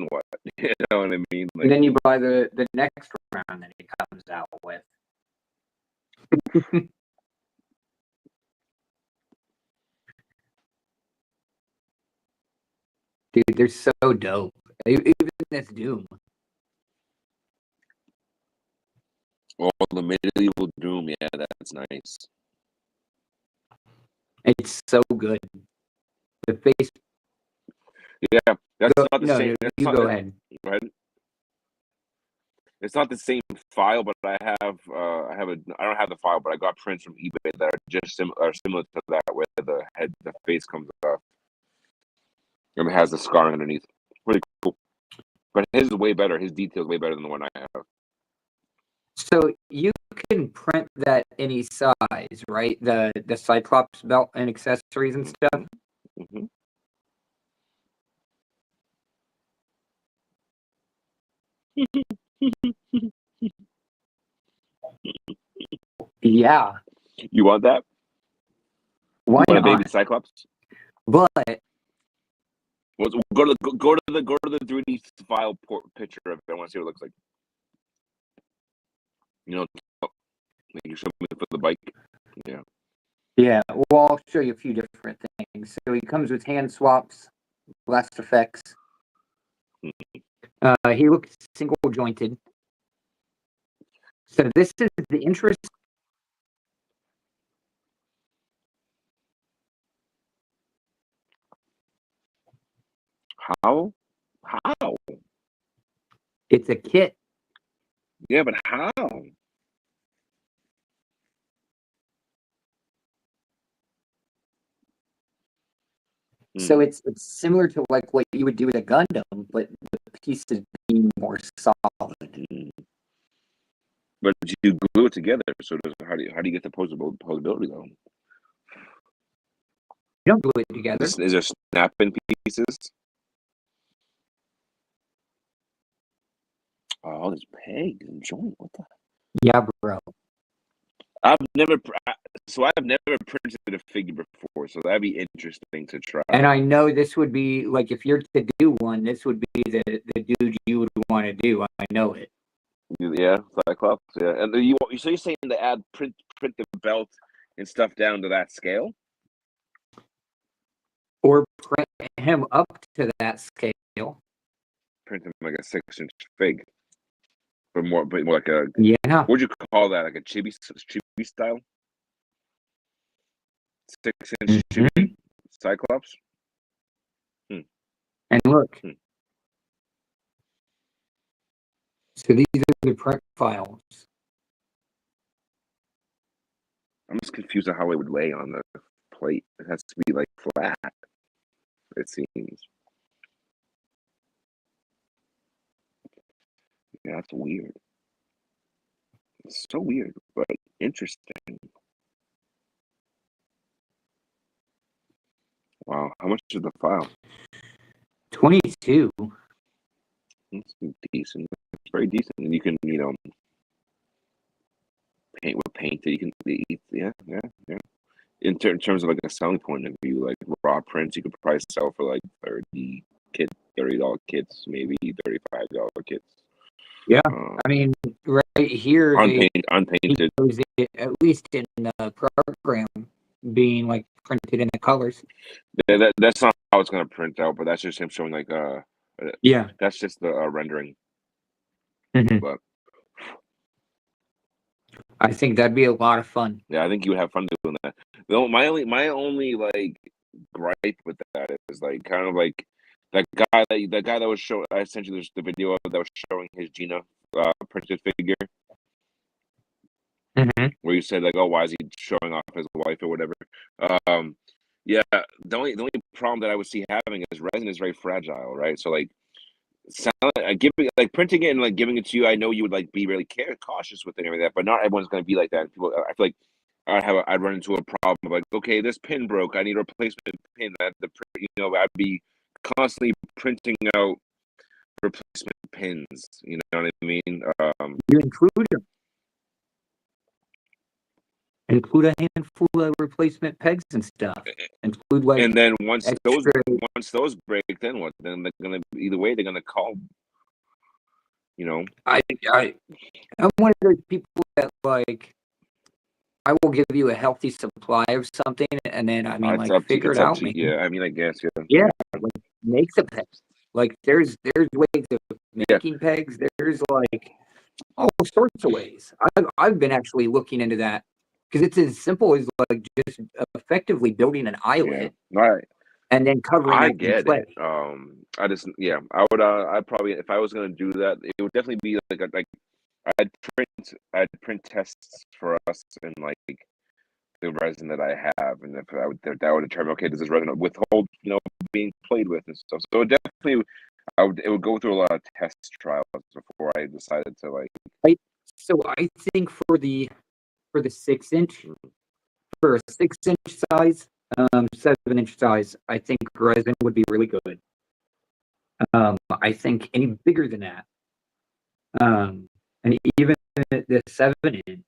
Speaker 3: what? You know what I mean? Like,
Speaker 1: And then you buy the next round that he comes out with. Dude, they're so dope. Even this Doom.
Speaker 3: oh, the medieval Doom. Yeah, that's nice.
Speaker 1: It's so good. The face.
Speaker 3: Yeah, that's not the same.
Speaker 1: You go ahead.
Speaker 3: Right? It's not the same file, but I don't have the file, but I got prints from eBay that are just similar to that, where the face comes off, and it has the scar underneath. Pretty cool. But his is way better. His detail is way better than the one I have.
Speaker 1: So you can print that any size, right? The Cyclops belt and accessories and stuff.
Speaker 3: Mm-hmm.
Speaker 1: Yeah.
Speaker 3: You want that?
Speaker 1: Why
Speaker 3: you want
Speaker 1: not?
Speaker 3: a baby Cyclops?
Speaker 1: But
Speaker 3: Go to the 3D file picture of it. I want to see what it looks like. You know, you show me for the bike. Yeah.
Speaker 1: yeah, well, I'll show you a few different things. So he comes with hand swaps, blast effects. He looks single jointed. So this is the interest.
Speaker 3: How? How?
Speaker 1: It's a kit.
Speaker 3: Yeah, but how?
Speaker 1: So it's similar to like what you would do with a Gundam, but the pieces being more solid.
Speaker 3: But you glue it together, so how do you get the posability though?
Speaker 1: You don't glue it together.
Speaker 3: Is there snapping pieces? Oh, there's pegs and joint. What the?
Speaker 1: Yeah, bro.
Speaker 3: I've never printed a figure before, so that'd be interesting to try.
Speaker 1: And I know this would be like, if you're to do one, this would be the dude you would want to do. I know it.
Speaker 3: Yeah, Cyclops. Yeah, and so you're saying to add print the belt and stuff down to that scale,
Speaker 1: Or print him up to that scale.
Speaker 3: print him like a 6-inch fig, but more like a
Speaker 1: Yeah.
Speaker 3: What'd you call that? Like a chibi style, 6-inch chibi Cyclops.
Speaker 1: And look. So these are the print files.
Speaker 3: I'm just confused on how it would lay on the plate. It has to be like flat, it seems. Yeah, that's weird. It's so weird, but interesting. Wow, how much is the file?
Speaker 1: 22.
Speaker 3: It's decent. It's very decent. And you can, paint that you can eat. Yeah. In terms of like a selling point of view, like raw prints, you could probably sell for like $30 kits, maybe $35 kits.
Speaker 1: Yeah, I mean, right here he
Speaker 3: Unpainted.
Speaker 1: shows it, at least in the program, being like printed in the colors.
Speaker 3: That's not how it's gonna print out, but that's just him showing like
Speaker 1: Yeah.
Speaker 3: that's just the rendering.
Speaker 1: Mhm.
Speaker 3: But
Speaker 1: I think that'd be a lot of fun.
Speaker 3: yeah, I think you would have fun doing that. My only like gripe with that is like kind of like that guy that was showing. I sent you the video of that was showing his Gina printed figure, where you said like, oh, why is he showing off his wife or whatever? Yeah, the only problem that I would see having is resin is very fragile, right? So like printing it and like giving it to you, I know you would like be really cautious with it and everything, but not everyone's going to be like that. People, I feel like I'd run into a problem of like, okay, this pin broke, I need a replacement pin. I'd be constantly printing out replacement pins. You know what I mean?
Speaker 1: You include a handful of replacement pegs and stuff. Include like,
Speaker 3: and then once
Speaker 1: extra...
Speaker 3: those break, then what? Then they're gonna either way they're gonna call.
Speaker 1: I'm one of those people that like, I will give you a healthy supply of something, and then figure it out.
Speaker 3: Yeah, I mean, I guess
Speaker 1: yeah, like make the pegs. Like there's ways of making pegs. There's like all sorts of ways. I've been actually looking into that because it's as simple as like just effectively building an eyelet and then covering it in clay.
Speaker 3: I just I would I'd probably, if I was gonna do that, it would definitely be like I'd print tests for us and like the resin that I have, and if that would determine, okay, does this resin withhold being played with and stuff. So it definitely it would go through a lot of test trials before I decided to like.
Speaker 1: So I think for the 6-inch, for a 6-inch size, 7-inch size, I think resin would be really good. I think any bigger than that, and even the 7-inch,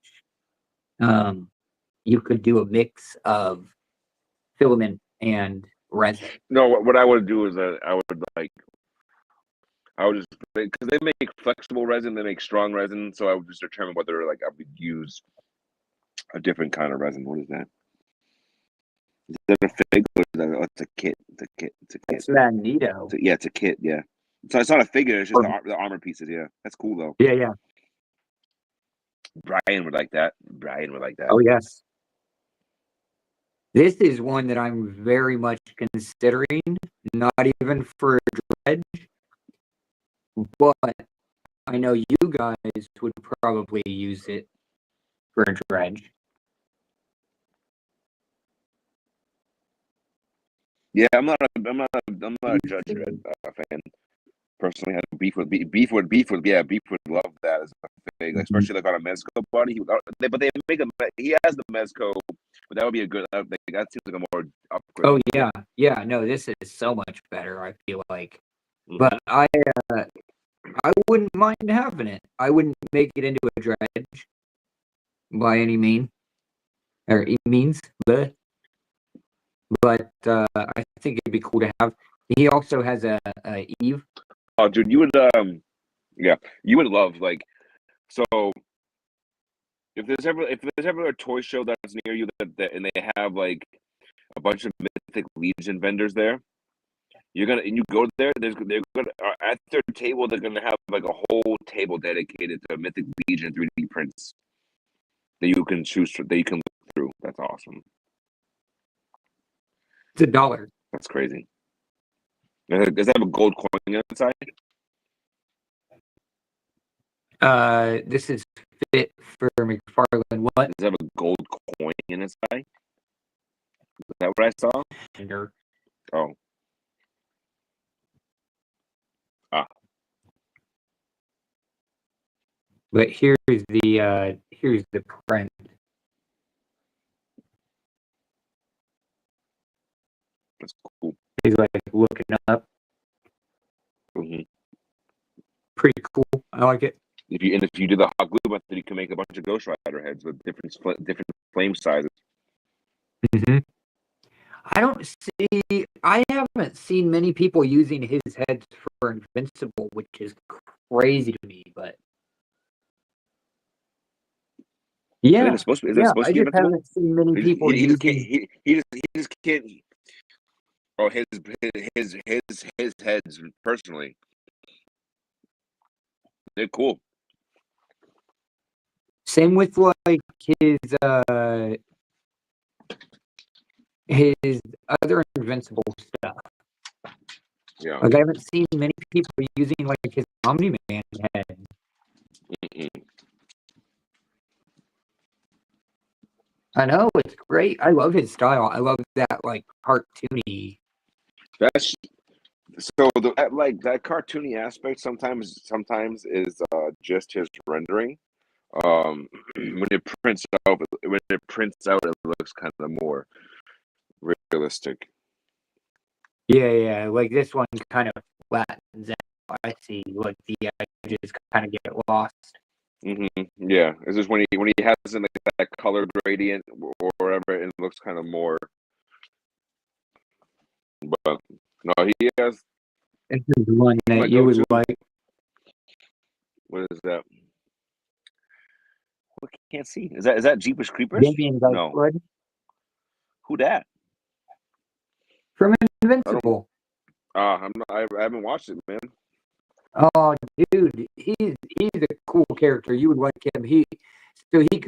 Speaker 1: you could do a mix of filament and resin.
Speaker 3: No, what I would do is I would just, because they make flexible resin, they make strong resin, so I would just determine whether like I would use a different kind of resin. What is that? Is that a fig or is that, it's a kit? It's a kit.
Speaker 1: It's Magneto.
Speaker 3: It's a kit. Yeah. So it's not a figure. It's just the armor pieces. Yeah, that's cool though.
Speaker 1: Yeah.
Speaker 3: Brian would like that.
Speaker 1: Oh yes. This is one that I'm very much considering, not even for dredge, but I know you guys would probably use it for a dredge.
Speaker 3: Yeah, I'm not a Judge Dredd fan. Personally, had beef would love that as a fig, especially like on a Mezco body. But they make he has the Mezco, but that would be a good. That seems like a more upgrade.
Speaker 1: Oh yeah. No, this is so much better. I feel like, but I wouldn't mind having it. I wouldn't make it into a dredge by any means, but I think it'd be cool to have. He also has a Eve.
Speaker 3: Oh, dude, you would you would love like, so if there's ever a toy show that's near you that and they have like a bunch of Mythic Legion vendors there, you go there. They're gonna at their table. They're gonna have like a whole table dedicated to Mythic Legion 3D prints that you can choose that you can look through. That's awesome.
Speaker 1: It's $1.
Speaker 3: That's crazy. Does that have a gold coin inside?
Speaker 1: This is fit for McFarlane. What?
Speaker 3: Does it have a gold coin inside? Is that what I saw? Oh.
Speaker 1: But here's the print.
Speaker 3: That's cool.
Speaker 1: He's like looking up.
Speaker 3: Mm-hmm.
Speaker 1: Pretty cool. I like it.
Speaker 3: if you do the hot glue method, you can make a bunch of Ghost Rider heads with different flame sizes.
Speaker 1: Mm-hmm. I haven't seen many people using his heads for Invincible, which is crazy to me, but yeah,
Speaker 3: Is that
Speaker 1: yeah,
Speaker 3: supposed
Speaker 1: I
Speaker 3: to be
Speaker 1: just
Speaker 3: invincible?
Speaker 1: haven't seen many people
Speaker 3: He just can't.
Speaker 1: using.
Speaker 3: He just can't. Oh, his heads personally, they're cool.
Speaker 1: Same with like his other Invincible stuff.
Speaker 3: Yeah.
Speaker 1: Like I haven't seen many people using like his Omni-Man head.
Speaker 3: Mm-mm.
Speaker 1: I know it's great. I love his style. I love that like cartoony.
Speaker 3: That's so that cartoony aspect sometimes is just his rendering. When it prints out, it looks kind of more realistic.
Speaker 1: Yeah. Like this one kind of flattens out. I see. Like the edges kind of get lost.
Speaker 3: Yeah, it's just when he has in like that color gradient or whatever, it looks kind of more. But no, he has
Speaker 1: This is one
Speaker 3: my
Speaker 1: that you would
Speaker 3: go-to.
Speaker 1: like.
Speaker 3: What is that? I can't see. Is that Jeepers Creepers?
Speaker 1: Damien
Speaker 3: No.
Speaker 1: Ghostwood
Speaker 3: Who that?
Speaker 1: from
Speaker 3: I don't.
Speaker 1: Invincible.
Speaker 3: I haven't watched it, man.
Speaker 1: Oh, dude, he's a cool character. You would like him. He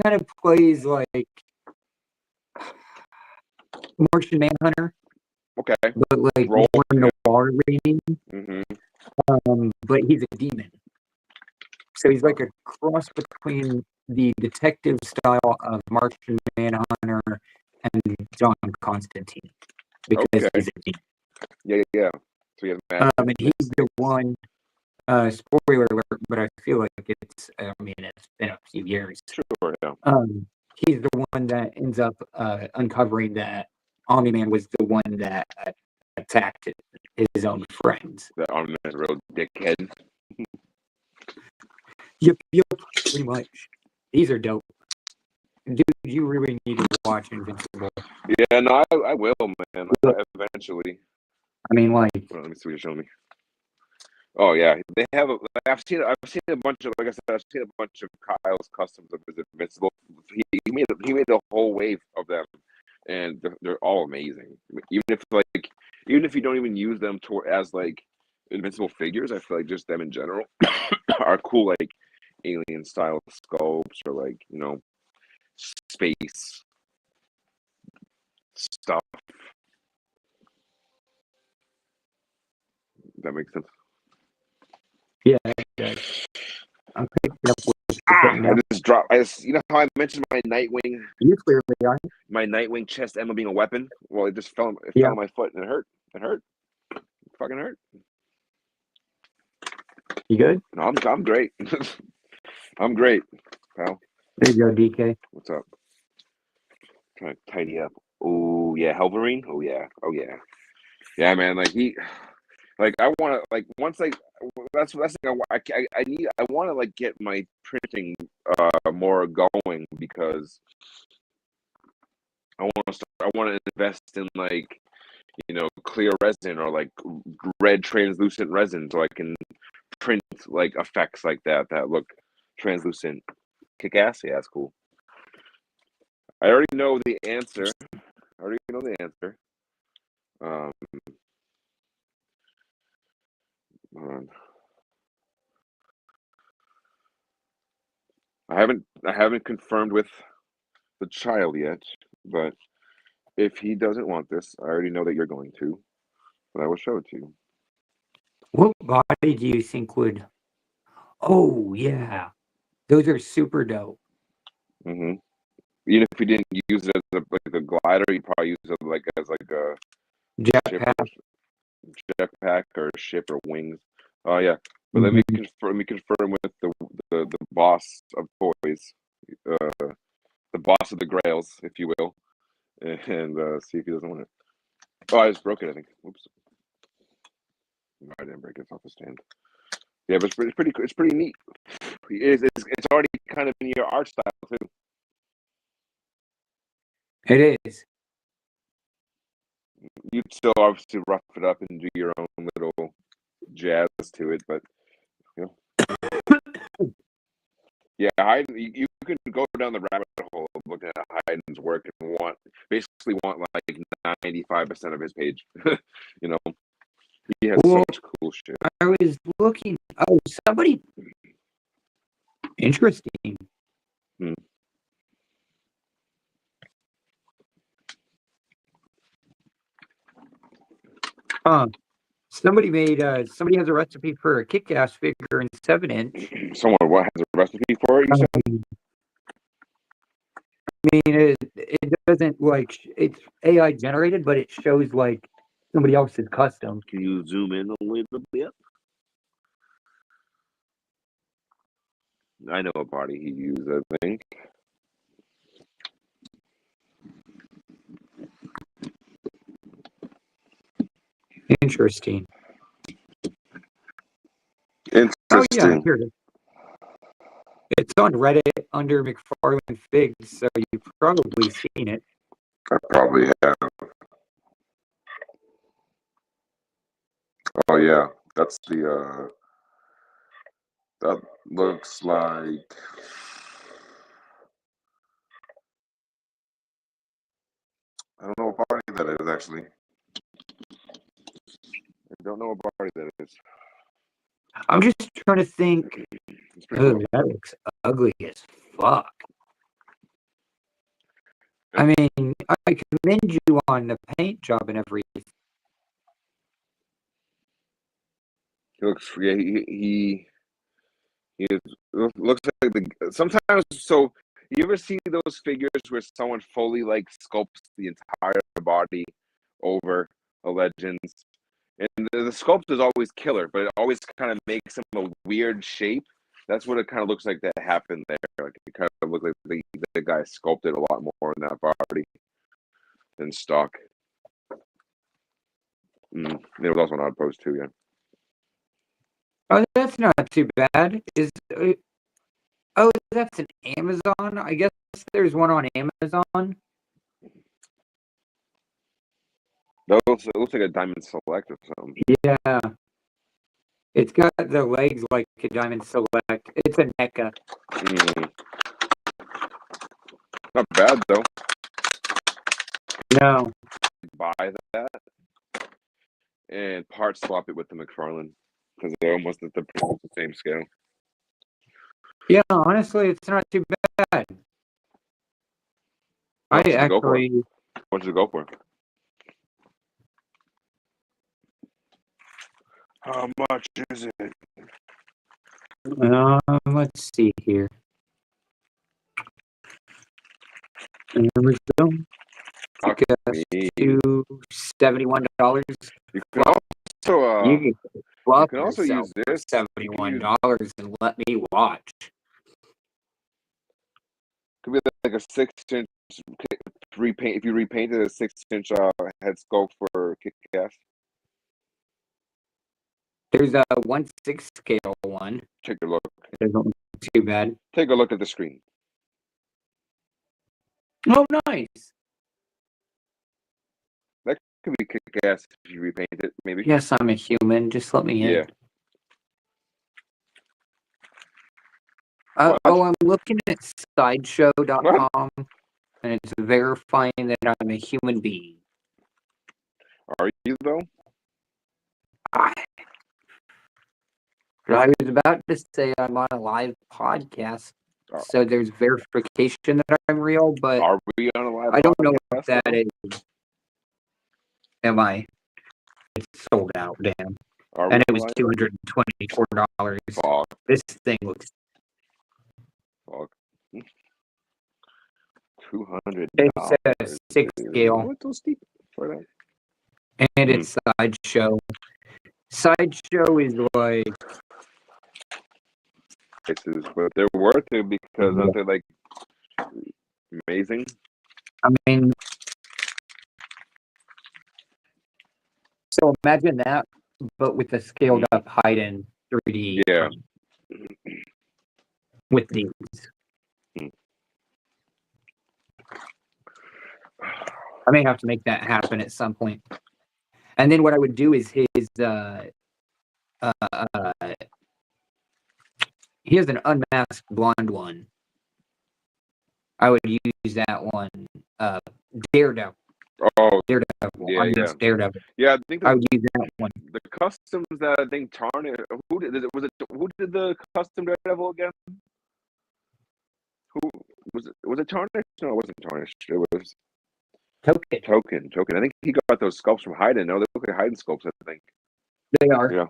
Speaker 1: kind of plays like Martian Manhunter,
Speaker 3: Okay.
Speaker 1: but like
Speaker 3: Roll.
Speaker 1: more noir leaning.
Speaker 3: Mm-hmm.
Speaker 1: But he's a demon. So he's like a cross between the detective style of Martian Manhunter and John Constantine because
Speaker 3: Okay.
Speaker 1: he's a demon.
Speaker 3: Yeah. So he has magic.
Speaker 1: And he's the one. Spoiler alert, but I feel like it's. I mean, it's been a few years.
Speaker 3: Sure. Yeah.
Speaker 1: He's the one that ends up uncovering that Omni-Man was the one that attacked his own friends.
Speaker 3: That Omni-Man real dickhead.
Speaker 1: Yep, pretty much. These are dope. Dude, you really need to watch Invincible.
Speaker 3: Yeah, no, I will, man. Eventually.
Speaker 1: I mean, like,
Speaker 3: Let me see what you're showing me. Oh yeah, they have. I've seen a bunch of. Like I said, I've seen a bunch of Kyle's customs of his Invincible. He made the whole wave of them, and they're all amazing. Even if you don't even use them as like Invincible figures, I feel like just them in general are cool, like alien style sculpts or like space stuff. That makes sense.
Speaker 1: yeah, I'm picking up what you're putting
Speaker 3: I
Speaker 1: down.
Speaker 3: just dropped. You know how I mentioned my Nightwing.
Speaker 1: You clearly are.
Speaker 3: My Nightwing chest emblem being a weapon. Well, it just fell. It
Speaker 1: Yeah.
Speaker 3: fell on my foot and it hurt. It hurt. It fucking hurt.
Speaker 1: You good?
Speaker 3: No, I'm great. I'm great, pal.
Speaker 1: There you go, DK.
Speaker 3: What's up? Trying to tidy up. Oh yeah, Helverine. Oh yeah. Yeah, man. I want to once that's the thing I want to like get my printing more going because I want to invest in like clear resin or like red translucent resin so I can print like effects like that look translucent. Kick ass. Yeah, that's cool. I already know the answer. Hold on. I haven't confirmed with the child yet, but if he doesn't want this, I already know that you're going to, but I will show it to you.
Speaker 1: What body do you think would? Oh yeah, those are super dope.
Speaker 3: Mm-hmm. Even if we didn't use it as like a glider, you'd probably use it like as like a jetpack or a ship or wings. Oh yeah, but let me confirm with the boss of toys, the boss of the Grails, if you will, and see if he doesn't want it. Oh, I just broke it. I think. Oops. No, I didn't break it. It's off the stand. Yeah, but it's pretty neat. It's already kind of in your art style too.
Speaker 1: It is.
Speaker 3: You'd still obviously rough it up and do your own little jazz to it, but you know, yeah, you can go down the rabbit hole of looking at Haydn's work and basically want like 95% of his page. You know, he has so
Speaker 1: Well,
Speaker 3: much cool shit.
Speaker 1: I was looking. Oh, somebody interesting.
Speaker 3: Hmm.
Speaker 1: Somebody made. Somebody has a recipe for a kick-ass figure in 7-inch.
Speaker 3: Someone what has a recipe for it? You said?
Speaker 1: I mean, it doesn't like it's AI generated, but it shows like somebody else's custom.
Speaker 3: Can you zoom in a little bit? I know a body he used, I think.
Speaker 1: Interesting.
Speaker 3: Interesting.
Speaker 1: Oh yeah, here it is. It's on Reddit under McFarlane Figs, so you've probably seen it.
Speaker 3: I probably have. Oh yeah, that's the that looks like I don't know what body that is actually. I don't know what body that is.
Speaker 1: I'm just trying to think.
Speaker 3: It's pretty
Speaker 1: Oh,
Speaker 3: cool.
Speaker 1: that looks ugly as fuck. I mean, I commend you on the paint job and everything.
Speaker 3: He looks yeah, he looks like sometimes so you ever see those figures where someone fully like sculpts the entire body over a Legends? And the sculpt is always killer, but it always kind of makes him a weird shape. That's what it kind of looks like that happened there. Like it kind of looked like the guy sculpted a lot more in that body than stock. There was also an odd pose too, yeah.
Speaker 1: Oh, that's not too bad. Oh, that's an Amazon. I guess there's one on Amazon.
Speaker 3: It looks like a Diamond Select or something.
Speaker 1: Yeah. It's got the legs like a Diamond Select. It's a NECA.
Speaker 3: Not bad though.
Speaker 1: No.
Speaker 3: Buy that and part swap it with the McFarlane because they're almost at the same scale.
Speaker 1: Yeah, honestly, it's not too bad.
Speaker 3: How
Speaker 1: I actually.
Speaker 3: What did you go for? How much is it?
Speaker 1: Let's see here. Amazon. To $71.
Speaker 3: You can also
Speaker 1: You can
Speaker 3: also use this
Speaker 1: $71 and let me watch.
Speaker 3: Could be like a 6-inch repaint. If you repainted a 6-inch head sculpt for Kick-Ass.
Speaker 1: There's a 1/6 scale one.
Speaker 3: Take a look.
Speaker 1: It doesn't look too bad.
Speaker 3: Take a look at the screen.
Speaker 1: Oh, nice.
Speaker 3: That could be Kick-Ass if you repaint it, maybe.
Speaker 1: Yes, I'm a human. Just let me in.
Speaker 3: Yeah.
Speaker 1: I'm looking at sideshow.com, and it's verifying that I'm a human being.
Speaker 3: Are you though?
Speaker 1: I was about to say I'm on a live podcast, so there's verification that I'm real, but
Speaker 3: are we on a live
Speaker 1: I don't
Speaker 3: podcast,
Speaker 1: know what that is. Am I? It's sold out, damn. And it was $224.
Speaker 3: Fuck.
Speaker 1: This thing looks.
Speaker 3: Fuck. $200.
Speaker 1: It's a 6 scale.
Speaker 3: What's so steep for that?
Speaker 1: And it's sideshow. Sideshow is like.
Speaker 3: But they're worth it because aren't they like amazing?
Speaker 1: I mean, so imagine that, but with a scaled up Haydn 3D.
Speaker 3: Yeah.
Speaker 1: with these. I may have to make that happen at some point. And then what I would do is he has an unmasked blonde one. I would use that one. Daredevil.
Speaker 3: Oh,
Speaker 1: Daredevil.
Speaker 3: yeah,
Speaker 1: Unmasked Daredevil.
Speaker 3: yeah. I think
Speaker 1: I would use that one.
Speaker 3: the customs that I think Tarnish. Who did the custom Daredevil again? Who was it? Was it Tarnish? No, it wasn't Tarnish. It was
Speaker 1: Token.
Speaker 3: Token. I think he got those sculpts from Hayden. No, they look like Hayden sculpts. I think.
Speaker 1: They are.
Speaker 3: Yeah.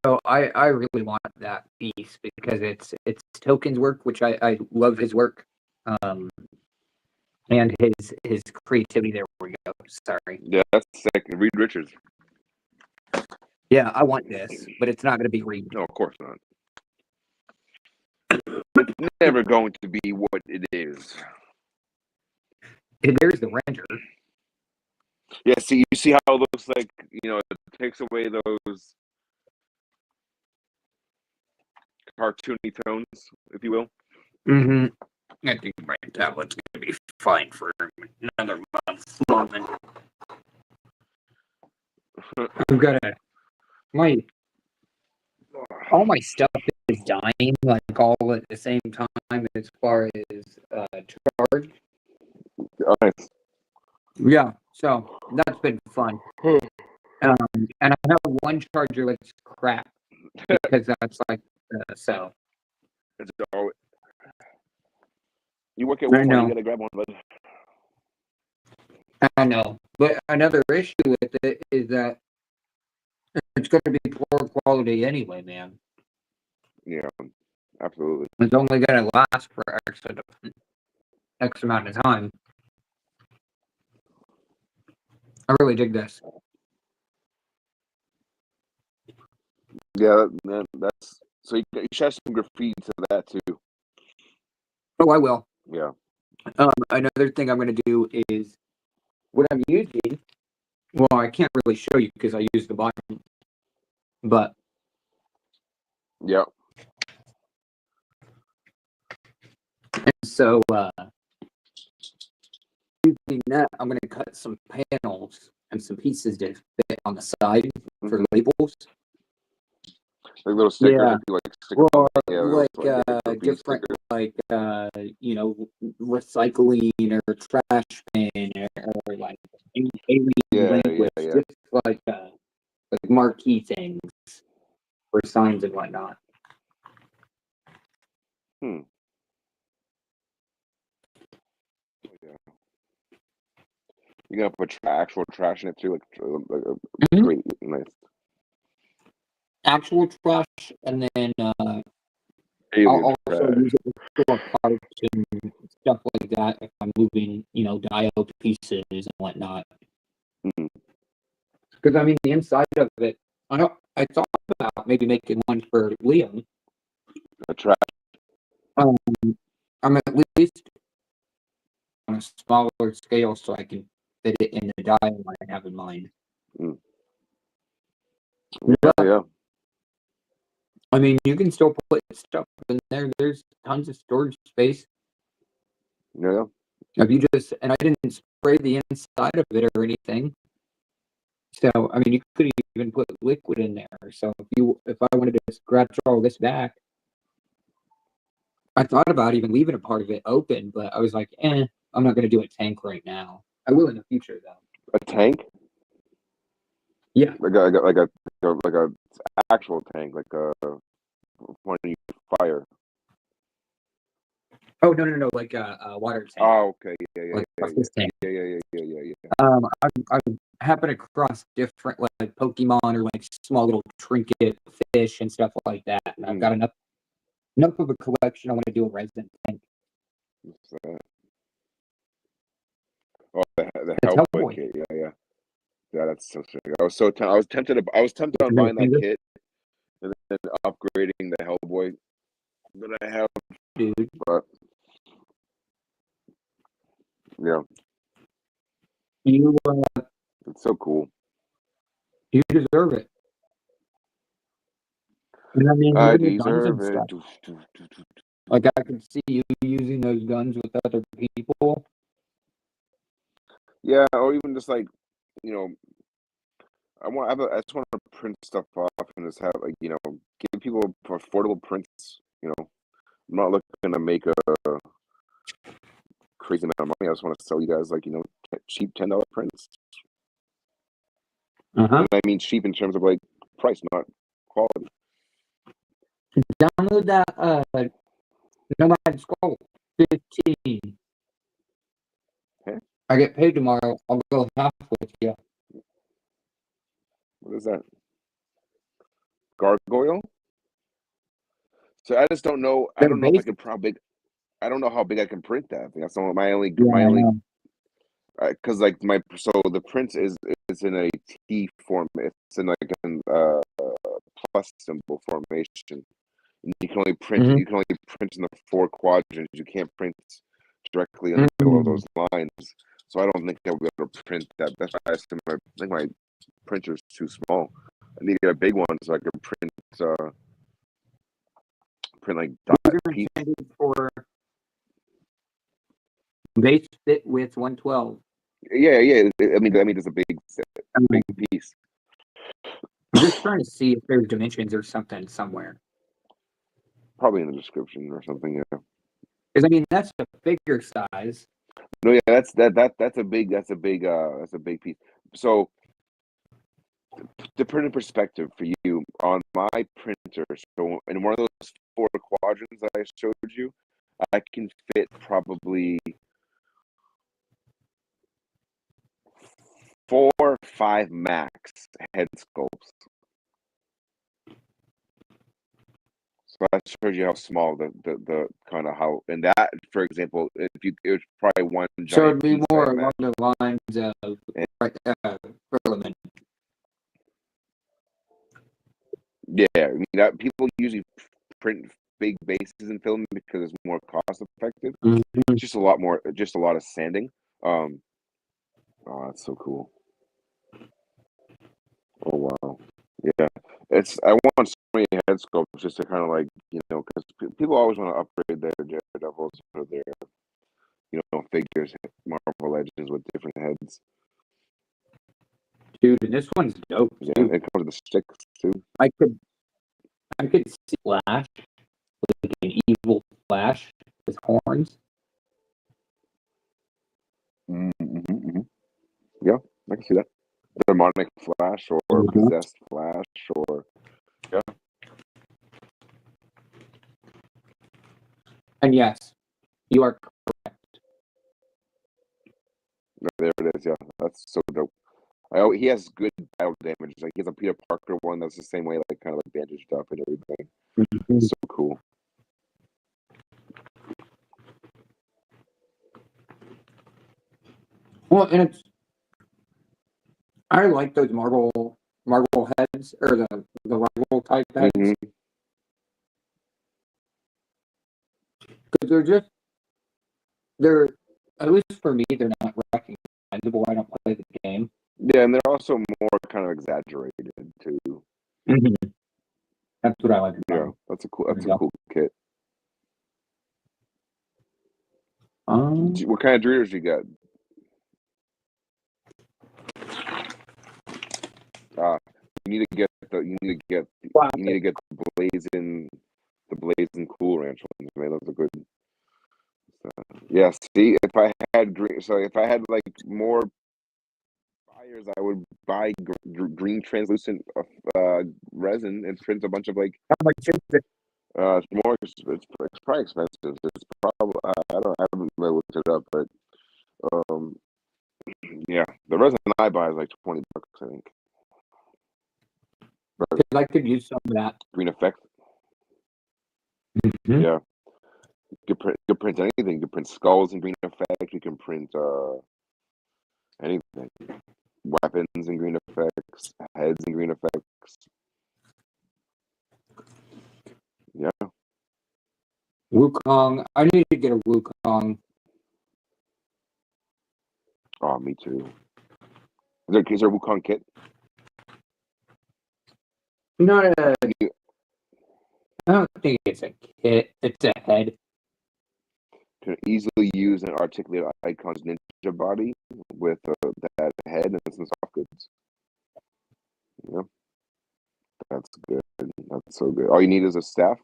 Speaker 1: So I really want that piece because it's Token's work, which I love his work. And his creativity. There we go. Sorry.
Speaker 3: Yeah, that's sick. Reed Richards.
Speaker 1: Yeah, I want this, but it's not going to be Reed.
Speaker 3: No, of course not. It's never going to be what it is.
Speaker 1: There's the Ranger.
Speaker 3: Yeah, see, you see how it looks like, it takes away those cartoony tones, if you will.
Speaker 1: Mm-hmm. I think my tablet's going to be fine for another month. I've got all my stuff is dying, like all at the same time as far as charge.
Speaker 3: Nice.
Speaker 1: Yeah, so that's been fun. And I have one charger that's crap because that's like so.
Speaker 3: It's all. You work at
Speaker 1: I
Speaker 3: Walmart,
Speaker 1: know.
Speaker 3: you gotta grab one, bud.
Speaker 1: I know, but another issue with it is that it's going to be poor quality anyway, man.
Speaker 3: Yeah, absolutely.
Speaker 1: It's only going to last for X amount of time. I really dig this.
Speaker 3: Yeah, that's so. You should have some graffiti to that too.
Speaker 1: Oh, I will.
Speaker 3: Yeah.
Speaker 1: Another thing I'm going to do is what I'm using. Well, I can't really show you because I use the bottom, but
Speaker 3: Yeah.
Speaker 1: so using that, I'm going to cut some panels and some pieces to fit on the side for labels.
Speaker 3: Like little stickers,
Speaker 1: Yeah.
Speaker 3: like sticker.
Speaker 1: Or
Speaker 3: Yeah,
Speaker 1: like different,
Speaker 3: stickers.
Speaker 1: like recycling or trash bin or like alien language,
Speaker 3: Yeah.
Speaker 1: just like marquee things for signs and whatnot.
Speaker 3: Yeah. You're gonna put actual trash in it too,
Speaker 1: Mhm.
Speaker 3: great, nice.
Speaker 1: Actual trash, and then I'll
Speaker 3: Alien
Speaker 1: also
Speaker 3: trash.
Speaker 1: use it to store parts and stuff like that if I'm moving, diode pieces and whatnot.
Speaker 3: Mhm.
Speaker 1: Because I mean, the inside of it, I thought about maybe making one for Liam.
Speaker 3: A trash.
Speaker 1: I'm at least on a smaller scale so I can fit it in the dial I have in mind.
Speaker 3: Yeah.
Speaker 1: I mean, you can still put stuff in there. There's tons of storage space.
Speaker 3: Yeah.
Speaker 1: If you and I didn't spray the inside of it or anything. So, I mean, you could even put liquid in there. So if I wanted to scratch all this back, I thought about even leaving a part of it open, but I was like, I'm not going to do a tank right now. I will in the future, though.
Speaker 3: A tank?
Speaker 1: Yeah.
Speaker 3: Like a actual tank, like a when you fire.
Speaker 1: Oh, no, like a water tank.
Speaker 3: Oh, okay. Yeah.
Speaker 1: Like a fish tank.
Speaker 3: Yeah.
Speaker 1: I happen across different like Pokemon or like small little trinket fish and stuff like that. And I've got enough of a collection. I want to do a resin tank.
Speaker 3: What's that? Oh, the
Speaker 1: It's
Speaker 3: Hellboy
Speaker 1: Hellboy.
Speaker 3: kit. Yeah. Yeah, that's so sick. I was tempted on buying that kit and then upgrading the Hellboy that I have.
Speaker 1: Dude.
Speaker 3: But yeah,
Speaker 1: it's
Speaker 3: so cool.
Speaker 1: You deserve it. And I mean,
Speaker 3: I
Speaker 1: even the guns and
Speaker 3: deserve
Speaker 1: stuff.
Speaker 3: it.
Speaker 1: Like I could see you using those guns with other people.
Speaker 3: Yeah, or even just like, you know, I just want to print stuff off and just have like, give people affordable prints. I'm not looking to make a crazy amount of money. I just want to sell you guys like, cheap $10 prints.
Speaker 1: Uh-huh.
Speaker 3: And I mean cheap in terms of like price, not quality.
Speaker 1: Download that Nomad Skull 15.
Speaker 3: Okay.
Speaker 1: I get paid tomorrow. I'll go half with you.
Speaker 3: What is that? Gargoyle? So I just don't know. I
Speaker 1: They're
Speaker 3: don't know if I
Speaker 1: basic.
Speaker 3: could how big. I don't know how big I can print that. I think that's my only
Speaker 1: Yeah, I know.
Speaker 3: because like the print is in a T form. It's in like an plus symbol formation. And you can only print.
Speaker 1: Mhm.
Speaker 3: You can only print in the 4 quadrants. You can't print directly in the middle of those lines. So I don't think I'll be able to print that. That's why I think my printer's too small. I need to get a big one so I can print like dot
Speaker 1: These are
Speaker 3: pieces.
Speaker 1: intended for base fit width 112.
Speaker 3: Yeah. I mean, it's a big piece.
Speaker 1: I'm just trying to see if there's dimensions or something somewhere.
Speaker 3: Probably in the description or something. Yeah.
Speaker 1: Because I mean, that's a figure size.
Speaker 3: No, yeah, that's a big piece. So to put in perspective for you on my printer, so in one of those 4 quadrants that I showed you, I can fit probably 4 or 5 max head sculpts. So that shows you how small the kind of how, and that, for example, it was probably one giant.
Speaker 1: So it'd be
Speaker 3: piece
Speaker 1: more
Speaker 3: I
Speaker 1: along the lines of filament.
Speaker 3: Yeah, I mean that people usually print big bases in film because it's more cost effective.
Speaker 1: Mm-hmm.
Speaker 3: Just a lot of sanding. Oh, that's so cool. Oh wow, yeah. I want so many head sculpts just to kind of like because people always want to upgrade their Daredevils or their figures, Marvel Legends with different heads.
Speaker 1: Dude, and this one's dope.
Speaker 3: Yeah,
Speaker 1: Too.
Speaker 3: it comes with the sticks too.
Speaker 1: I could see Flash, like an evil Flash with horns.
Speaker 3: Mm-hmm. Yeah, I can see that. Demonic Flash or possessed Flash or yeah.
Speaker 1: And yes, you are correct.
Speaker 3: There it is. Yeah, that's so dope. He has good battle damage. Like he has a Peter Parker one that's the same way, like kind of like bandaged up and everything.
Speaker 1: Mm-hmm.
Speaker 3: So cool.
Speaker 1: Well, and I like those Marvel heads or the Marvel type heads because they're at least for me they're not recognizable. I don't play the game.
Speaker 3: Yeah, and they're also more kind of exaggerated too.
Speaker 1: Mm-hmm. That's what I like about them.
Speaker 3: That's a cool kit. What kind of dreiders you got? You need to get the blazing cool ranch ones. Man, those are good. Yeah, see, if I had like more buyers, I would buy green translucent resin and print a bunch of like.
Speaker 1: How much is it?
Speaker 3: It's more. It's probably expensive. It's probably I haven't really looked it up, but yeah, the resin I buy is like $20, I think.
Speaker 1: Because I could use some of that.
Speaker 3: Green effect.
Speaker 1: Mm-hmm.
Speaker 3: Yeah, you can print anything. You can print skulls in green effect. You can print anything. Weapons in green effects. Heads in green effects. Yeah.
Speaker 1: Wukong. I need to get a Wukong.
Speaker 3: Oh, me too. Is there a Wukong kit?
Speaker 1: Not I don't think it's a kit. It's a head.
Speaker 3: To easily use and articulate Icon's ninja body with that head and some soft goods. Yeah, that's good. That's so good. All you need is a staff,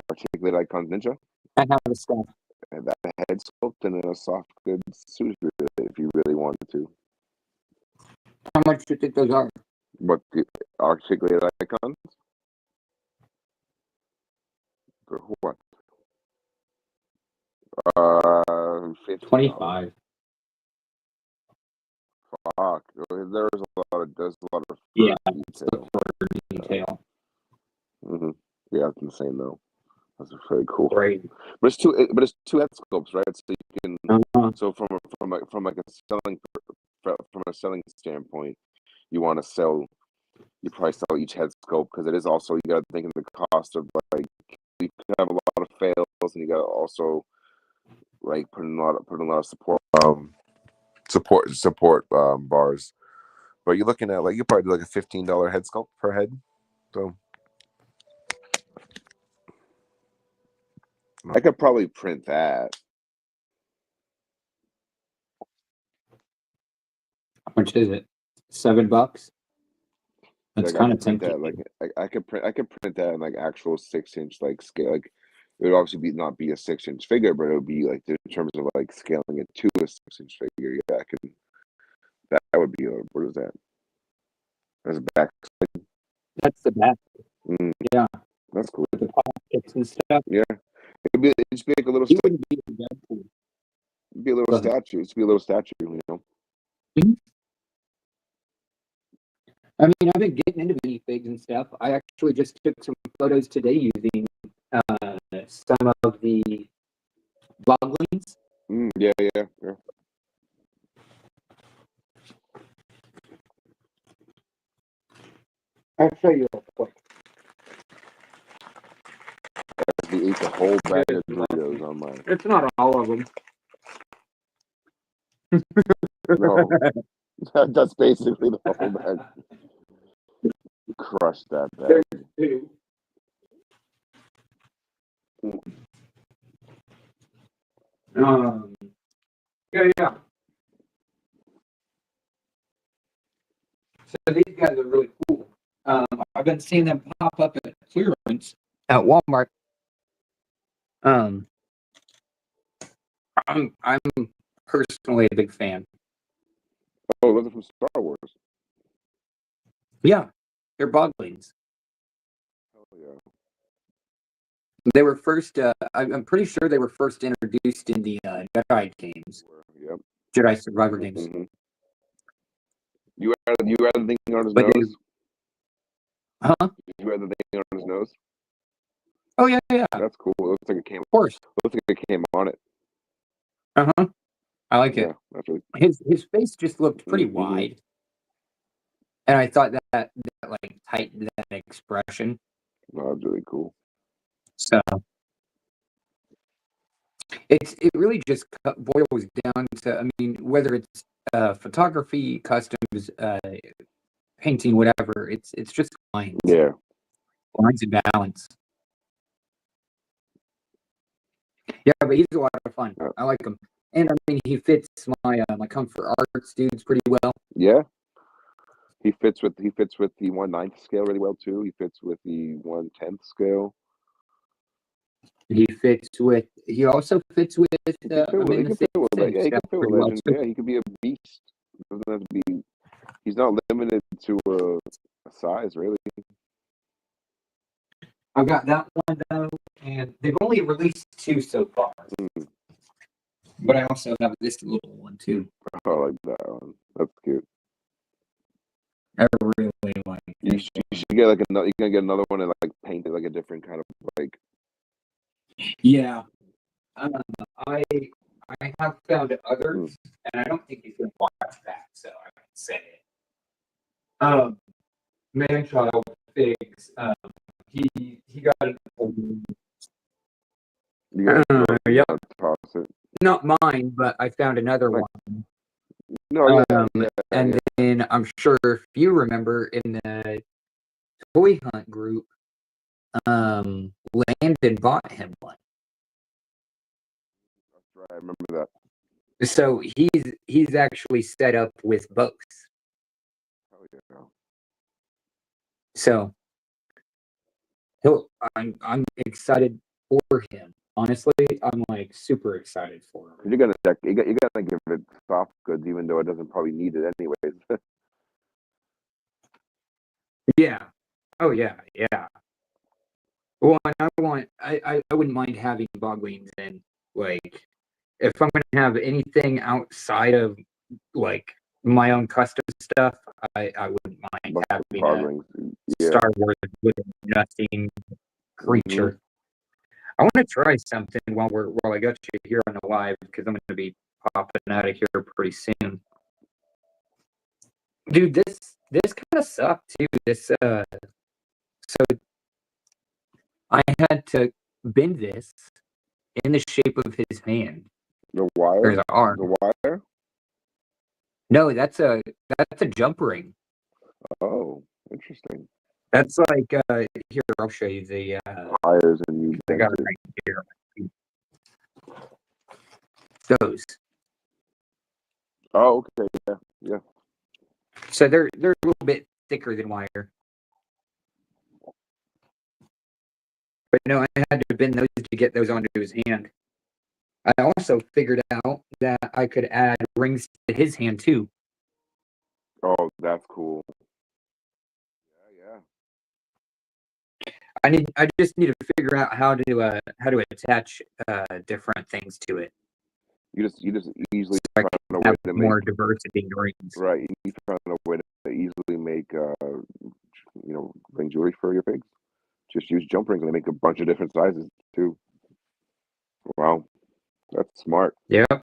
Speaker 3: articulate Icon's ninja,
Speaker 1: I have the stuff.
Speaker 3: and that head sculpt, and then a soft goods suit if you really wanted to.
Speaker 1: How much do you think those are?
Speaker 3: What the articulated icons? For what? 50.
Speaker 1: 25.
Speaker 3: Fuck. There's a lot of fur
Speaker 1: Yeah,
Speaker 3: detail.
Speaker 1: detail.
Speaker 3: Mm-hmm. Yeah, that's insane though. That's very cool.
Speaker 1: Great.
Speaker 3: But it's two head sculpts, right? So you can
Speaker 1: Uh-huh.
Speaker 3: so from a selling standpoint, you want to sell. You probably sell each head sculpt because it is also you got to think of the cost of like you can have a lot of fails and you got to also like put in a lot of support bars. But you're looking at like you probably do like a $15 head sculpt per head. So I could probably print that.
Speaker 1: How much is it? $7? That's
Speaker 3: Like I
Speaker 1: kind of
Speaker 3: could print
Speaker 1: tempting.
Speaker 3: that. Like I could print that in like actual 6-inch like scale. Like it would obviously not be a 6-inch figure, but it would be like in terms of like scaling it to a 6-inch figure. Yeah, I can. That would be what is that? That's a back.
Speaker 1: That's the back. Yeah.
Speaker 3: That's cool.
Speaker 1: With the pockets and stuff.
Speaker 3: Yeah, it'd just be like a little.
Speaker 1: He wouldn't be Deadpool.
Speaker 3: It'd be a little statue. It'd be a little statue, you know.
Speaker 1: I mean, I've been getting into minifigs and stuff. I actually just took some photos today using some of the boglings.
Speaker 3: Yeah.
Speaker 1: I'll show you real quick.
Speaker 3: We ate the whole bag of Doritos on mine.
Speaker 1: It's not all of them.
Speaker 3: No, that's basically the whole bag. Crushed that bag.
Speaker 1: There's two. Yeah. So these guys are really cool. I've been seeing them pop up at clearance at Walmart. I'm personally a big fan.
Speaker 3: Oh, those are from Star Wars.
Speaker 1: Yeah, they're boglings.
Speaker 3: Hell yeah.
Speaker 1: They were first. I'm pretty sure they were first introduced in the Jedi games.
Speaker 3: Yep.
Speaker 1: Jedi Survivor games.
Speaker 3: Mm-hmm. You had the thing on his
Speaker 1: But
Speaker 3: nose.
Speaker 1: Huh?
Speaker 3: You had the thing on his nose.
Speaker 1: Oh yeah.
Speaker 3: That's cool. It looks like it came.
Speaker 1: Of course.
Speaker 3: Looks like it came on it.
Speaker 1: I like
Speaker 3: Yeah,
Speaker 1: it.
Speaker 3: that's really.
Speaker 1: His face just looked pretty wide, and I thought that like tightened that expression.
Speaker 3: No, that's really cool.
Speaker 1: So it really just boils down to, I mean, whether it's photography, customs, painting, whatever. It's just lines.
Speaker 3: Yeah.
Speaker 1: Lines and balance. Yeah, but he's a lot of fun. I like him, and I mean he fits my my Comfort Arts dudes pretty well.
Speaker 3: Yeah. He fits with the 1/9 scale really well too. He fits with the 1/10 scale.
Speaker 1: He also fits with
Speaker 3: He can fit with Legends. Yeah, he could be a beast. Doesn't have to be. He's not limited to a size really.
Speaker 1: I got that one though, and they've only released 2 so far. But I also have this little one too.
Speaker 3: I like that one. That's cute.
Speaker 1: I really like it.
Speaker 3: You should get like another. You can get another one and like paint it like a different kind of like.
Speaker 1: Yeah, I have found others, and I don't think he's gonna watch that, so I can say it. Manchild Figs. He got it.
Speaker 3: Yeah. Toss it.
Speaker 1: Not mine, but I found another one.
Speaker 3: No,
Speaker 1: and then I'm sure if you remember in the Toy Hunt group, Landon bought him one.
Speaker 6: That's right. I remember that.
Speaker 1: So he's actually set up with both.
Speaker 6: Oh yeah.
Speaker 1: So I'm excited for him. Honestly, I'm like super excited for him.
Speaker 6: You're gonna give it soft goods, even though it doesn't probably need it anyways.
Speaker 1: Yeah. Oh yeah, yeah. Well, and I wouldn't mind having boglings in, like, if I'm gonna have anything outside of like my own custom stuff, I wouldn't mind
Speaker 6: Bunch of
Speaker 1: having a
Speaker 6: Poglings. Yeah.
Speaker 1: Star Wars with nothing creature. I want to try something while I got you here on the live, because I'm gonna be popping out of here pretty soon. Dude, this kind of sucked too. So I had to bend this in the shape of his hand
Speaker 6: The
Speaker 1: or
Speaker 6: wire.
Speaker 1: the arm.
Speaker 6: The wire.
Speaker 1: No, that's a jump ring.
Speaker 6: Oh, interesting.
Speaker 1: That's like here, I'll show you the
Speaker 6: Wires and
Speaker 1: I got it
Speaker 6: utensils.
Speaker 1: right here. Those.
Speaker 6: Oh, okay. Yeah. Yeah.
Speaker 1: So they're a little bit thicker than wire. But no, I had to bend those to get those onto his hand. I also figured out that I could add rings to his hand too.
Speaker 6: Oh, that's cool. Yeah. Yeah.
Speaker 1: I just need to figure out how to attach different things to it.
Speaker 6: You just easily
Speaker 1: So I
Speaker 6: find a way
Speaker 1: have
Speaker 6: to
Speaker 1: more
Speaker 6: make
Speaker 1: diversity in rings.
Speaker 6: right. You find a way to easily make ring jewelry for your pigs. Just use jump rings and they make a bunch of different sizes too. Wow, that's smart.
Speaker 1: Yep.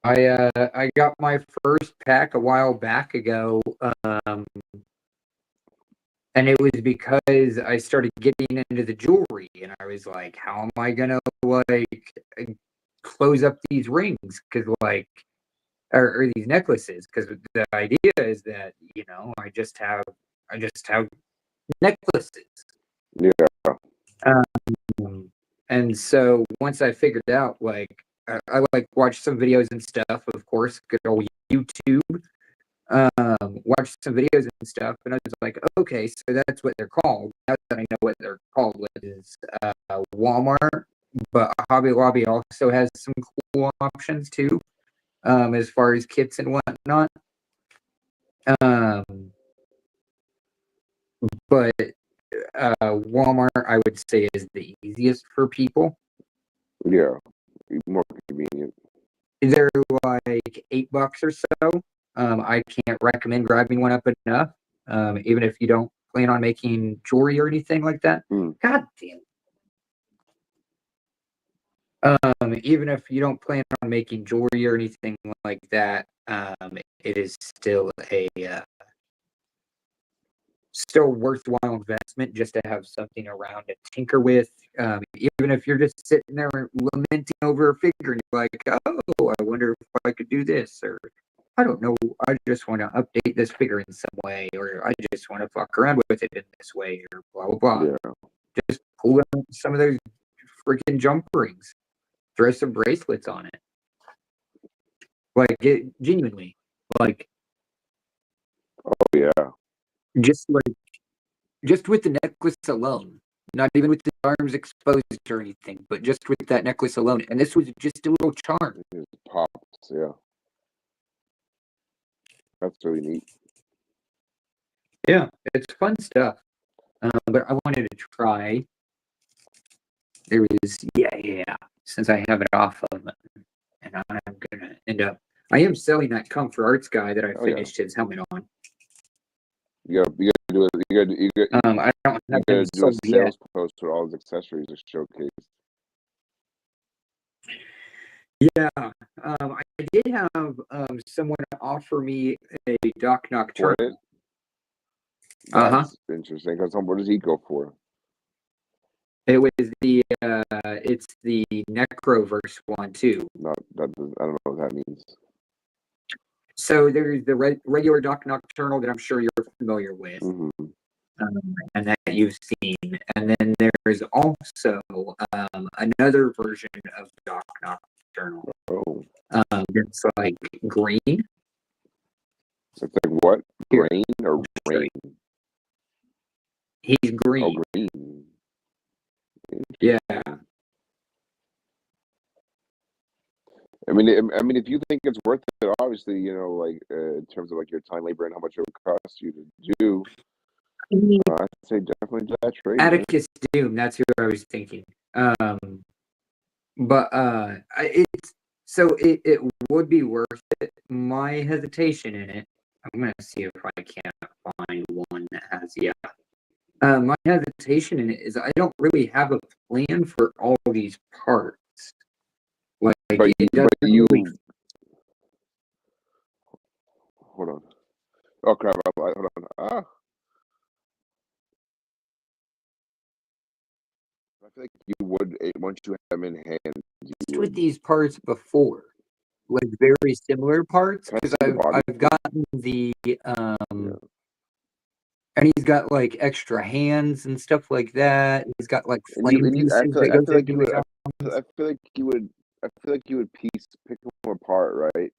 Speaker 1: I got my first pack a while back ago, and it was because I started getting into the jewelry, and I was like, how am I gonna like close up these rings? Because like, or these necklaces? Because the idea is that I just have necklaces.
Speaker 6: Yeah.
Speaker 1: And so once I figured out, like, I like watched some videos and stuff, of course, good old YouTube. Watched some videos and stuff, and I was like, okay, so that's what they're called. Now that I know what they're called, is Walmart, but Hobby Lobby also has some cool options too, as far as kits and whatnot. But Walmart, I would say, is the easiest for people.
Speaker 6: Yeah. More convenient.
Speaker 1: They're like $8 or so. I can't recommend grabbing one up enough. Even if you don't plan on making jewelry or anything like that. God damn. Even if you don't plan on making jewelry or anything like that, it is still a still worthwhile investment just to have something around to tinker with. Even if you're just sitting there lamenting over a figure and you're like, oh, I wonder if I could do this, or I don't know, I just want to update this figure in some way, or I just want to fuck around with it in this way, or blah, blah, blah.
Speaker 6: Yeah.
Speaker 1: Just pull out some of those freaking jump rings, throw some bracelets on it. Like, genuinely, like,
Speaker 6: Oh yeah.
Speaker 1: just with the necklace alone, not even with the arms exposed or anything, but just with that necklace alone. And this was just a little charm.
Speaker 6: It just pops. Yeah. That's really neat.
Speaker 1: Yeah, it's fun stuff. But I wanted to try. There was, yeah. Since I have it off of, and I'm gonna end up. I am selling that Comfort Arts guy that I finished his helmet on.
Speaker 6: You gotta do it. You gotta
Speaker 1: I don't have
Speaker 6: do
Speaker 1: him
Speaker 6: a
Speaker 1: sold yet.
Speaker 6: sales post where all his accessories are showcased.
Speaker 1: Yeah, I did have someone offer me a Doc
Speaker 6: For
Speaker 1: Nocturnal.
Speaker 6: it.
Speaker 1: Uh-huh.
Speaker 6: That's interesting. Because what does he go for?
Speaker 1: It was it's the Necroverse one too.
Speaker 6: I don't know what that means.
Speaker 1: So there's the regular Doc Nocturnal that I'm sure you're familiar with.
Speaker 6: Mm-hmm.
Speaker 1: and that you've seen. And then there's also another version of Doc Nocturnal.
Speaker 6: Oh,
Speaker 1: It's like green.
Speaker 6: it's like what?
Speaker 1: Here,
Speaker 6: Grain or
Speaker 1: I'll show
Speaker 6: rain?
Speaker 1: you. He's
Speaker 6: Oh,
Speaker 1: green.
Speaker 6: green.
Speaker 1: Yeah.
Speaker 6: I mean, if you think it's worth it, obviously, you know, like in terms of like your time, labor, and how much it would cost you to do,
Speaker 1: I mean,
Speaker 6: I'd say definitely do that trade. Man.
Speaker 1: Atticus Doom. That's who I was thinking. But it would be worth it. My hesitation in it. I'm gonna see if I can't find one that has my hesitation in it is I don't really have a plan for all these parts. Like
Speaker 6: But
Speaker 1: it doesn't really.
Speaker 6: Hold on. Oh crap! Hold on. I feel like you would once you have them in hand.
Speaker 1: With these parts before, like very similar parts,
Speaker 6: Can I
Speaker 1: because
Speaker 6: see the body?
Speaker 1: I've gotten the and he's got like extra hands and stuff like that. He's got like flame
Speaker 6: And
Speaker 1: pieces
Speaker 6: I
Speaker 1: that goes
Speaker 6: like
Speaker 1: into his arm.
Speaker 6: I feel like you would. I feel like you would pick them apart, right?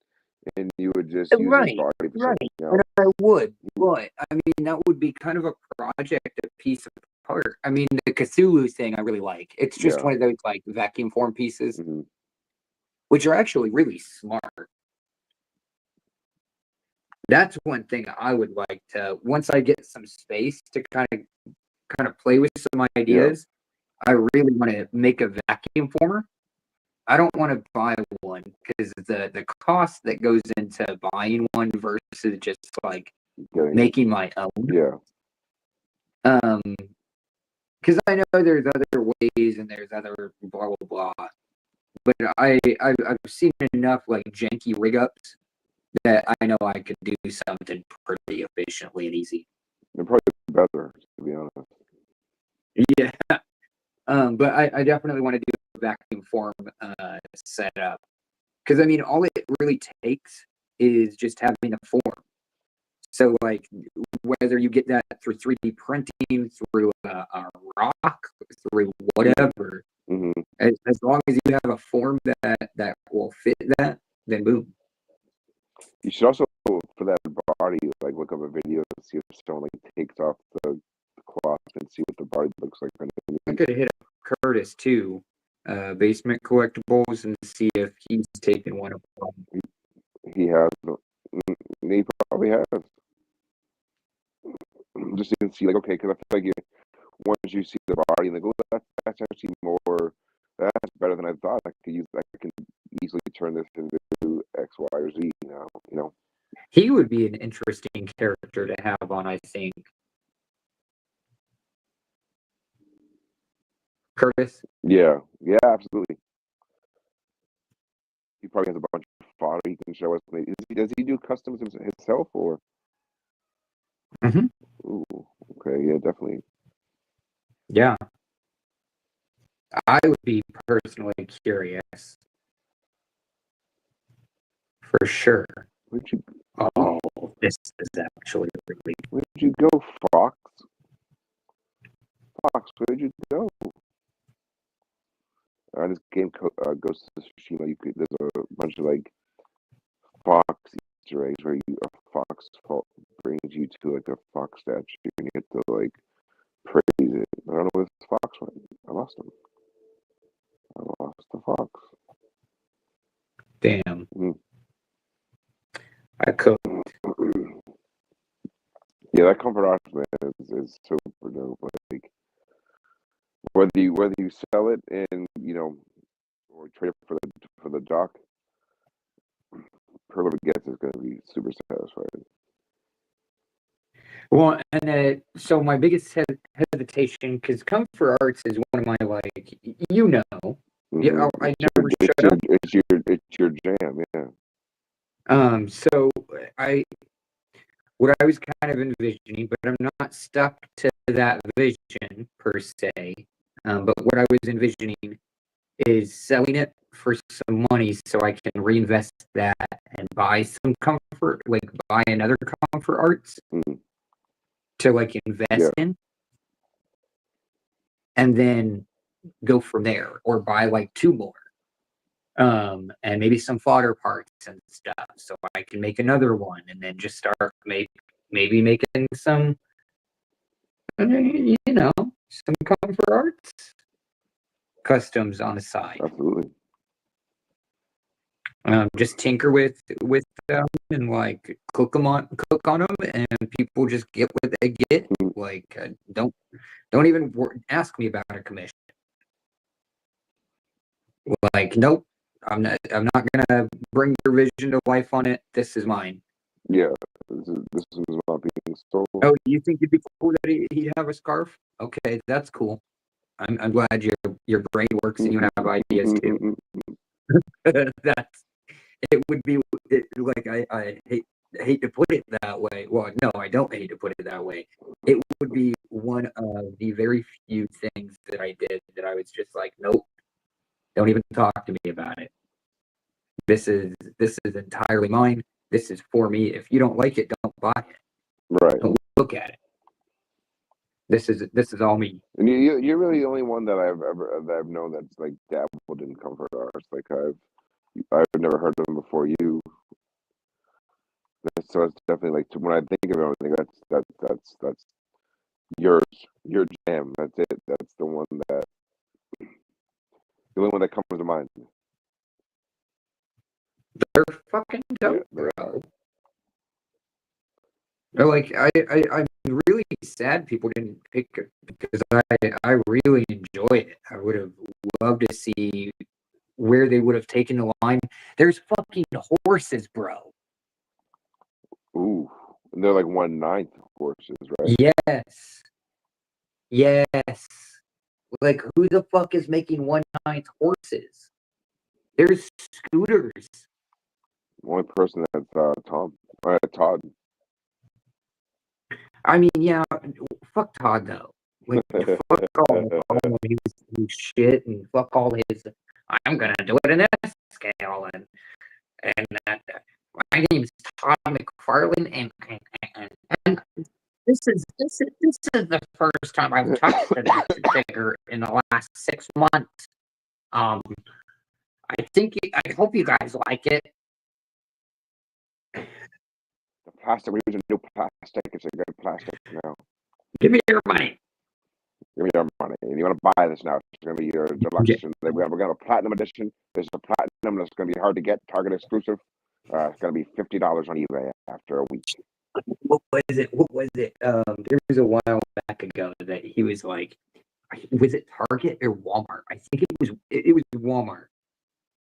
Speaker 6: And you would just use his body for something else.
Speaker 1: And I would, but I mean that would be kind of a project, a piece of part. I mean the Cthulhu thing I really like. It's just one of those like vacuum form pieces, which are actually really smart. That's one thing I would like to once I get some space to kind of play with some ideas. I really want to make a vacuum former. I don't want to buy one because the cost that goes into buying one versus just like making my own.
Speaker 6: Yeah.
Speaker 1: Because I know there's other ways and there's other blah blah blah, but I've seen enough like janky rig ups that I know I could do something pretty efficiently and easy.
Speaker 6: They're probably better, to be honest.
Speaker 1: Yeah. But I definitely want to do a vacuum form setup. Because I mean, all it really takes is just having a form. So, like, whether you get that through 3D printing, through a rock, through whatever, as long as you have a form that will fit that, then boom.
Speaker 6: You should also, for that body, like look up a video to see if someone like takes off the cloth and see what the body looks like.
Speaker 1: I could hit up Curtis too, Basement Collectibles, and see if he's taken one of them.
Speaker 6: He has. He probably has. Just so you can see, like, okay, because I feel like once you see the body and they go, that's actually more. That's better than I thought. I can easily turn this into X, Y, or Z now. You know.
Speaker 1: He would be an interesting character to have on, I think. Curtis?
Speaker 6: Yeah, absolutely. He probably has a bunch of fodder he can show us. Does he do customs himself or? Ooh, okay, yeah, definitely.
Speaker 1: Yeah. I would be personally curious. For sure. Oh, this is actually really.
Speaker 6: Where'd you go, Fox? Fox, where'd you go? This game Ghost of Tsushima. There's a bunch of like fox Easter eggs where a fox brings you to like a fox statue and you get to like praise it. I don't know where this fox went. I lost him. I lost the fox.
Speaker 1: Damn. I could.
Speaker 6: Yeah, that comfort art, man, is super dope. Like whether you sell it and or trade it for the dock, whoever gets is going to be super satisfied.
Speaker 1: Well, and so my biggest hesitation, because comfort arts is one of my like, yeah, I never shut up.
Speaker 6: It's your jam, yeah.
Speaker 1: So what I was kind of envisioning, but I'm not stuck to that vision per se. But what I was envisioning is selling it for some money so I can reinvest that and buy some comfort, like buy another comfort arts. to like invest
Speaker 6: Yeah.
Speaker 1: in, and then go from there, or buy like 2 more. And maybe some fodder parts and stuff, so I can make another one, and then just start maybe making some, some comfort arts customs on the side.
Speaker 6: Absolutely.
Speaker 1: Just tinker with them and like cook on them, and people just get what they get. Like, don't even ask me about a commission. Like, nope, I'm not gonna bring your vision to life on it. This is mine.
Speaker 6: Yeah. This is not being sold.
Speaker 1: Oh, do you think it'd be cool that he'd have a scarf? Okay, that's cool. I'm glad your brain works and you have ideas too. That's it would be like I hate to put it that way. Well, no, I don't hate to put it that way. It would be one of the very few things that I did that I was just like, nope, don't even talk to me about it. This is entirely mine. This is for me. If you don't like it, don't buy it.
Speaker 6: Right.
Speaker 1: Don't look at it. This is all me.
Speaker 6: And you're really the only one that I've known that's like dabbled in comfort arts. Like I've never heard of them before you. So it's definitely like when I think of everything, that's your jam. That's it. That's the only one that comes to mind.
Speaker 1: They're fucking dope,
Speaker 6: Yeah,
Speaker 1: bro. They're like I'm really sad people didn't pick it because I really enjoy it. I would have loved to see where they would have taken the line. There's fucking horses, bro.
Speaker 6: Ooh, and they're like 1/9 horses, right?
Speaker 1: Yes. Yes. Like, who the fuck is making 1/9 horses? There's scooters.
Speaker 6: The only person that's Todd.
Speaker 1: I mean, yeah, fuck Todd though. Like, fuck all his shit, and fuck all his. I'm gonna do it in this scale, and that. My name's Todd McFarlane, and this is the first time I've touched a action figure in the last 6 months. I hope you guys like it.
Speaker 6: The plastic, we're using new plastic. It's a good plastic now.
Speaker 1: Give me your money.
Speaker 6: Give me your money. And you want to buy this now? It's going to be your deluxe.
Speaker 1: Yeah.
Speaker 6: We're going to have a platinum edition. There's a platinum that's going to be hard to get, Target exclusive. It's going to be $50 on eBay after a week.
Speaker 1: What was it? There was a while back ago that he was like, was it Target or Walmart? I think it was Walmart.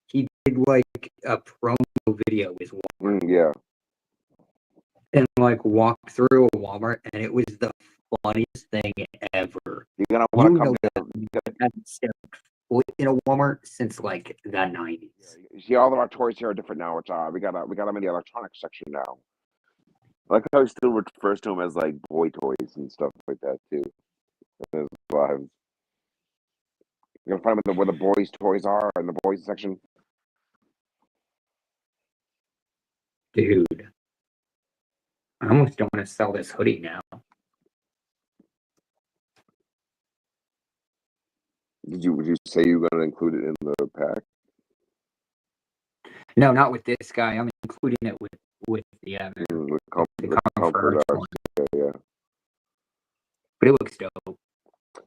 Speaker 1: He did like a promo video with Walmart.
Speaker 6: Yeah.
Speaker 1: And like walked through a Walmart, and it was the funniest thing ever.
Speaker 6: You're going to want to come
Speaker 1: I haven't stepped foot in a Walmart since like the 90s.
Speaker 6: You see, all of our toys here are different now. It's we got them in the electronics section now. I like how he still refers to them as like boy toys and stuff like that too. In his lives. You're gonna find them where the boys' toys are in the boys section.
Speaker 1: Dude, I almost don't want to sell this hoodie now.
Speaker 6: Would you say you were gonna include it in the pack?
Speaker 1: No, not with this guy. I'm including it with the other.
Speaker 6: The
Speaker 1: comfort
Speaker 6: arts. Yeah.
Speaker 1: But it looks dope.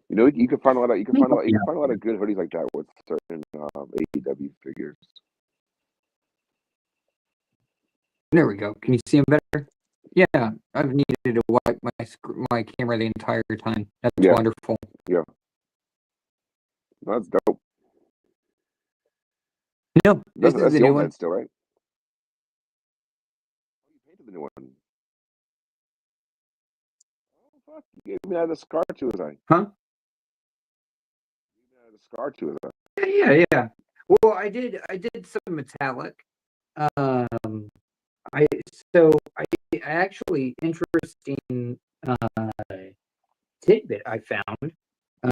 Speaker 6: You know, you can find a lot of find a lot of good hoodies like that with certain AEW figures.
Speaker 1: There we go. Can you see him better? Yeah, I've needed to wipe my camera the entire time. That's wonderful.
Speaker 6: Yeah, that's dope.
Speaker 1: No, this is the new one.
Speaker 6: Still, right? You painted the new one. Oh fuck! You gave me that scar to his eye.
Speaker 1: Huh?
Speaker 6: You gave me that scar to his eye.
Speaker 1: Yeah. Well, I did some metallic. I actually interesting tidbit I found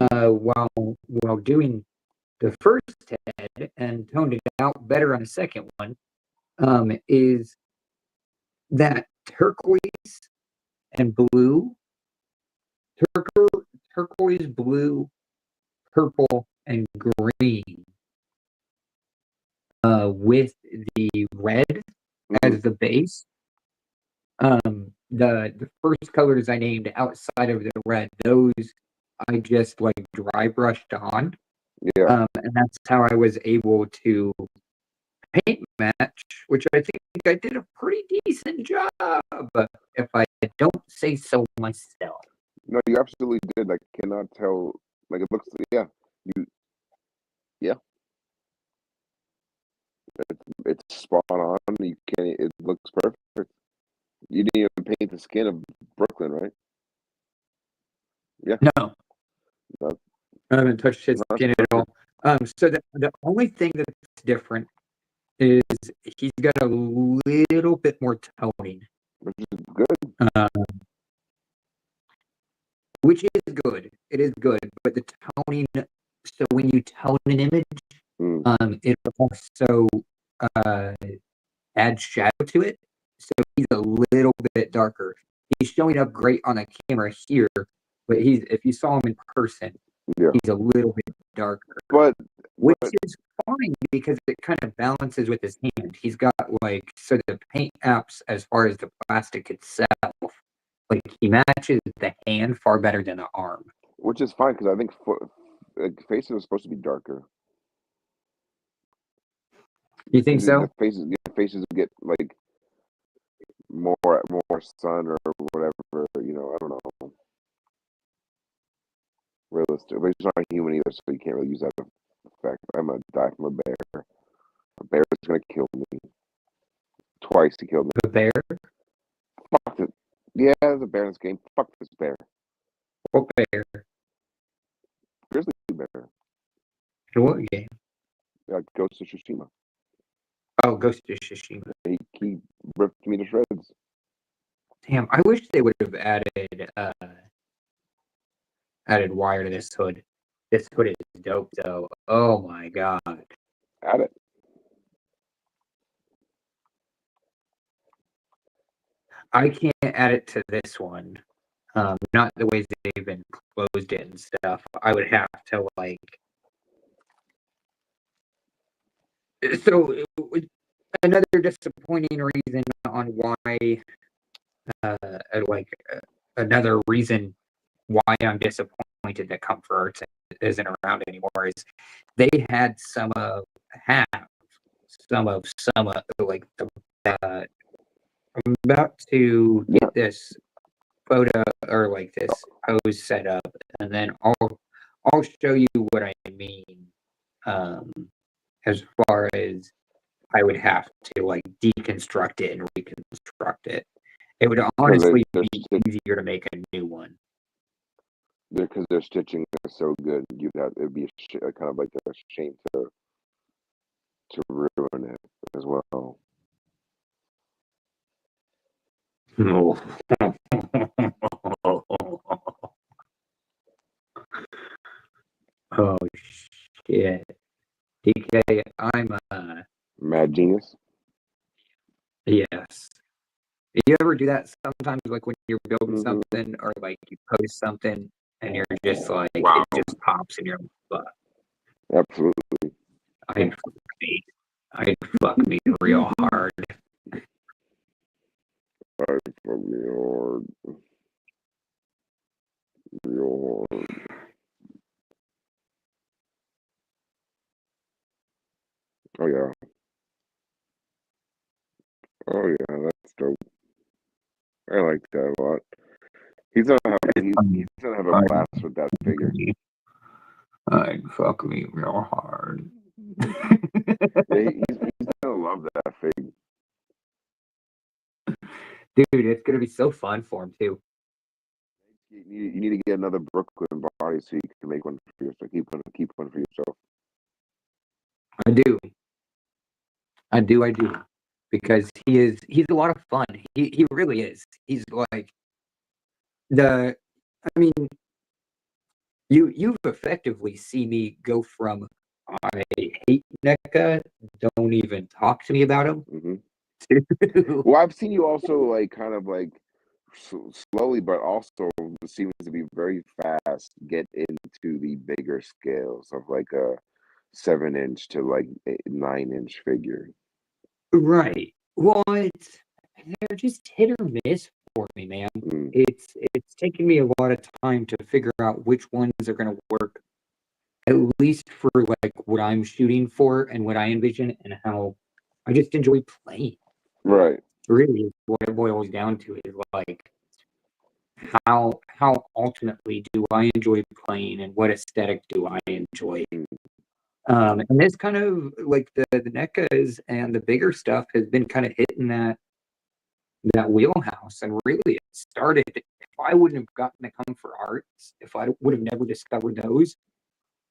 Speaker 1: while doing the first head and toned it out better on the second one, is that turquoise and blue turquoise blue, purple, and green. With the red as the base. The first colors I named outside of the red, those I just like dry brushed on.
Speaker 6: Yeah.
Speaker 1: And that's how I was able to paint match, which I think I did a pretty decent job, if I don't say so myself.
Speaker 6: No, you absolutely did. I cannot tell. Like it looks. Yeah. You. Yeah. It's spot on. You can't. It looks perfect. You didn't even paint the skin of Brooklyn, right? Yeah.
Speaker 1: No,
Speaker 6: No,
Speaker 1: I haven't touched his
Speaker 6: that's
Speaker 1: skin at all. So the only thing that's different is he's got a little bit more toning,
Speaker 6: which is good.
Speaker 1: which is good. It is good, but the toning. So when you tone an image, it also adds shadow to it. So he's a little bit darker. He's showing up great on the camera here, but if you saw him in person,
Speaker 6: Yeah.
Speaker 1: he's a little bit darker.
Speaker 6: But
Speaker 1: Which is fine because it kind of balances with his hand. He's got so the paint apps as far as the plastic itself, he matches the hand far better than the arm.
Speaker 6: which is fine because I think faces are supposed to be darker.
Speaker 1: You think so?
Speaker 6: The faces get like more sun or whatever. I don't know. Realistic, but he's not a human either, so you can't really use that effect. I'm gonna die from a bear. A bear is gonna kill me. Twice he killed me.
Speaker 1: The bear?
Speaker 6: Fuck it. Yeah, there's a bear in this game. Fuck this bear.
Speaker 1: What bear?
Speaker 6: Grizzly bear.
Speaker 1: What game?
Speaker 6: Ghost of Tsushima.
Speaker 1: Oh, Ghost of Tsushima.
Speaker 6: He ripped me to shreds.
Speaker 1: Damn, I wish they would have added wire to this hood. This hood is dope, though. Oh my god.
Speaker 6: Add it.
Speaker 1: I can't add it to this one. Not the ways they've enclosed it and stuff. I would have to So another disappointing reason on why, another reason why I'm disappointed that Comfort Arts isn't around anymore is they had some of I'm about to get this photo or this pose set up, and then I'll show you what I mean. As far as I would have to deconstruct it and reconstruct it. It would honestly be easier to make a new one.
Speaker 6: Because their stitching is so good, it'd be kind of like a shame to ruin it as well.
Speaker 1: Oh shit. DK, I'm
Speaker 6: mad genius.
Speaker 1: Yes. You ever do that sometimes, when you're building something or you post something and you're just it just pops in your butt?
Speaker 6: Absolutely.
Speaker 1: I'd fuck me real hard.
Speaker 6: I'd fuck me hard. Real hard. Oh yeah. Oh yeah, that's dope. I like that a lot. He's gonna have a blast with that figure.
Speaker 1: I'd fuck me real hard.
Speaker 6: Yeah, he's gonna love that fig.
Speaker 1: Dude, it's gonna be so fun for him too.
Speaker 6: You need to get another Brooklyn body so you can make one for yourself. Keep one for yourself.
Speaker 1: I do. Because he's a lot of fun. He really is. He's you've effectively seen me go from I hate NECA, don't even talk to me about him.
Speaker 6: Well, I've seen you also kind of slowly, but also seems to be very fast, get into the bigger scales of like a 7-inch to like 9-inch figure.
Speaker 1: Right. Well, they're just hit or miss for me, man.
Speaker 6: Mm.
Speaker 1: It's taken me a lot of time to figure out which ones are going to work, at least for like what I'm shooting for and what I envision and how I just enjoy playing.
Speaker 6: Right.
Speaker 1: Really, what it boils down to is like how ultimately do I enjoy playing and what aesthetic do I enjoy.
Speaker 6: Mm.
Speaker 1: And this kind of like the NECAs and the bigger stuff has been kind of hitting that wheelhouse. And really, it started. If I wouldn't have gotten to come for arts, if I would have never discovered those,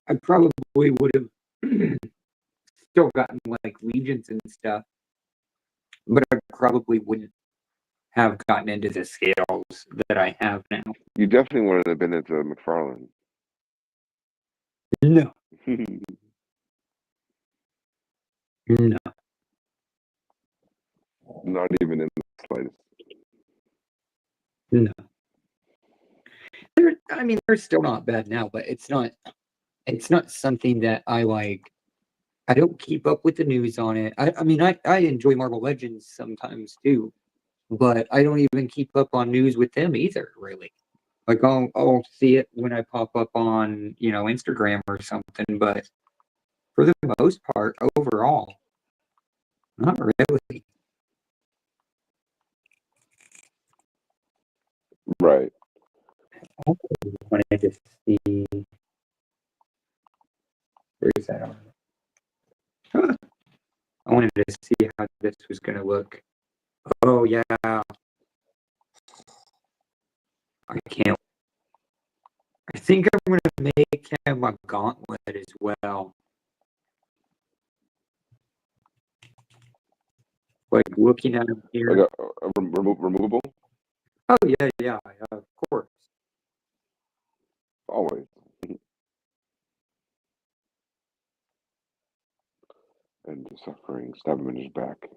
Speaker 1: I probably would have still gotten like legions and stuff, but I probably wouldn't have gotten into the scales that I have now.
Speaker 6: You definitely wouldn't have been into McFarlane.
Speaker 1: No, no.
Speaker 6: Not even in the slightest.
Speaker 1: No. I mean, they're still not bad now, but it's not something that I like. I don't keep up with the news on it. I mean, I enjoy Marvel Legends sometimes too, but I don't even keep up on news with them either, really. Like I'll see it when I pop up on, Instagram or something, but for the most part, overall, not really.
Speaker 6: Right.
Speaker 1: I wanted to see where's that on? I wanted to see how this was gonna look. Oh yeah. I can't. I think I'm gonna make him a gauntlet as well. Like looking at him here.
Speaker 6: Like a removable?
Speaker 1: Oh yeah, of course.
Speaker 6: Always. And the suffering, stab him in his back.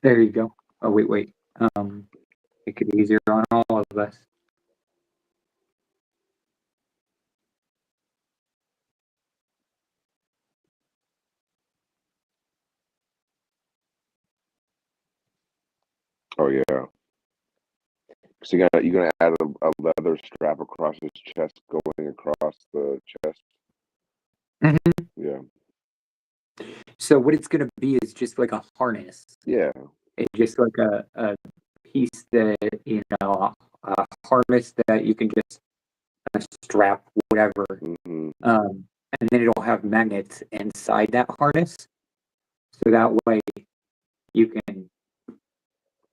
Speaker 1: There you go. Oh wait. Make it easier on all of us.
Speaker 6: Oh yeah. So you're gonna add a leather strap across his chest, going across the chest.
Speaker 1: Mm-hmm.
Speaker 6: Yeah.
Speaker 1: So what it's gonna be is just like a harness.
Speaker 6: Yeah.
Speaker 1: It's just like a piece that a harness that you can just strap whatever.
Speaker 6: Mm-hmm.
Speaker 1: And then it'll have magnets inside that harness, so that way you can.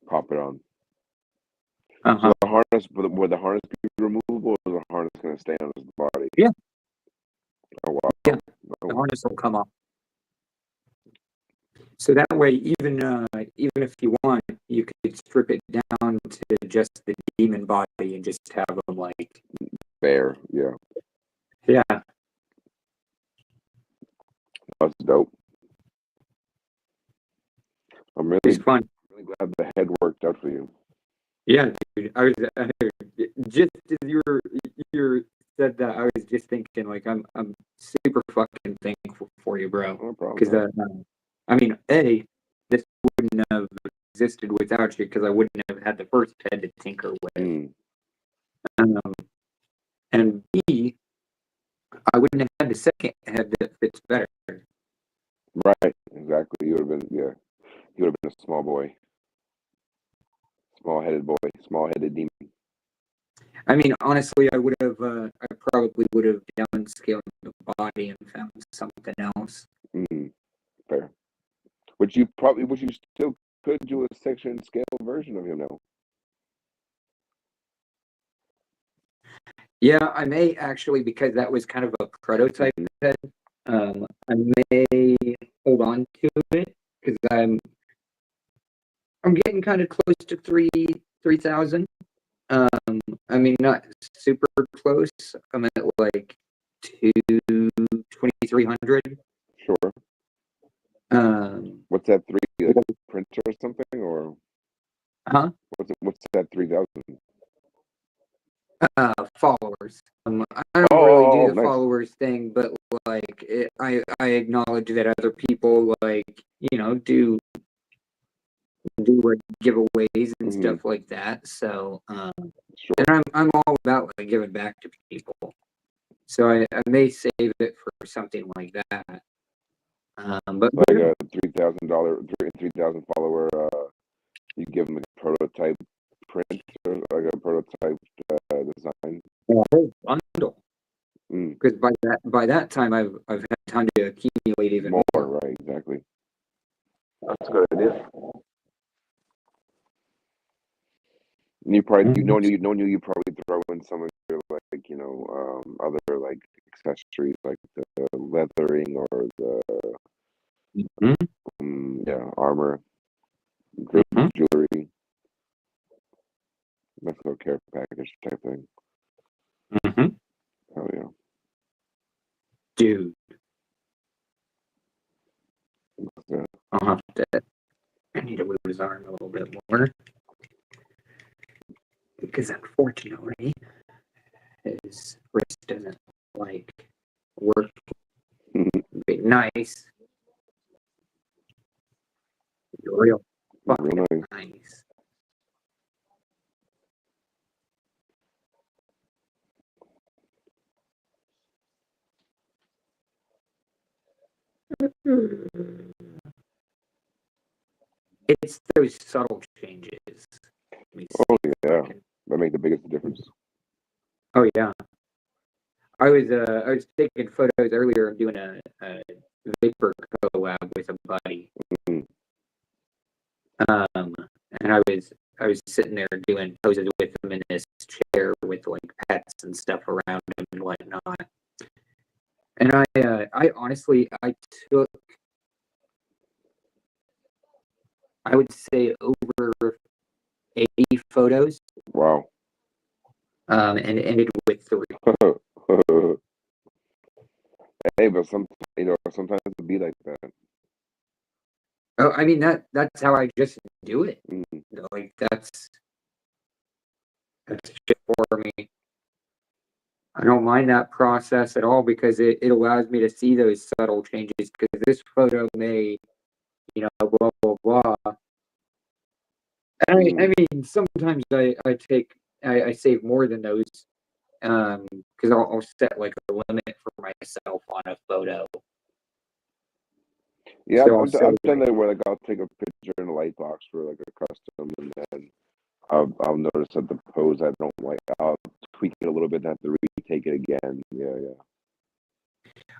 Speaker 6: Pop it on.
Speaker 1: Uh-huh.
Speaker 6: So the harness, would the harness be removable, or is the harness gonna stay on his body?
Speaker 1: Yeah.
Speaker 6: Oh wow.
Speaker 1: Yeah.
Speaker 6: Oh.
Speaker 1: The harness will come off. So that way, even if you want, you could strip it down to just the demon body and just have them like.
Speaker 6: There. Yeah.
Speaker 1: Yeah.
Speaker 6: That's dope. I'm
Speaker 1: It's fun.
Speaker 6: really glad the head worked out for you.
Speaker 1: Yeah, dude. I was just as you said that, I was just thinking like I'm super fucking thankful for you, bro.
Speaker 6: No problem.
Speaker 1: Because I mean, this wouldn't have existed without you because I wouldn't have had the first head to tinker with.
Speaker 6: Mm.
Speaker 1: And B, I wouldn't have had the second head that fits better.
Speaker 6: Right. Exactly. You would have been. Yeah. You would have been a small boy. Small-headed boy. Small-headed demon.
Speaker 1: I mean, honestly, I probably would have downscaled the body and found something else.
Speaker 6: Mm. Fair. Which you still could do a section scale version of him now.
Speaker 1: Yeah, I may actually, because that was kind of a prototype head. I may hold on to it because I'm getting kind of close to 3,000. I mean, not super close. I'm at like 2,300.
Speaker 6: Sure. What's that, 3 like, printer or something, or
Speaker 1: Huh?
Speaker 6: what's What's that 3,000?
Speaker 1: Followers. I don't really do the
Speaker 6: Nice.
Speaker 1: followers thing, but like I acknowledge that other people like do like giveaways and stuff like that. So
Speaker 6: Sure.
Speaker 1: and I'm all about like giving back to people. So I may save it for something like that. But
Speaker 6: Like a $3,000 follower. You give them a prototype print or like a prototype design.
Speaker 1: a whole bundle.
Speaker 6: Mm.
Speaker 1: Because by that time I've had time to accumulate even more.
Speaker 6: Right? Exactly. That's a good idea. And you probably you probably throw in some of your like other like accessories like the leathering or the armor, jewelry, nice little care package type thing. Oh yeah,
Speaker 1: Dude.
Speaker 6: yeah.
Speaker 1: I'll have to. I need to move his arm a little bit more because unfortunately his wrist doesn't like work. Be nice. Real fucking
Speaker 6: Real
Speaker 1: nice. It's those subtle changes.
Speaker 6: Oh yeah, that make the biggest difference.
Speaker 1: Oh yeah. I was taking photos earlier and doing a vapor collab with a buddy. And I was sitting there doing poses with him in this chair with like pets and stuff around him and whatnot. And I honestly I took, I would say, over 80 photos.
Speaker 6: Wow.
Speaker 1: And ended with 3.
Speaker 6: Hey, but sometimes it be like that.
Speaker 1: Oh, I mean that's how I just do it.
Speaker 6: Mm.
Speaker 1: Like that's shit for me. I don't mind that process at all because it allows me to see those subtle changes. Because this photo may, blah blah blah. And I mean, sometimes I save more than those, because I'll set like a limit for myself on a photo.
Speaker 6: Yeah,
Speaker 1: So
Speaker 6: I've done that where like I'll take a picture in a light box for like a custom, and then I'll notice that the pose I don't like, I'll tweak it a little bit and have to retake it again. Yeah.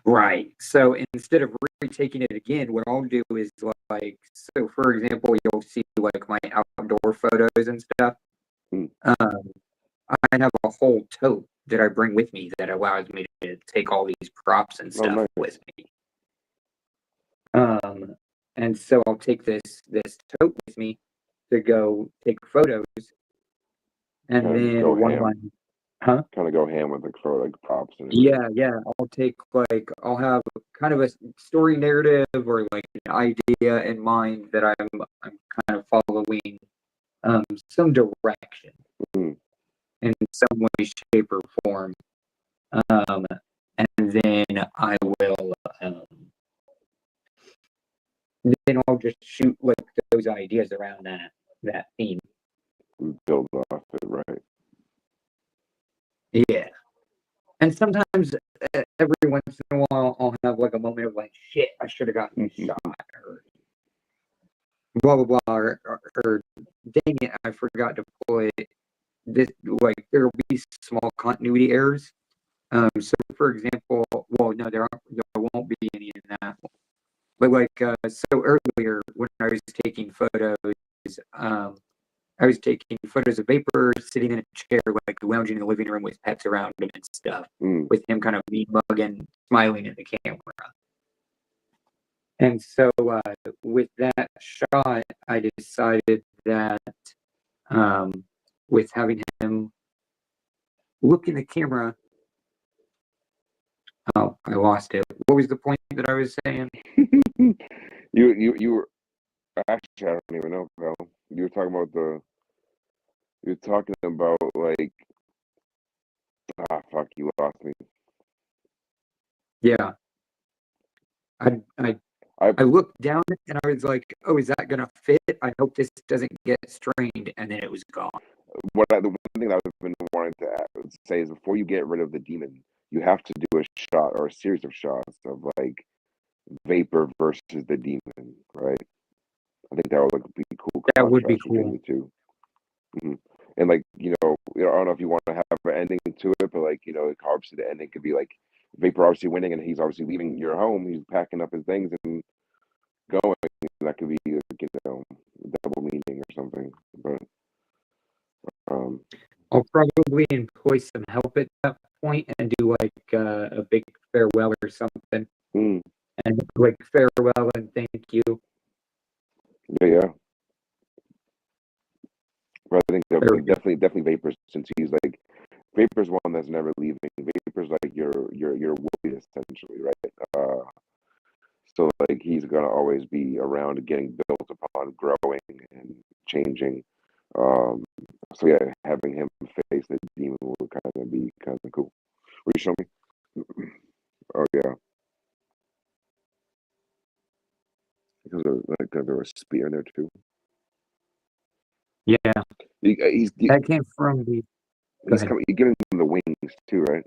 Speaker 1: Right. So instead of retaking it again, what I'll do is like, so for example, you'll see like my outdoor photos and stuff. I have a whole tote that I bring with me that allows me to take all these props and stuff
Speaker 6: nice.
Speaker 1: with me. And so I'll take this tote with me to go take photos, and then
Speaker 6: kind of go ham with like props and
Speaker 1: I'll have kind of a story narrative or like an idea in mind that I'm kind of following some direction in some way, shape, or form. And then I will then I'll just shoot like those ideas around that theme.
Speaker 6: Build off it, right?
Speaker 1: Yeah. And sometimes every once in a while I'll have like a moment of like, shit, I should have gotten this shot, or blah blah blah, or dang it, I forgot to put this. Like there will be small continuity errors. So for example, well, no, there won't be any in that. But like so earlier when I was taking photos, I was taking photos of Vapor sitting in a chair, like lounging in the living room with pets around him and stuff, with him kind of mean mugging, smiling at the camera. And so with that shot, I decided that with having him look in the camera, oh, I lost it. What was the point that I was saying?
Speaker 6: You were actually, I don't even know, Phil. You were talking about You're talking about like, fuck, you lost me.
Speaker 1: Yeah. I looked down and I was like, oh, is that gonna fit? I hope this doesn't get strained, and then it was gone.
Speaker 6: The one thing that I've been wanting to say is before you get rid of the demon, you have to do a shot or a series of shots of like vapor versus the demon, right? I think that would like be cool
Speaker 1: That would be
Speaker 6: contrast between
Speaker 1: cool.
Speaker 6: the two. And like I don't know if you want to have an ending to it, but like obviously the ending could be like Vapor obviously winning and he's obviously leaving your home. He's packing up his things and going. That could be like, double meaning or something. But
Speaker 1: I'll probably employ some help at that point and do like a big farewell or something, and like farewell and thank you.
Speaker 6: yeah. But I think
Speaker 1: There we go.
Speaker 6: definitely Vapor, since he's like Vapor's one that's never leaving. Vapor's like your Woody essentially, right? So like he's gonna always be around, getting built upon, growing and changing. So yeah, having him face the demon would kind of be kind of cool. Will you show me? Oh yeah, because there was a spear in there too.
Speaker 1: Yeah,
Speaker 6: He's
Speaker 1: that came from the. Go ahead.
Speaker 6: you're giving him the wings too, right?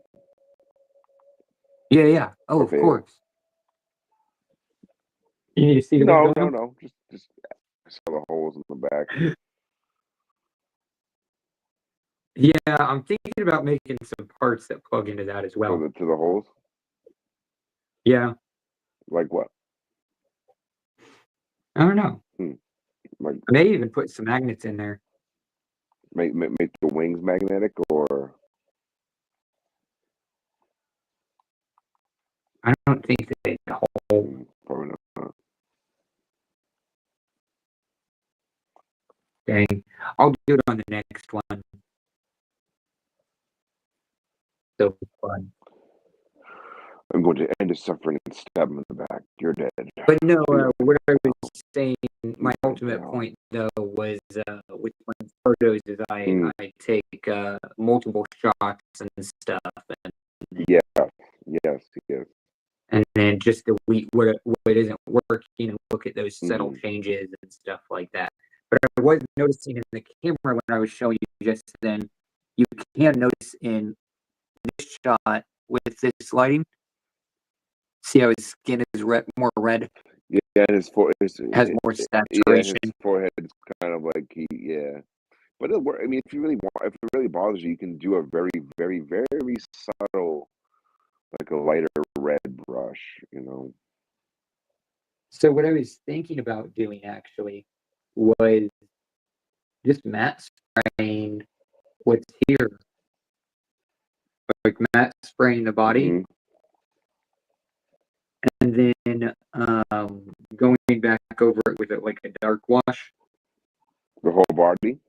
Speaker 1: Yeah. Oh,
Speaker 6: Okay,
Speaker 1: of course. You need to see the wings on him?
Speaker 6: No. Just saw the holes in the back.
Speaker 1: Yeah, I'm thinking about making some parts that plug into that as well.
Speaker 6: To the holes.
Speaker 1: Yeah,
Speaker 6: Like what?
Speaker 1: I don't know.
Speaker 6: Like
Speaker 1: I may even put some magnets in there.
Speaker 6: make the wings magnetic, or
Speaker 1: I don't think they hold.
Speaker 6: probably not.
Speaker 1: Dang, I'll do it on the next one. So fun.
Speaker 6: I'm going to end his suffering and stab him in the back. You're dead.
Speaker 1: But no, what I was saying, my ultimate
Speaker 6: Yeah.
Speaker 1: point though was with my photos is I take multiple shots and stuff,
Speaker 6: Yes.
Speaker 1: and then just delete what isn't working and look at those subtle changes and stuff like that. But I was noticing in the camera when I was showing you just then, you can notice in this shot with this lighting, see how his skin is more red,
Speaker 6: Yeah, his forehead
Speaker 1: has more saturation.
Speaker 6: his forehead is kind of like But it'll work. I mean, if it really bothers you, you can do a very, very, very subtle, like a lighter red brush.
Speaker 1: So what I was thinking about doing actually was just matte spraying what's here, like matte spraying the body, and then going back over it with like a dark wash.
Speaker 6: The whole body.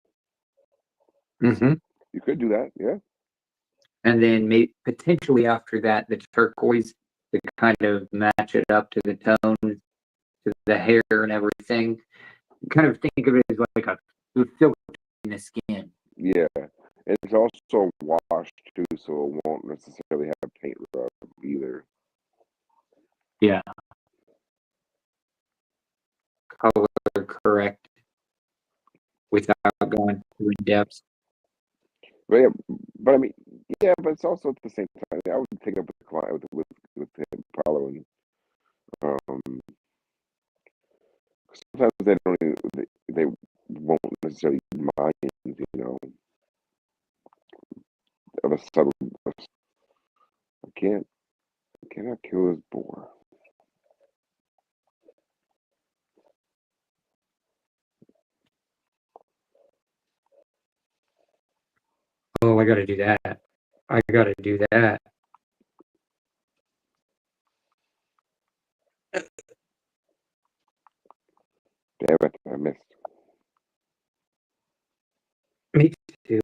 Speaker 1: Mm-hmm.
Speaker 6: You could do that, yeah.
Speaker 1: And then maybe potentially after that, the turquoise to kind of match it up to the tone, to the hair and everything. Kind of think of it as like a filter in the skin.
Speaker 6: Yeah. It's also washed too, so it won't necessarily have paint rub either.
Speaker 1: Yeah. Color correct without going too in depth.
Speaker 6: But I mean, but it's also at the same time, I would take up with the client with him following. Sometimes they don't even, they won't necessarily mind, of a subtle. I cannot kill his boar.
Speaker 1: Oh, I gotta do that. I gotta do that.
Speaker 6: Damn it, I missed.
Speaker 1: Me too.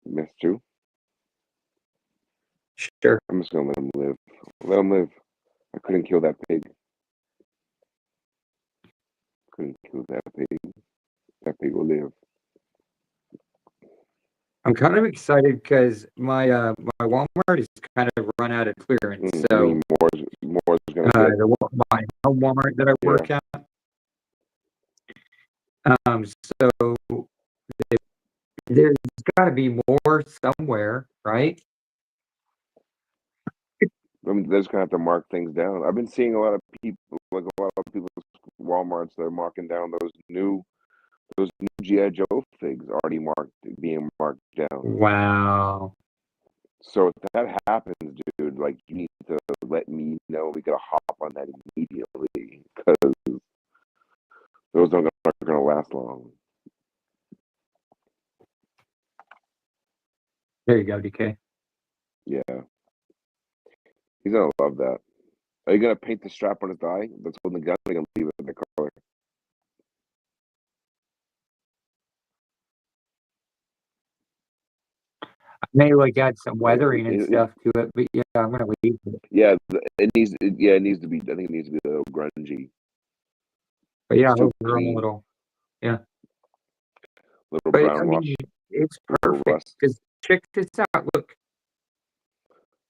Speaker 6: Missed too.
Speaker 1: Sure.
Speaker 6: I'm just gonna let him live. Let him live. I couldn't kill that pig. Couldn't kill that pig. That pig will live.
Speaker 1: I'm kind of excited because my Walmart is kind of run out of clearance.
Speaker 6: I
Speaker 1: So
Speaker 6: mean, more is gonna hit.
Speaker 1: my home Walmart that I work at. So there's got to be more somewhere, right?
Speaker 6: I mean, they're just gonna have to mark things down. I've been seeing a lot of people's WalMarts. They're marking down those new GI Joe figs already being marked down.
Speaker 1: Wow.
Speaker 6: So if that happens, dude, like you need to let me know. We gotta hop on that immediately because those aren't gonna last long.
Speaker 1: There you go, DK.
Speaker 6: Yeah, he's gonna love that. Are you gonna paint the strap on his thigh that's holding the gun? Or are you gonna leave it in the color?
Speaker 1: I may like add some
Speaker 6: It,
Speaker 1: weathering and
Speaker 6: it,
Speaker 1: stuff to it, but yeah, I'm gonna leave it.
Speaker 6: yeah, it needs. It needs to be. I think it needs to be a little grungy.
Speaker 1: But yeah,
Speaker 6: Still
Speaker 1: over a
Speaker 6: clean.
Speaker 1: little. Yeah.
Speaker 6: Little
Speaker 1: But
Speaker 6: brown
Speaker 1: I
Speaker 6: wash.
Speaker 1: mean, it's
Speaker 6: Little
Speaker 1: perfect
Speaker 6: rust.
Speaker 1: because check this out. Look,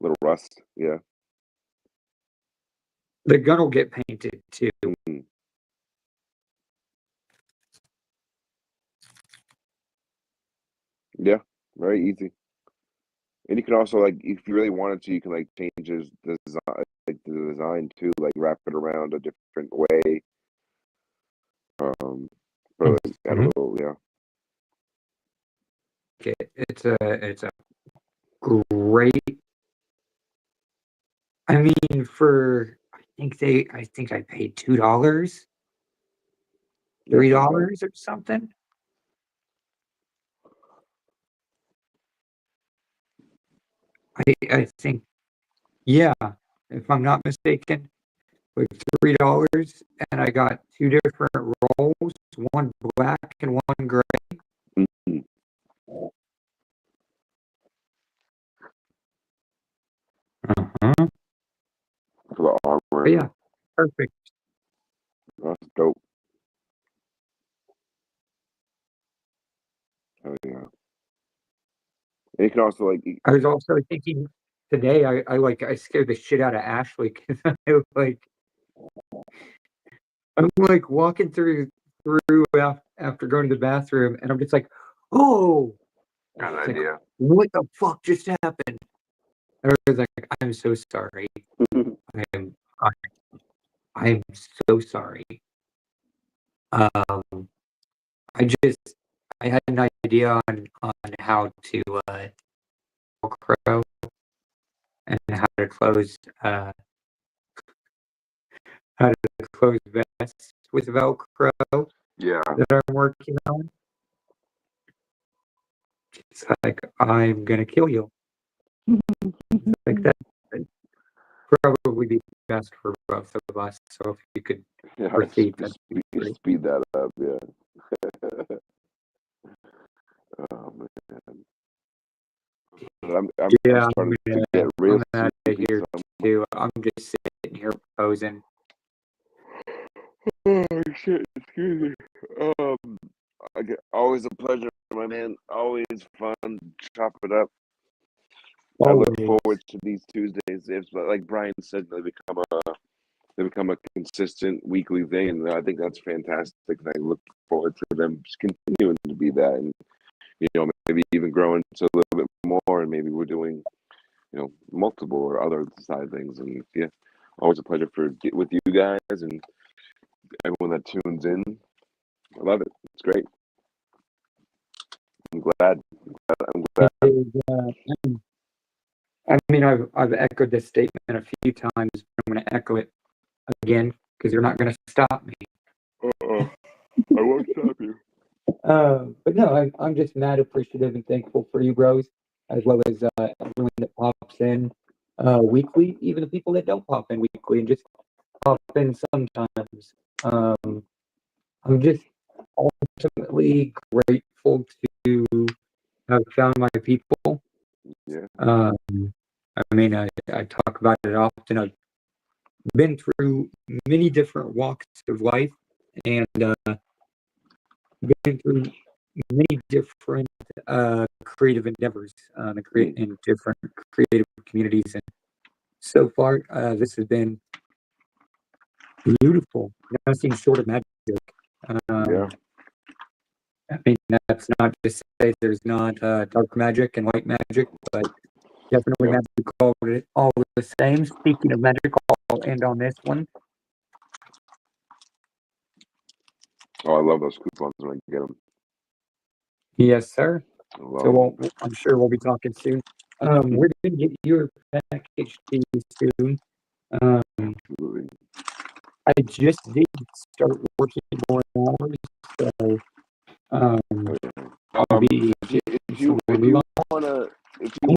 Speaker 6: Little rust. Yeah.
Speaker 1: the gun will get painted too.
Speaker 6: Mm-hmm. Yeah. Very easy. And you can also like, if you really wanted to, you can like change the design, like the design too, like wrap it around a different way. But like, add a
Speaker 1: Mhm.
Speaker 6: little, yeah.
Speaker 1: Okay, it's a great. I mean, for I think I paid $2,
Speaker 6: Yeah, it's not bad.
Speaker 1: $3 or something. I think, yeah, if I'm not mistaken, like $3, and I got two different rolls, one black and one gray.
Speaker 6: Mhm.
Speaker 1: Uh-huh.
Speaker 6: For the armor.
Speaker 1: But yeah, perfect.
Speaker 6: That's dope. Oh yeah. And you can also like,
Speaker 1: I was also thinking today, I scared the shit out of Ashley because I'm like walking through after going to the bathroom, and I'm just like, oh,
Speaker 6: got an
Speaker 1: it's like,
Speaker 6: idea.
Speaker 1: what the fuck just happened? I was like, I'm so sorry. I am I, I'm so sorry. Um, I had an idea on how to Velcro and how to close vests with Velcro
Speaker 6: Yeah.
Speaker 1: that I'm working on. It's like I'm gonna kill you. Like that would probably be best for both of us. So if you could
Speaker 6: Yeah.
Speaker 1: proceed, that'd be great.
Speaker 6: Speed that up. Yeah. Oh man. But I'm
Speaker 1: Yeah,
Speaker 6: starting to get real
Speaker 1: I'm out of
Speaker 6: sleepy.
Speaker 1: here
Speaker 6: So
Speaker 1: too. I'm just sitting here posing.
Speaker 6: oh shit, excuse me. Always a pleasure, my man. Always fun. Chop it up. I look
Speaker 1: Always.
Speaker 6: forward to these Tuesdays. If, like Brian said, they become a consistent weekly thing, and I think that's fantastic. And I look forward to them just continuing to be that, and maybe even growing to a little bit more, and maybe we're doing multiple or other side things. And yeah, always a pleasure for get with you guys and everyone that tunes in. I love it. It's great. I'm glad. I'm glad.
Speaker 1: It is, I mean, I've echoed this statement a few times, but I'm going to echo it again because you're not going to stop me.
Speaker 6: I won't stop you.
Speaker 1: But no, I'm just mad appreciative and thankful for you, bros, as well as everyone that pops in weekly, even the people that don't pop in weekly and just pop in sometimes. I'm just ultimately grateful to have found my people.
Speaker 6: Yeah.
Speaker 1: I mean, I talk about it often. I've been through many different walks of life and been through many different creative endeavors in different creative communities, and so far this has been beautiful. Nothing short of magic.
Speaker 6: Yeah.
Speaker 1: I mean, that's not to say there's not dark magic and white magic, but definitely
Speaker 6: Yeah.
Speaker 1: magic all the same. Speaking of magic, I'll end on this one.
Speaker 6: Oh, I love those coupons when I get them.
Speaker 1: Yes, sir.
Speaker 6: I love
Speaker 1: So
Speaker 6: them.
Speaker 1: I'm sure we'll be talking soon. We're gonna get your package to you soon.
Speaker 6: Absolutely.
Speaker 1: I just did start working more hours, so I'll be
Speaker 6: If you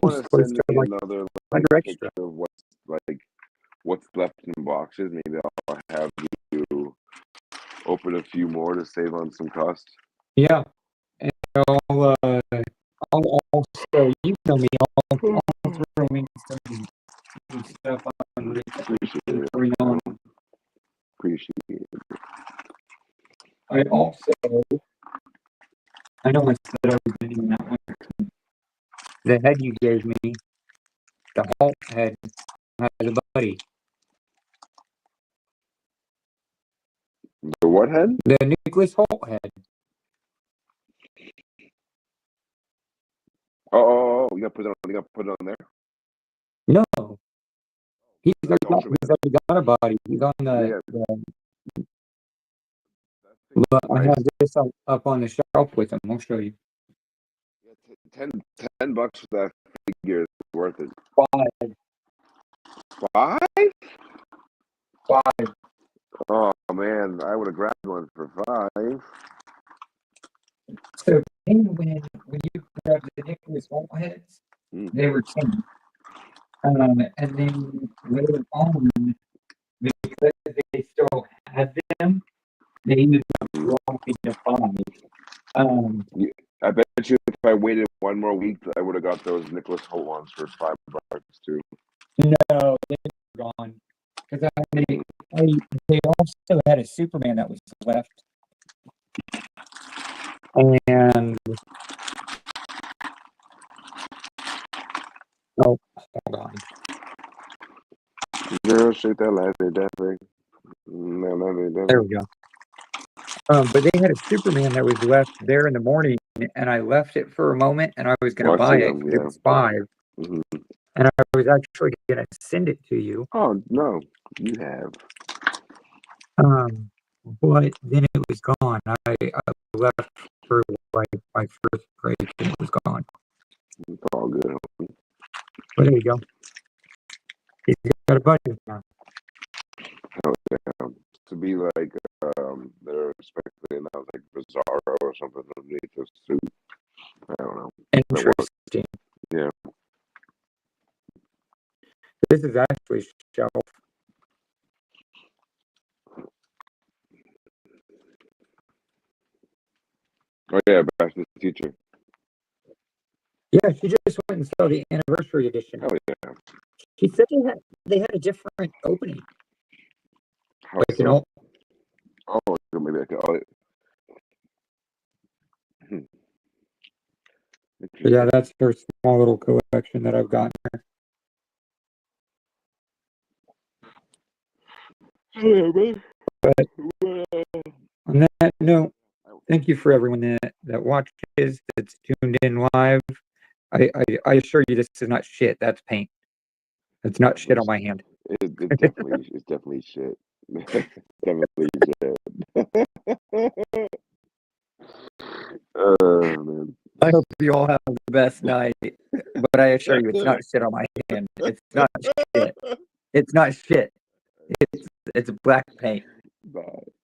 Speaker 6: wanna send me another
Speaker 1: under
Speaker 6: picture
Speaker 1: extra.
Speaker 6: of what's left in boxes, maybe I'll have you open a few more to save on some cost.
Speaker 1: Yeah, and I'll also, you know me, I'll throw in some stuff on
Speaker 6: Appreciate it.
Speaker 1: going on.
Speaker 6: Appreciate it.
Speaker 1: I also, I know I said I was getting that one. The head you gave me, the Hulk head, has a buddy.
Speaker 6: The what head?
Speaker 1: The Nicholas Holt head.
Speaker 6: Oh, you gotta put it on there.
Speaker 1: No, he's
Speaker 6: That's
Speaker 1: already got a body. He's on
Speaker 6: Yeah.
Speaker 1: I have this up on the shelf with him. I'll show you.
Speaker 6: Yeah, $10 for that figure is worth it.
Speaker 1: 5.
Speaker 6: 5?
Speaker 1: 5.
Speaker 6: Oh man, I would have grabbed one for 5.
Speaker 1: So when you grabbed the Nicholas Holt heads, they were 10. And then later on, because they still had them, they ended up dropping to 5.
Speaker 6: I bet you if I waited one more week, I would have got those Nicholas Holt ones for $5 too.
Speaker 1: No, they were gone. Because they also had a Superman that was left. And oh, hold on.
Speaker 6: Girl, shake that last day, definitely.
Speaker 1: There we go. But they had a Superman that was left there in the morning, and I left it for a moment, and I was going to buy it.
Speaker 6: Yeah.
Speaker 1: It was 5, and I was actually going to send it to you.
Speaker 6: Oh no, you have.
Speaker 1: But then it was gone. I left for like my first break, and it was gone.
Speaker 6: It's all good.
Speaker 1: But there you go. He's got a budget now.
Speaker 6: Oh, yeah. To be like, they're expecting that was like Bizarro or something underneath the suit. I don't know.
Speaker 1: Interesting.
Speaker 6: Yeah.
Speaker 1: This is actually shelf.
Speaker 6: Oh yeah, Back to the Future.
Speaker 1: Yeah, she just went and saw the anniversary edition.
Speaker 6: Oh yeah.
Speaker 1: She said they had a different opening.
Speaker 6: How
Speaker 1: Like, you
Speaker 6: so?
Speaker 1: know,
Speaker 6: Oh, maybe I could.
Speaker 1: yeah, that's her small little collection that I've gotten her. But on that note, thank you for everyone that watches, that's tuned in live. I assure you, this is not shit. That's paint. It's not shit on my hand.
Speaker 6: It's definitely shit. Definitely shit. Man.
Speaker 1: I hope you all have the best night. But I assure you, it's not shit on my hand. It's not shit. It's not shit. It's black paint.
Speaker 6: Bye.